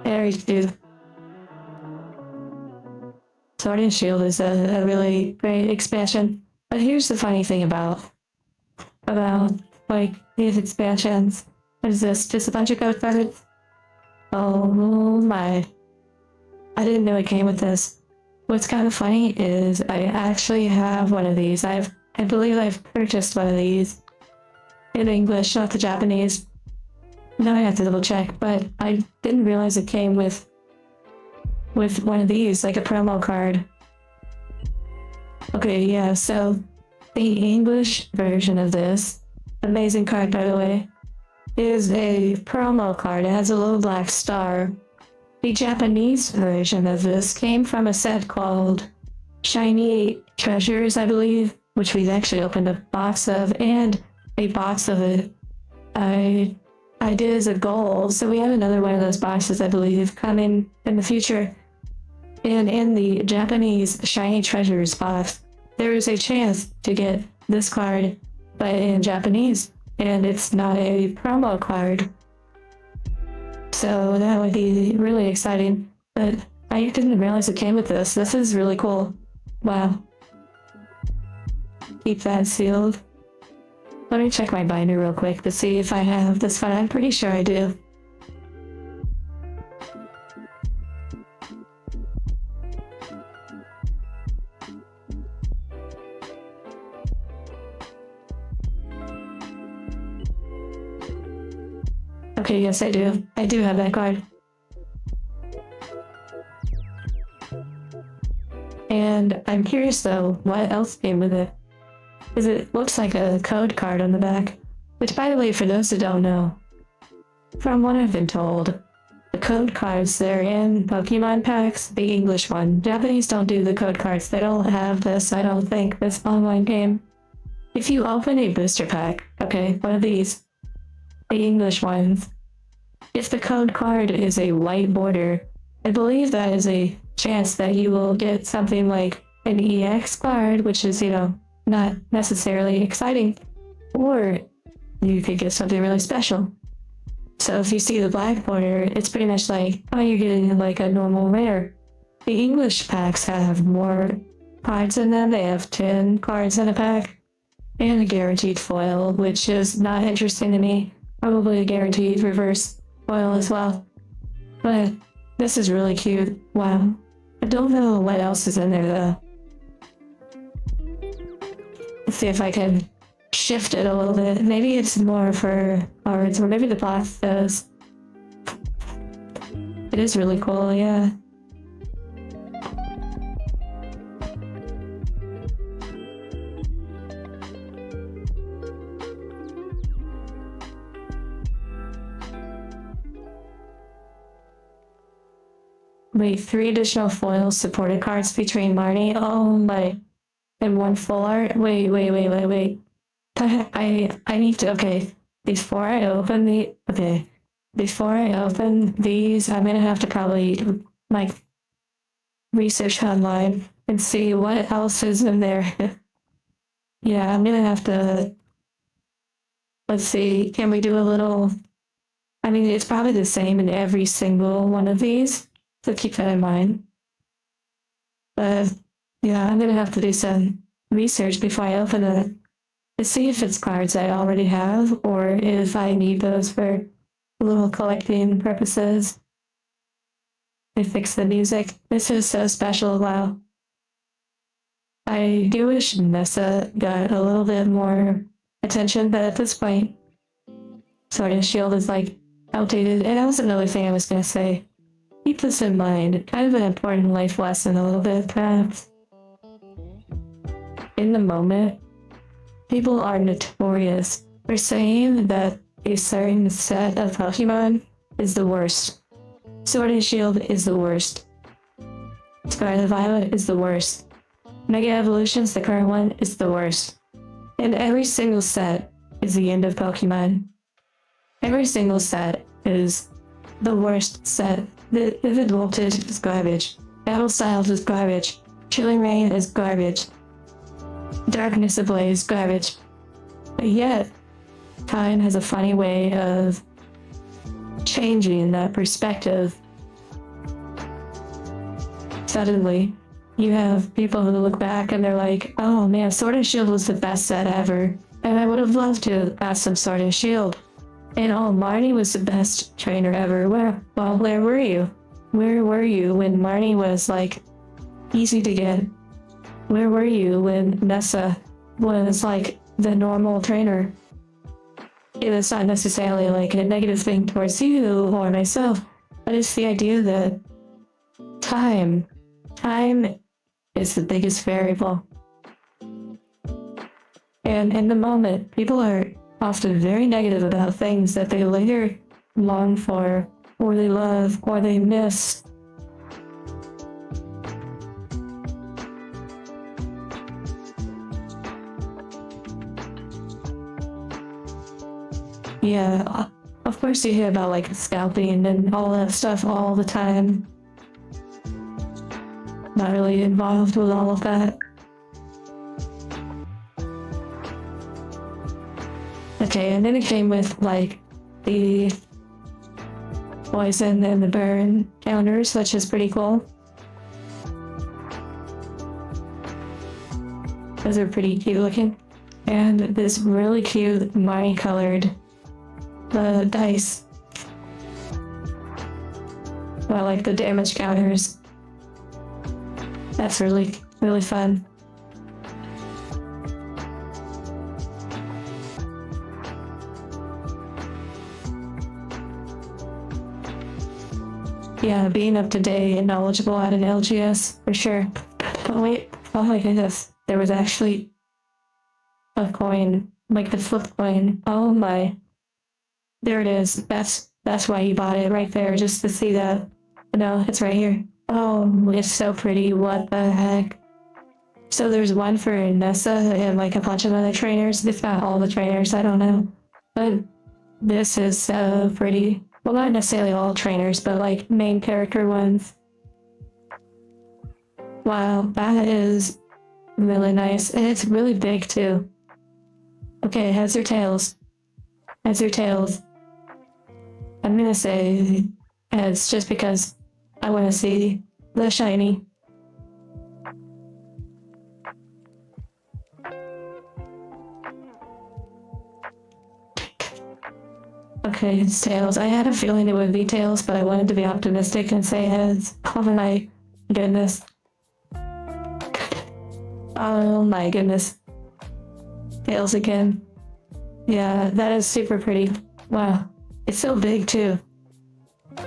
Very cute. Sword and Shield is a really great expansion. But here's the funny thing about like these expansions. What is this? Just a bunch of code cards? Oh my. I didn't know it came with this. What's kind of funny is I actually have one of these. I believe I've purchased one of these in English, not the Japanese. Now I have to double check, but I didn't realize it came with one of these, like a promo card. Okay, yeah, so the English version of this, amazing card by the way, is a promo card. It has a little black star. The Japanese version of this came from a set called Shiny Treasures, I believe, which we've actually opened a box of, and a box of it I did as a goal. So we have another one of those boxes, I believe, coming in the future. And in the Japanese Shiny Treasures box, there is a chance to get this card, but in Japanese, and it's not a promo card. So that would be really exciting. But I didn't realize it came with this. This is really cool. Wow. Keep that sealed. Let me check my binder real quick to see if I have this one. I'm pretty sure I do. Okay, yes I do. I do have that card. And I'm curious though, what else came with it? Because it looks like a code card on the back. Which, by the way, for those who don't know, from what I've been told, the code cards, they're in Pokemon packs, the English one. Japanese don't do the code cards. They don't have this, I don't think, this online game. If you open a booster pack, okay, one of these, the English ones, if the code card is a white border, I believe that is a chance that you will get something like an EX card, which is, not necessarily exciting, or you could get something really special. So if you see the black border, it's pretty much like, oh, you're getting like a normal rare. The English packs have more cards in them. They have 10 cards in a pack, and a guaranteed foil, which is not interesting to me. Probably a guaranteed reverse foil as well. But this is really cute. Wow. I don't know what else is in there though. Let's see if I can shift it a little bit. Maybe it's more for cards, or maybe the box does. It is really cool, yeah. Wait, 3 additional foil supported cards featuring Marnie. Oh my. And 1 full art. Wait. I need to, okay. Before I open these, I'm gonna have to probably, like, research online and see what else is in there. Yeah, I'm gonna have to, let's see, can we do a little, I mean, it's probably the same in every single one of these, so keep that in mind. But yeah, I'm gonna have to do some research before I open it to see if it's cards I already have or if I need those for little collecting purposes. They fix the music. This is so special. Wow. I do wish Nessa got a little bit more attention, but at this point, Sword and Shield is like outdated. And that was another thing I was gonna say. Keep this in mind. Kind of an important life lesson a little bit, perhaps. In the moment, people are notorious for saying that a certain set of Pokemon is the worst. Sword and Shield is the worst. Scarlet Violet is the worst. Mega Evolutions, the current one, is the worst. And every single set is the end of Pokemon. Every single set is the worst set. The Vivid Voltage is garbage. Battle Styles is garbage. Chilling Rain is garbage. Darkness Ablaze, garbage. But yet, time has a funny way of changing that perspective. Suddenly, you have people who look back and they're like, oh man, Sword and Shield was the best set ever. And I would have loved to have some Sword and Shield. And oh, Marnie was the best trainer ever. Where were you? Where were you when Marnie was like easy to get? Where were you when Nessa was like the normal trainer? It's not necessarily like a negative thing towards you or myself, but it's the idea that time is the biggest variable. And in the moment, people are often very negative about things that they later long for, or they love, or they miss. Yeah, of course you hear about like scalping and all that stuff all the time. Not really involved with all of that. Okay, and then it came with like the poison and the burn counters, which is pretty cool. Those are pretty cute looking. And this really cute Marnie colored dice. Well, like the damage counters. That's really fun. Yeah, being up to date and knowledgeable at an LGS, for sure. Oh wait, oh my goodness. There was actually a coin, like the flip coin. Oh my. There it is. That's why you bought it right there, just to see that. No, it's right here. Oh, it's so pretty. What the heck? So there's one for Nessa and like a bunch of other trainers. If not all the trainers, I don't know. But this is so pretty. Well, not necessarily all trainers, but like main character ones. Wow, that is really nice. And it's really big too. Okay, heads or tails? Heads or tails? I'm gonna say heads just because I want to see the shiny. Okay, it's tails. I had a feeling it would be tails, but I wanted to be optimistic and say heads. Oh my goodness. Oh my goodness. Tails again. Yeah, that is super pretty. Wow. It's so big too. I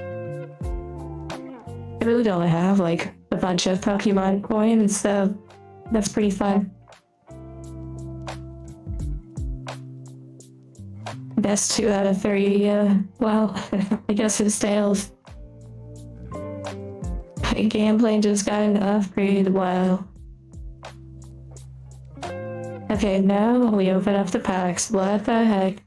really don't have like a bunch of Pokemon coins, so that's pretty fun. Best 2 out of 3, well, I guess it's tails. Gambling just got an upgrade. Wow. Okay, now we open up the packs. What the heck?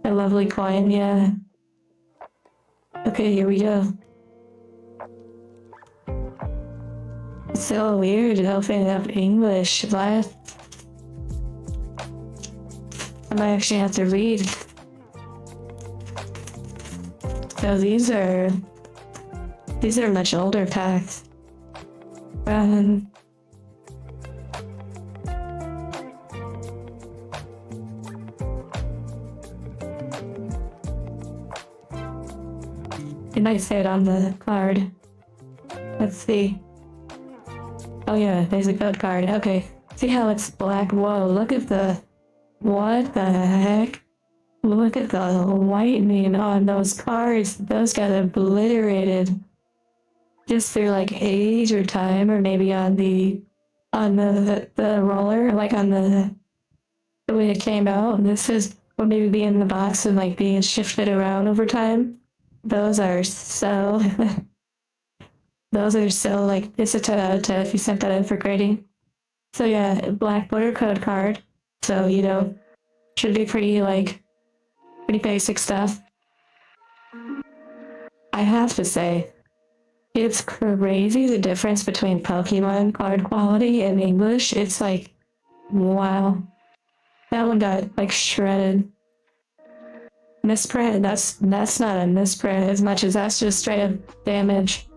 A lovely coin, yeah. Okay, here we go. It's so weird opening up English. What? I might actually have to read. So these are much older packs. It might say it on the card. Let's see. Oh yeah, there's a code card. Okay. See how it's black? Whoa, look at the... What the heck? Look at the whitening on those cards. Those got obliterated. Just through like age or time, or maybe on the roller, like on the way it came out. This is what maybe be in the box and like being shifted around over time. Those are so like, it's a 10 out of 10 if you sent that in for grading. So yeah, black border code card. So, you know, should be pretty basic stuff. I have to say, it's crazy the difference between Pokemon card quality and English. It's like, wow. That one got like shredded. Misprint, that's not a misprint as much as that's just straight up damage.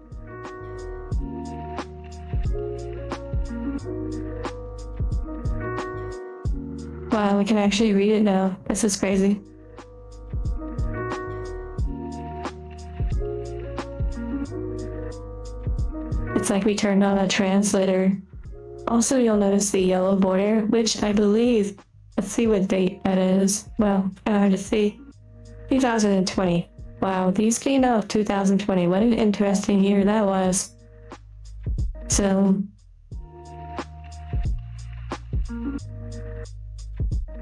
Wow, we can actually read it now. This is crazy. It's like we turned on a translator. Also, you'll notice the yellow border, which I believe, let's see what date that is. Well, kind of hard to see. 2020. Wow, these came out 2020. What an interesting year that was. So...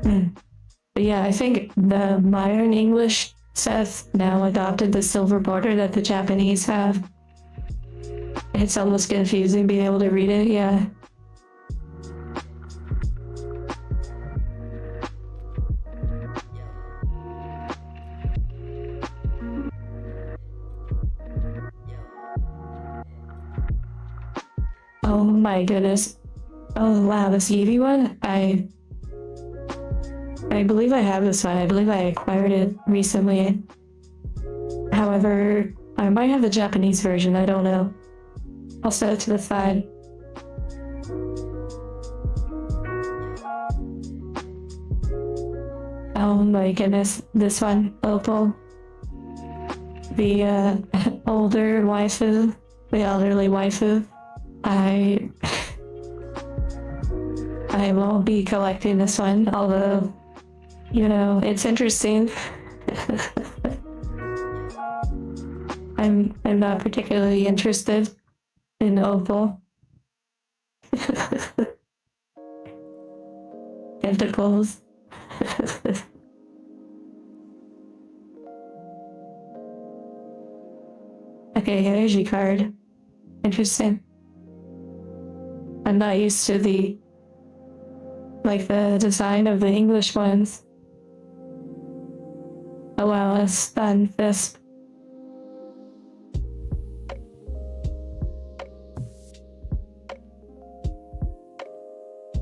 But yeah, I think the modern English sets now adopted the silver border that the Japanese have. It's almost confusing being able to read it, yeah. Oh my goodness. Oh wow, this Eevee one? I believe I have this one. I believe I acquired it recently. However, I might have the Japanese version, I don't know. I'll set it to the side. Oh my goodness, this one, Opal. The older waifu, the elderly waifu. I won't be collecting this one, although, you know, it's interesting. I'm not particularly interested in Opal. Tentacles. Okay, energy card. Interesting. I'm not used to the design of the English ones. Oh wow, a stun fist.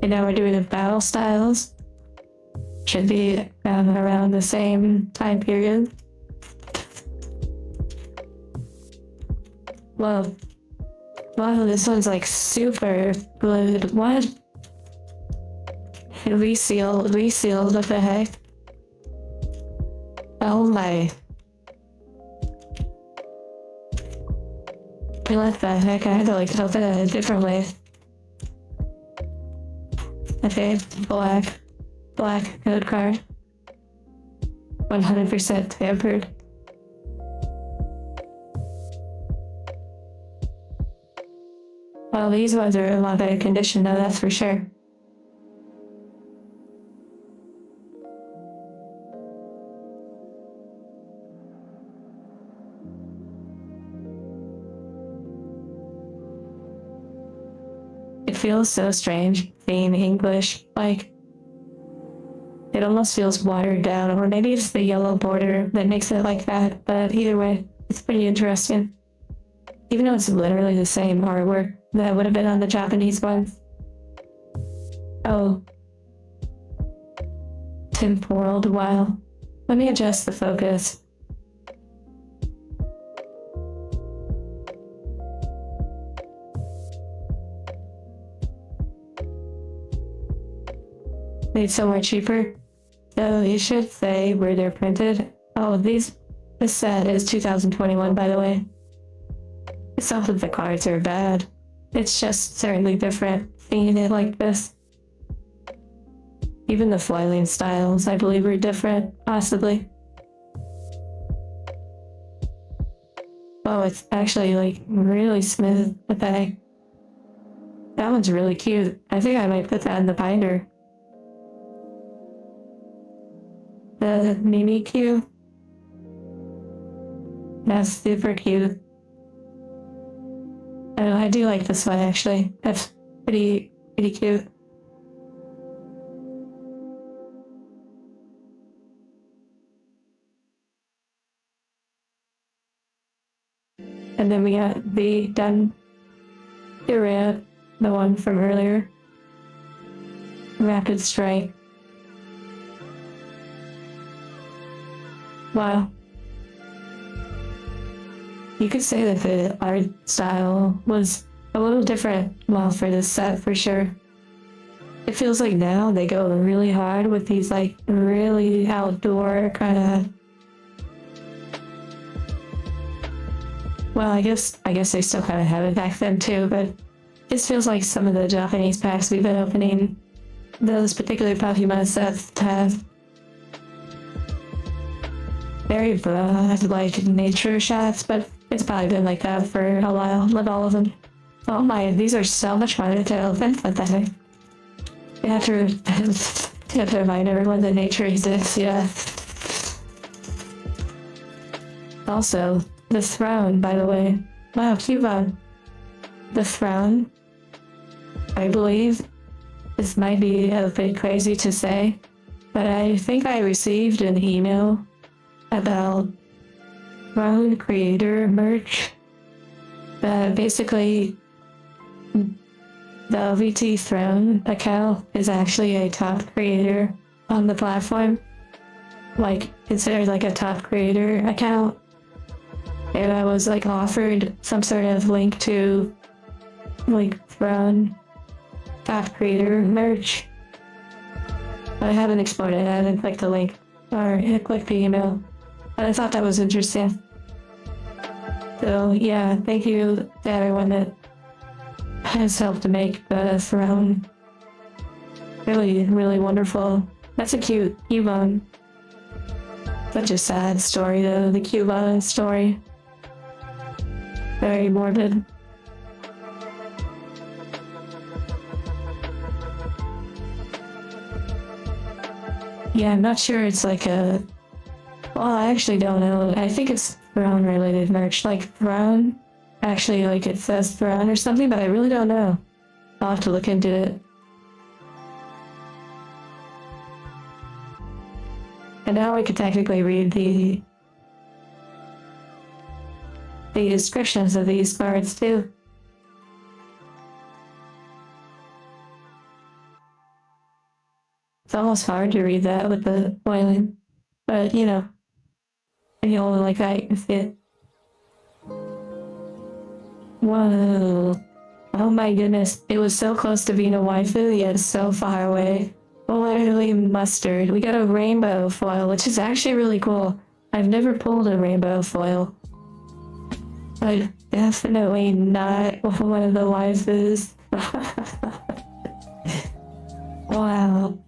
And now we're doing the battle styles. Should be around the same time period. Whoa. Wow, this one's like super good. What? Resealed, what the heck? Oh my. What the heck? I had to like open it a different way. Okay, black code card. 100% tampered. Well, these ones are in a lot better condition though, that's for sure. It feels so strange being English. Like, it almost feels watered down, or maybe it's the yellow border that makes it like that. But either way, it's pretty interesting. Even though it's literally the same artwork that would have been on the Japanese ones. Oh. Temporal while. Let me adjust the focus. Made somewhere cheaper. So you should say where they're printed. Oh, this set is 2021, by the way. It's not that the cards are bad. It's just certainly different seeing it like this. Even the foiling styles, I believe, are different, possibly. Oh, it's actually like really smooth, the bag. That one's really cute. I think I might put that in the binder. The Mimi Q. That's super cute. Oh, I do like this one actually. That's pretty cute. And then we got the done red, the one from earlier. Rapid Strike. Wow. You could say that the art style was a little different, well, for this set for sure. It feels like now they go really hard with these like really outdoor kind of. Well, I guess they still kind of have it back then too, but this feels like some of the Japanese packs we've been opening. Those particular Pokemon sets have very broad, like, nature shots, but it's probably been like that for a while with all of them. Oh my, these are so much harder to open, but then you have to remind everyone that nature exists, yeah. Also, the throne, by the way. Wow, Cubone. The throne, I believe, this might be a bit crazy to say, but I think I received an email about Throne Creator merch. Basically, the OVT Throne account is actually a top creator on the platform. Like, considered like a top creator account. And I was like offered some sort of link to like Throne top creator merch. I haven't explored it, I haven't clicked the link or clicked the email. But I thought that was interesting. So yeah, thank you to everyone that has helped to make the Throne really, really wonderful. That's a cute Cubone. Such a sad story though, the Cubone story. Very morbid. Yeah, I'm not sure it's like a... Well, I actually don't know. I think it's Throne related merch. Like Throne? Actually, like it says Throne or something, but I really don't know. I'll have to look into it. And now I could technically read the descriptions of these cards too. It's almost hard to read that with the foiling, but you know, and you only like that, you can see it. Whoa. Oh my goodness, it was so close to being a waifu, yet so far away. Literally mustard. We got a rainbow foil, which is actually really cool. I've never pulled a rainbow foil. But definitely not one of the waifus. Wow,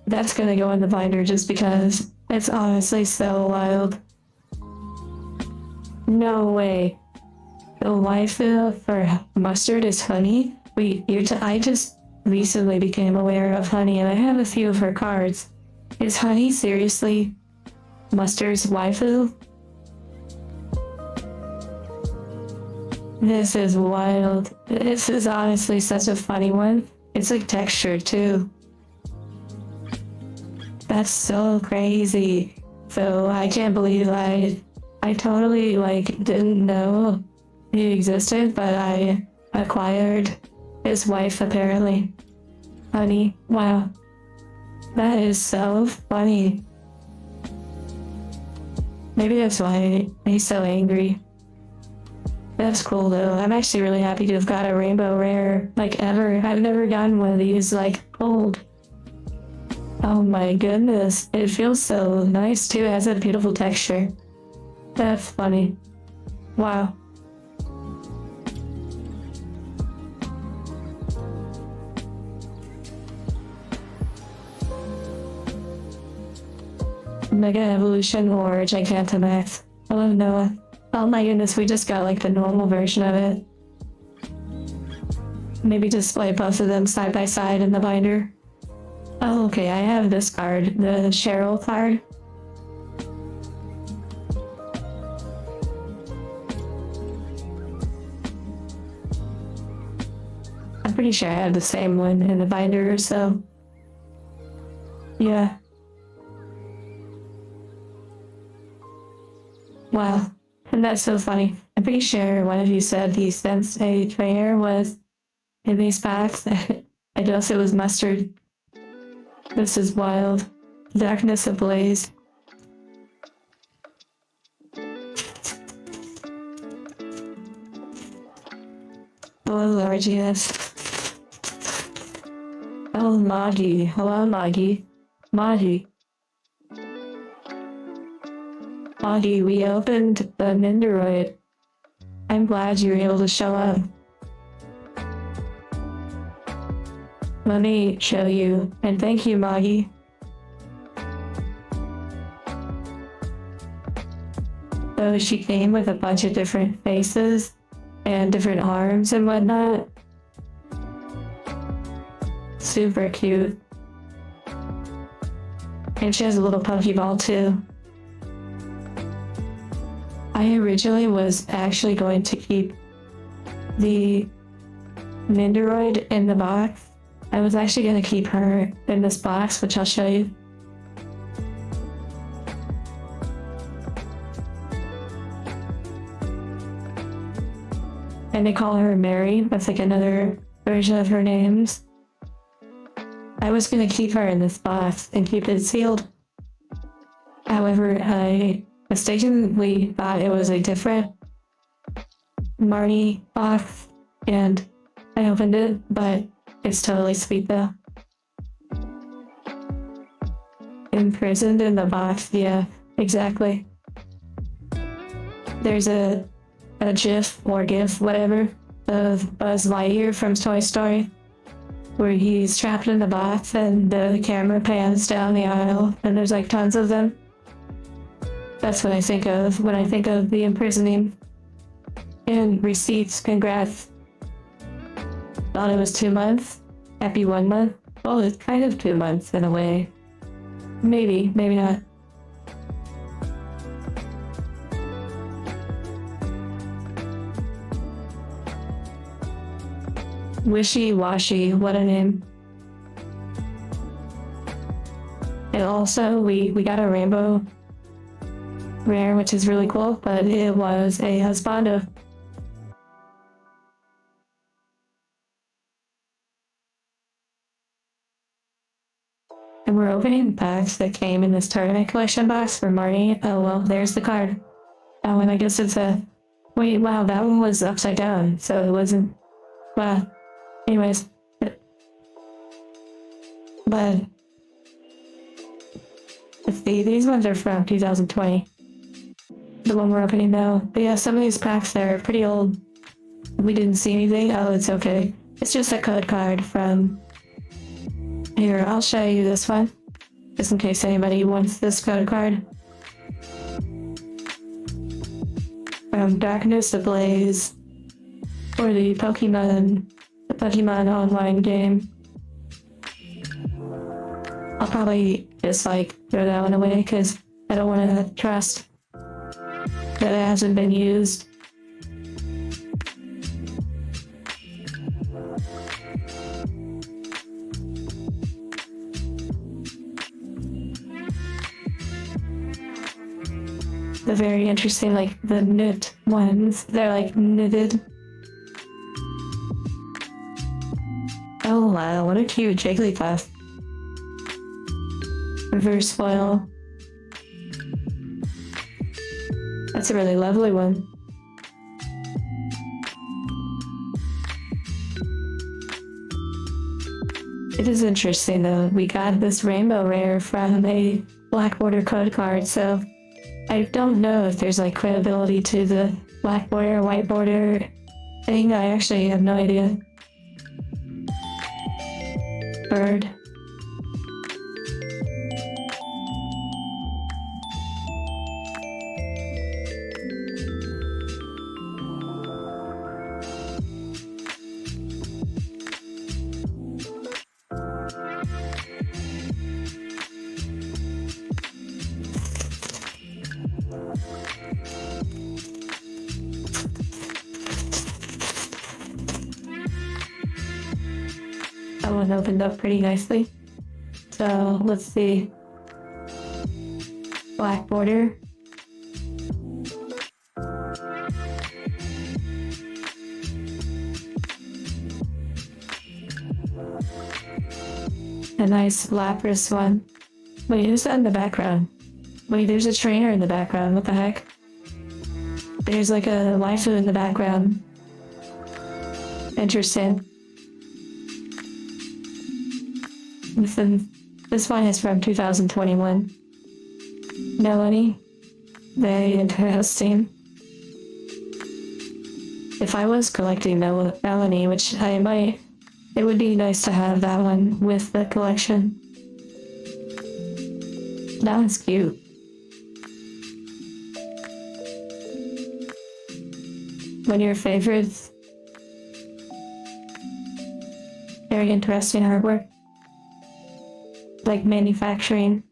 that's gonna go in the binder just because it's honestly so wild. No way. The waifu for mustard is Honey? Wait, I just recently became aware of Honey and I have a few of her cards. Is Honey seriously Mustard's waifu? This is wild. This is honestly such a funny one. It's like textured too. That's so crazy. So I can't believe I totally like didn't know he existed, but I acquired his wife apparently. Honey, wow. That is so funny. Maybe that's why he's so angry. That's cool though. I'm actually really happy to have got a rainbow rare, like ever. I've never gotten one of these, like, old. Oh my goodness. It feels so nice too. It has a beautiful texture. That's funny. Wow. Mega Evolution or Gigantamax. I love Noah. Oh my goodness, we just got like the normal version of it. Maybe display both of them side by side in the binder. Oh, okay, I have this card, the Cheryl card. I'm pretty sure I have the same one in the binder, so yeah. Wow, and that's so funny. I'm pretty sure one of you said he sensed a trainer was in these packs. I guess it was Mustard. This is wild. Darkness ablaze. Oh Lord, yes. Oh Maggie. Hello Maggie. Maggie. Maggie, we opened the Nendoroid. I'm glad you were able to show up. Let me show you, and thank you, Maggie. So she came with a bunch of different faces and different arms and whatnot. Super cute. And she has a little Pokeball too. I originally was actually going to keep the Nendoroid in the box. I was actually going to keep her in this box, which I'll show you. And they call her Mary. That's like another version of her names. I was going to keep her in this box and keep it sealed. However, I mistakenly thought it was a different Marnie box, and I opened it, but it's totally sweet though. Imprisoned in the box, yeah, exactly. There's a GIF or GIF, whatever, of Buzz Lightyear from Toy Story, where he's trapped in the box and the camera pans down the aisle, and there's like tons of them. That's what I think of when I think of the imprisoning. And receipts, congrats. Thought it was 2 months. Happy 1 month. Well, it's kind of 2 months in a way. Maybe, maybe not. Wishy-washy, what a name. And also, we got a rainbow rare, which is really cool, but it was a husbando. And we're opening packs that came in this tournament collection box for Marnie. Oh well, there's the card. Oh, and I guess it's a... Wait, wow, that one was upside down, so it wasn't... Wow. Anyways. But... Let's see, these ones are from 2020. The one we're opening now. But yeah, some of these packs there are pretty old. We didn't see anything. Oh, it's okay. It's just a code card from... Here, I'll show you this one, just in case anybody wants this code card. From Darkness Ablaze, for the Pokemon online game. I'll probably just like throw that one away because I don't want to trust that it hasn't been used. the very interesting, like the knit ones. They're like knitted. Oh wow, what a cute Jigglypuff. Reverse foil. That's a really lovely one. It is interesting though, we got this rainbow rare from a black border code card, so I don't know if there's like credibility to the black border, white border thing. I actually have no idea. Bird. That one opened up pretty nicely. So let's see. Black border. A nice Lapras one. Wait, who's that in the background? Wait, there's a trainer in the background. What the heck? There's like a waifu in the background. Interesting. This one is from 2021. Melanie. Very interesting. If I was collecting Melanie, which I might, it would be nice to have that one with the collection. That one's cute. One of your favorites. Very interesting artwork. Like manufacturing.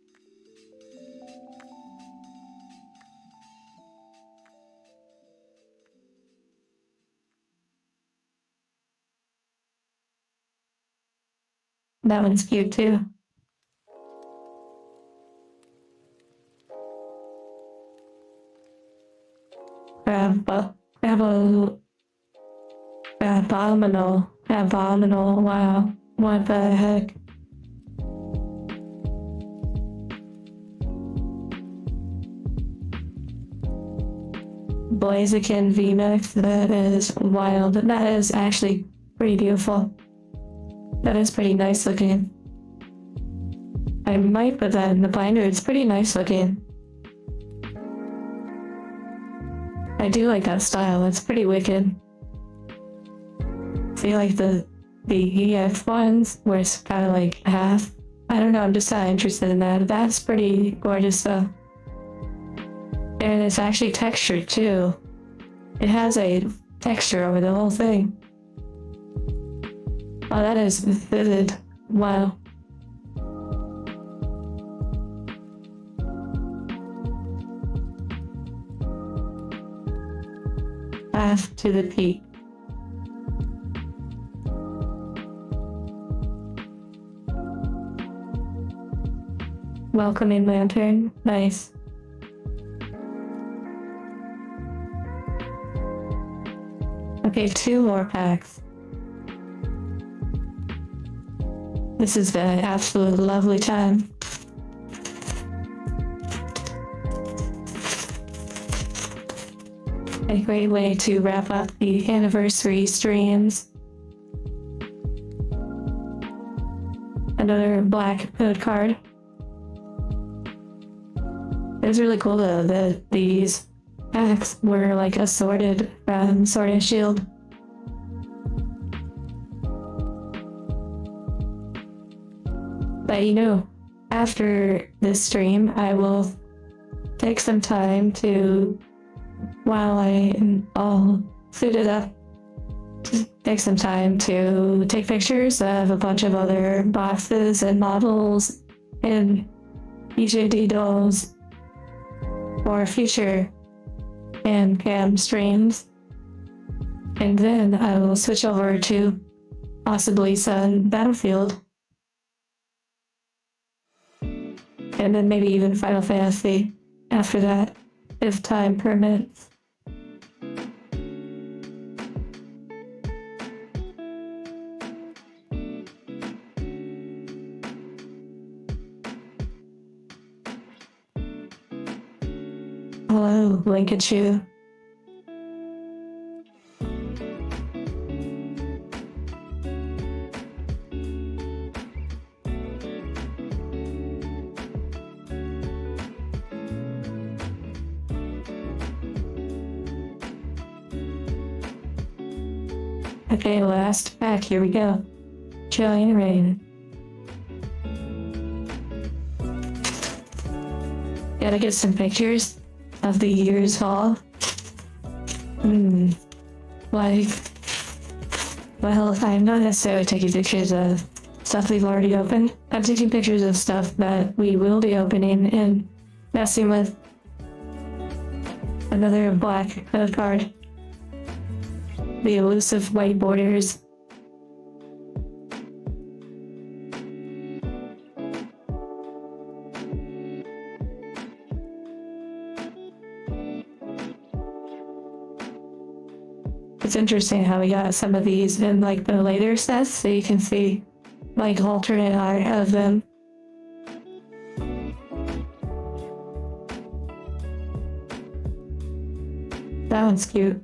That one's cute too. Abominal, wow. What the heck? Blaziken VMAX, that is wild. That is actually pretty beautiful. That is pretty nice looking. I might put that in the binder, it's pretty nice looking. I do like that style, it's pretty wicked. See, like the EX ones, where it's kind of like half. I don't know, I'm just not interested in that. That's pretty gorgeous though. And it's actually textured too. It has a texture over the whole thing. Oh, that is vivid. Wow. Path to the peak. Welcoming lantern. Nice. Okay, 2 more packs. This is the absolute lovely time. A great way to wrap up the anniversary streams. Another black code card. It was really cool though that these packs were like assorted from Sword and Shield. But you know, after this stream, I will take some time to, while I am all suited up, take some time to take pictures of a bunch of other boxes and models and EJD dolls for future HANDCAM streams. And then I will switch over to possibly some Battlefield. And then maybe even Final Fantasy after that. if time permits. Hello, Lincolnshire. Okay, last pack, here we go. Trillion rain. Gotta get some pictures of the year's haul. Like, well, I'm not necessarily taking pictures of stuff we've already opened. I'm taking pictures of stuff that we will be opening and messing with. Another black code card. The elusive white borders. It's interesting how we got some of these in like the later sets, so you can see like alternate art of them. That one's cute.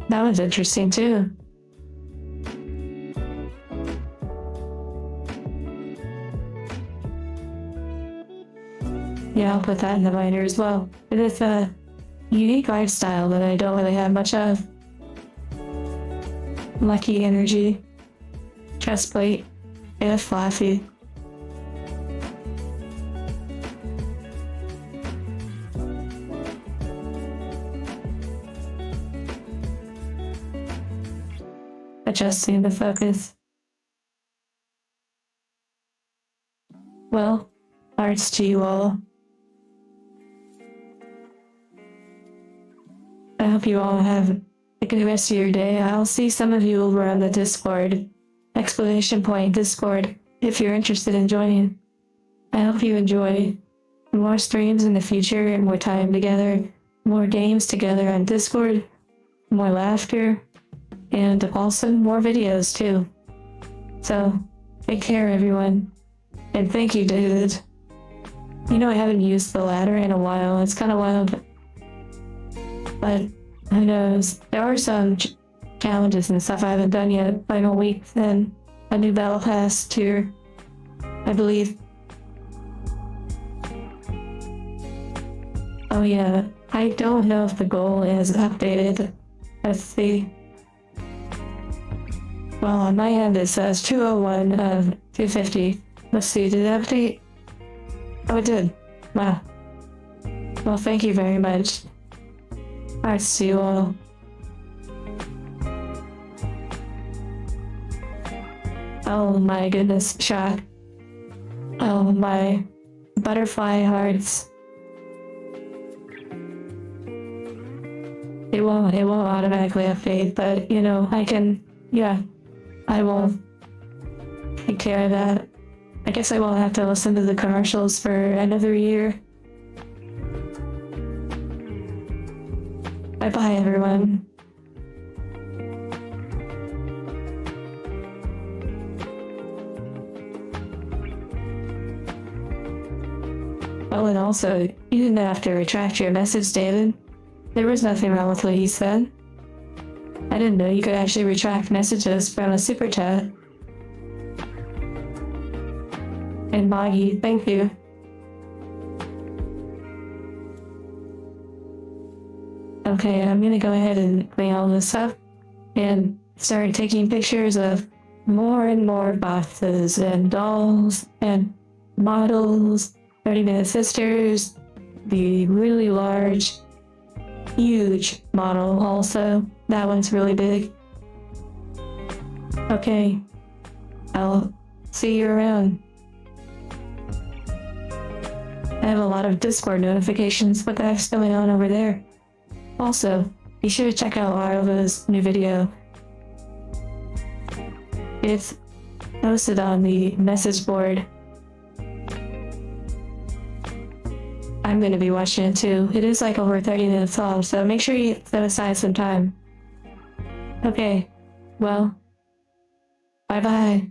That one's interesting too. Yeah, I'll put that in the binder as well. It is a unique art style that I don't really have much of. Lucky energy. Chest plate. And fluffy. Adjusting the focus. Well, arts to you all. I hope you all have a good rest of your day. I'll see some of you over on the Discord. Exclamation point Discord if you're interested in joining. I hope you enjoy more streams in the future and more time together, more games together on Discord, more laughter, and also more videos too. So, take care everyone. And thank you, David. You know, I haven't used the ladder in a while. It's kind of wild. But who knows? There are some challenges and stuff I haven't done yet. Final weeks and a new battle pass tier, I believe. Oh yeah, I don't know if the goal is updated. Let's see. Well, on my end it says 201 of 250. Let's see, did it update? Oh, it did. Wow. Well, thank you very much. I see you all. Oh my goodness, shock. Oh my butterfly hearts. It won't automatically update, but you know, I will take care of that. I guess I won't have to listen to the commercials for another year. Bye-bye, everyone. Oh, and also, you didn't have to retract your message, David. There was nothing wrong with what he said. I didn't know you could actually retract messages from a super chat. And Maggie, thank you. Okay, I'm gonna go ahead and clean all this up and start taking pictures of more and more boxes and dolls and models, 30-minute sisters, the really large, huge model also. That one's really big. Okay, I'll see you around. I have a lot of Discord notifications. What the heck's going on over there? Also, be sure to check out Larva's new video. It's posted on the message board. I'm gonna be watching it too. It is like over 30 minutes long, so make sure you set aside some time. Okay, well, bye bye.